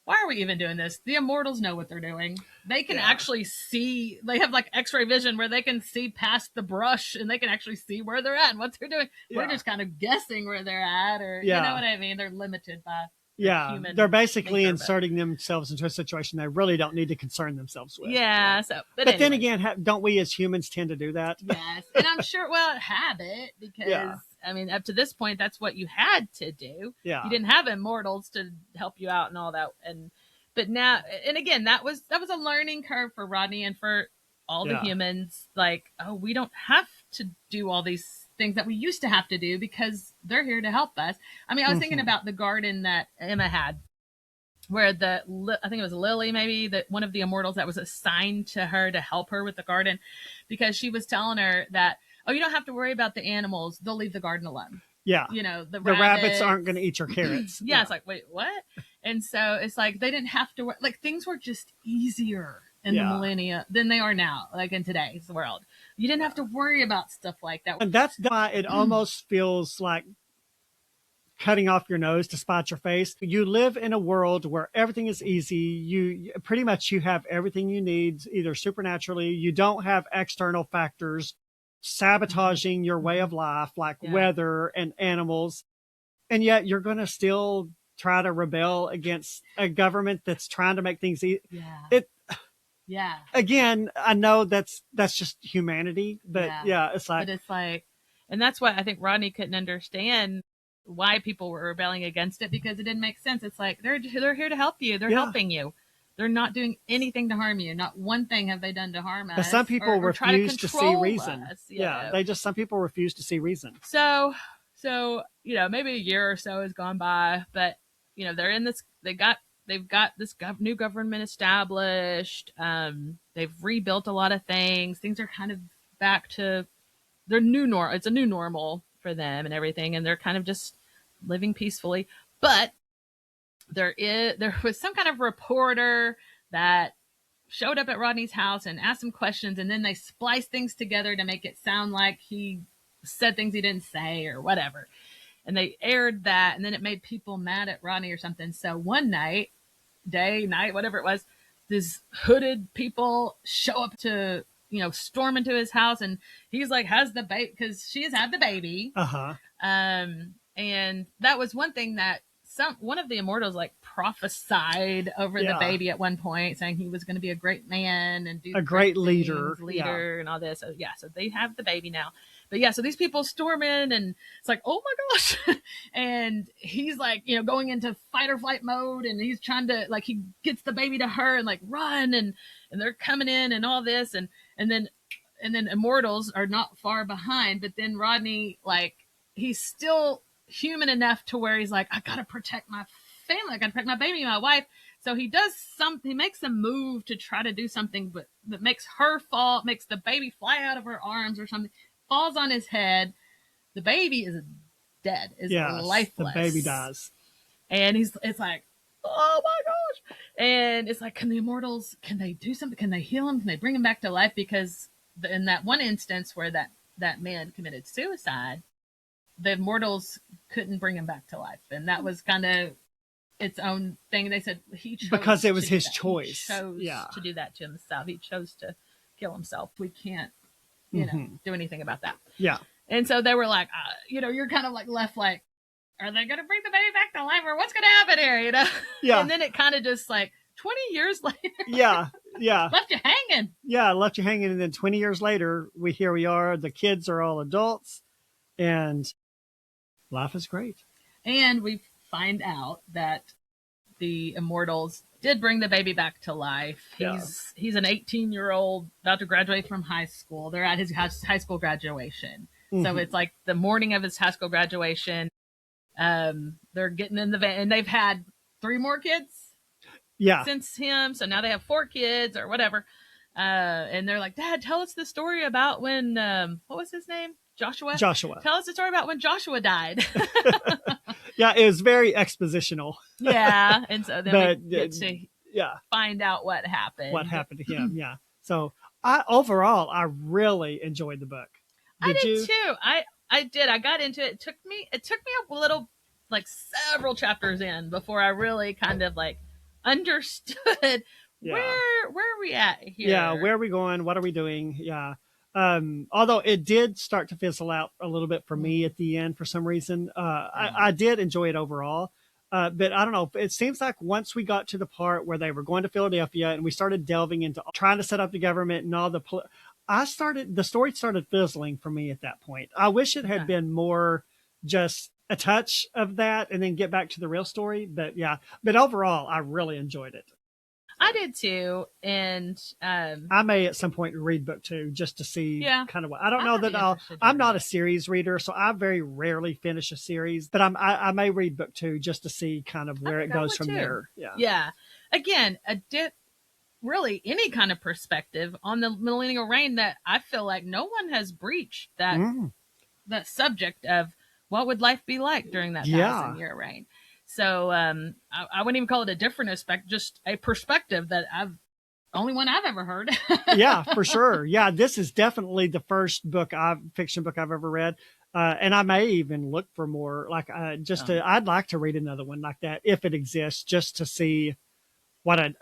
why are we even doing this? The immortals know what they're doing. They can actually see, they have like x-ray vision where they can see past the brush and they can actually see where they're at and what they're doing. We're just kind of guessing where they're at, or you know what I mean? They're limited by human they're basically nature, inserting themselves into a situation they really don't need to concern themselves with. Yeah. So, but anyway. Then again, don't we as humans tend to do that? Yes. And I'm sure, well, habit, because I mean, up to this point, that's what you had to do. Yeah. You didn't have immortals to help you out and all that. But now, and again, that was a learning curve for Rodney and for all the humans. Like, oh, we don't have to do all these things that we used to have to do because they're here to help us. I mean, I was thinking about the garden that Emma had, where I think it was Lily, maybe, that one of the immortals that was assigned to her to help her with the garden, because she was telling her that, oh, you don't have to worry about the animals. They'll leave the garden alone. Yeah. You know, the rabbits aren't going to eat your carrots. It's like, wait, what? And so it's like they didn't have to, like, things were just easier in the millennia than they are now, like in today's world. You didn't have to worry about stuff like that. And that's why it almost feels like cutting off your nose to spite your face. You live in a world where everything is easy. You pretty much, you have everything you need, either supernaturally. You don't have external factors sabotaging your way of life, like weather and animals. And yet you're going to still try to rebel against a government that's trying to make things easy. Again, I know that's just humanity, but it's like, and that's why I think Rodney couldn't understand why people were rebelling against it, because it didn't make sense. It's like, they're here to help you. They're helping you. They're not doing anything to harm you. Not one thing have they done to harm us. But some people refuse to see reason. Us, some people refuse to see reason. So, you know, maybe a year or so has gone by, but you know, they're in this, they've got this new government established. They've rebuilt a lot of things. Things are kind of back to their new normal. It's a new normal for them and everything. And they're kind of just living peacefully, but there was some kind of reporter that showed up at Rodney's house and asked him questions, and then they spliced things together to make it sound like he said things he didn't say or whatever. And they aired that, and then it made people mad at Rodney or something. So one night, whatever it was, these hooded people show up to, you know, storm into his house, and he's like, has the baby, because she has had the baby. And that was one thing that one of the immortals like prophesied over the baby at one point, saying he was going to be a great man and do a great leader and all this. So they have the baby now. But so these people storm in, and it's like, oh my gosh. And he's like, you know, going into fight or flight mode, and he's trying to, like, he gets the baby to her and like run, and they're coming in and all this. And then immortals are not far behind, but then Rodney, like, he's still human enough to where he's like, I gotta protect my family, I gotta protect my baby, my wife. So he makes a move to try to do something, but that makes her fall, makes the baby fly out of her arms or something, falls on his head. The baby is dead, lifeless. The baby dies. And it's like, oh my gosh. And it's like, can the immortals, can they do something? Can they heal him? Can they bring him back to life? Because in that one instance where that man committed suicide, the immortals couldn't bring him back to life. And that was kind of its own thing. They said he chose, because it was his choice. He chose to do that to himself. He chose to kill himself. We can't, you know, do anything about that. Yeah. And so they were like, you know, you're kind of like left like, are they going to bring the baby back to life, or what's going to happen here? You know? Yeah. And then it kind of just like 20 years later. Yeah. Left you hanging. Yeah. Left you hanging. And then 20 years later, here we are. The kids are all adults, and life is great. And we find out that the immortals did bring the baby back to life. He's an 18-year-old about to graduate from high school. They're at his high school graduation. So it's like the morning of his high school graduation. They're getting in the van, and they've had 3 more kids since him. So now they have 4 kids or whatever. And they're like, Dad, tell us the story about when, what was his name? Joshua. Tell us the story about when Joshua died. Yeah, it was very expositional. Yeah, and so then we get to find out what happened. What happened to him? Yeah. So overall, I really enjoyed the book. I did too. I did. I got into it. It took me a little like several chapters in before I really kind of like understood where are we at here? Yeah, where are we going? What are we doing? Yeah. Although it did start to fizzle out a little bit for me at the end for some reason. I did enjoy it overall. But I don't know. It seems like once we got to the part where they were going to Philadelphia and we started delving into trying to set up the government and all the the story started fizzling for me at that point. I wish it had been more just a touch of that and then get back to the real story. But yeah, but overall, I really enjoyed it. I did too. And I may at some point read book 2 just to see kind of what, I don't know that I'm not a series reader, so I very rarely finish a series, but I may read book 2 just to see kind of where it goes from there. Yeah. Yeah. Again, really any kind of perspective on the millennial reign that I feel like no one has breached that subject of what would life be like during that 1,000-year reign. So I wouldn't even call it a different aspect, just a perspective that only one I've ever heard. Yeah, for sure. Yeah, this is definitely the first fiction book I've ever read. And I may even look for more, like I'd like to read another one like that if it exists, just to see what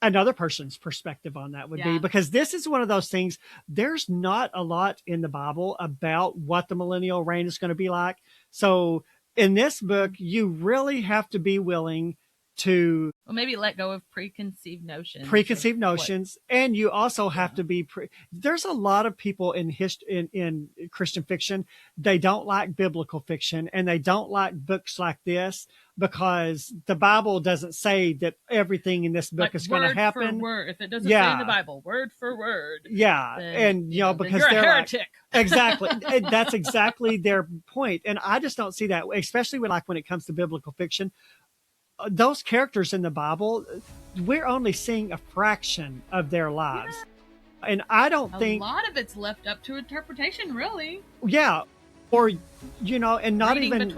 another person's perspective on that would be, because this is one of those things. There's not a lot in the Bible about what the millennial reign is going to be like. So in this book, you really have to be willing to maybe let go of preconceived notions. And you also have to be there's a lot of people in Christian fiction, they don't like biblical fiction and they don't like books like this because the Bible doesn't say that everything in this book is going to happen. Word for word. If it doesn't say in the Bible word for word, and because you're a they're heretic. Exactly. That's exactly their point. And I just don't see that, especially when it comes to biblical fiction. Those characters in the Bible, we're only seeing a fraction of their lives. And I don't think a lot of it's left up to interpretation, really. Yeah. Or, and not Reading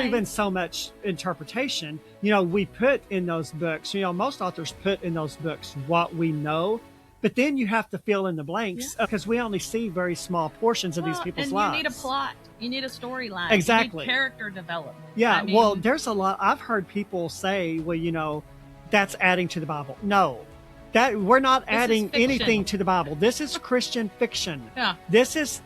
even so much interpretation. We put in those books, most authors put in those books what we know, but then you have to fill in the blanks because we only see very small portions of these people's lives. You need a plot. You need a storyline. Exactly. You need character development. Yeah. There's a lot. I've heard people say, well, that's adding to the Bible. No, we're not adding anything to the Bible. This is Christian fiction. Yeah. This is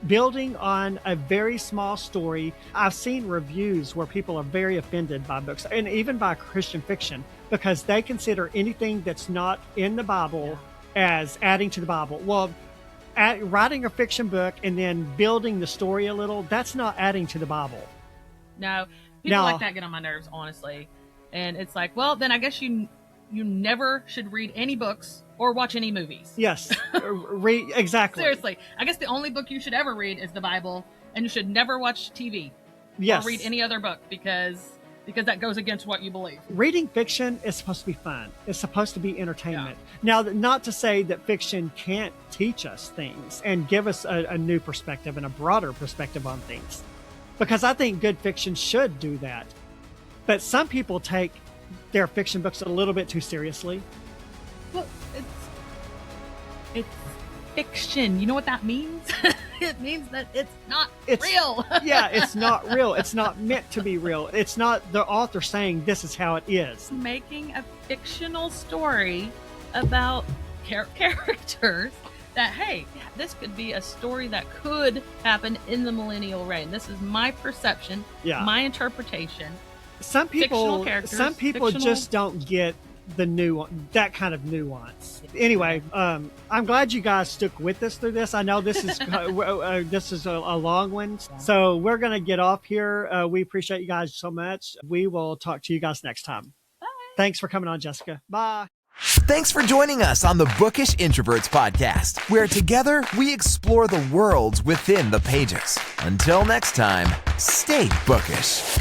building on a very small story. I've seen reviews where people are very offended by books and even by Christian fiction because they consider anything that's not in the Bible as adding to the Bible. Well, writing a fiction book and then building the story a little, that's not adding to the Bible. No, people like that get on my nerves, honestly. And it's like, well, then I guess you never should read any books or watch any movies. Yes, exactly. Seriously, I guess the only book you should ever read is the Bible, and you should never watch TV or read any other book because that goes against what you believe. Reading fiction is supposed to be fun. It's supposed to be entertainment. Now, not to say that fiction can't teach us things and give us a new perspective and a broader perspective on things, because I think good fiction should do that. But some people take their fiction books a little bit too seriously. Well, it's fiction. You know what that means? It means that it's not real. Yeah, it's not real. It's not meant to be real. It's not the author saying this is how it is. Making a fictional story about characters that, hey, this could be a story that could happen in the millennial reign. This is my perception, my interpretation. Some people just don't get that kind of nuance. Anyway, I'm glad you guys stuck with us through this. I know this is a long one, so we're gonna get off here. We appreciate you guys so much. We will talk to you guys next time. Bye. Thanks for coming on, Jessica. Bye. Thanks for joining us on the Bookish Introverts podcast, where together we explore the worlds within the pages. Until next time, stay bookish.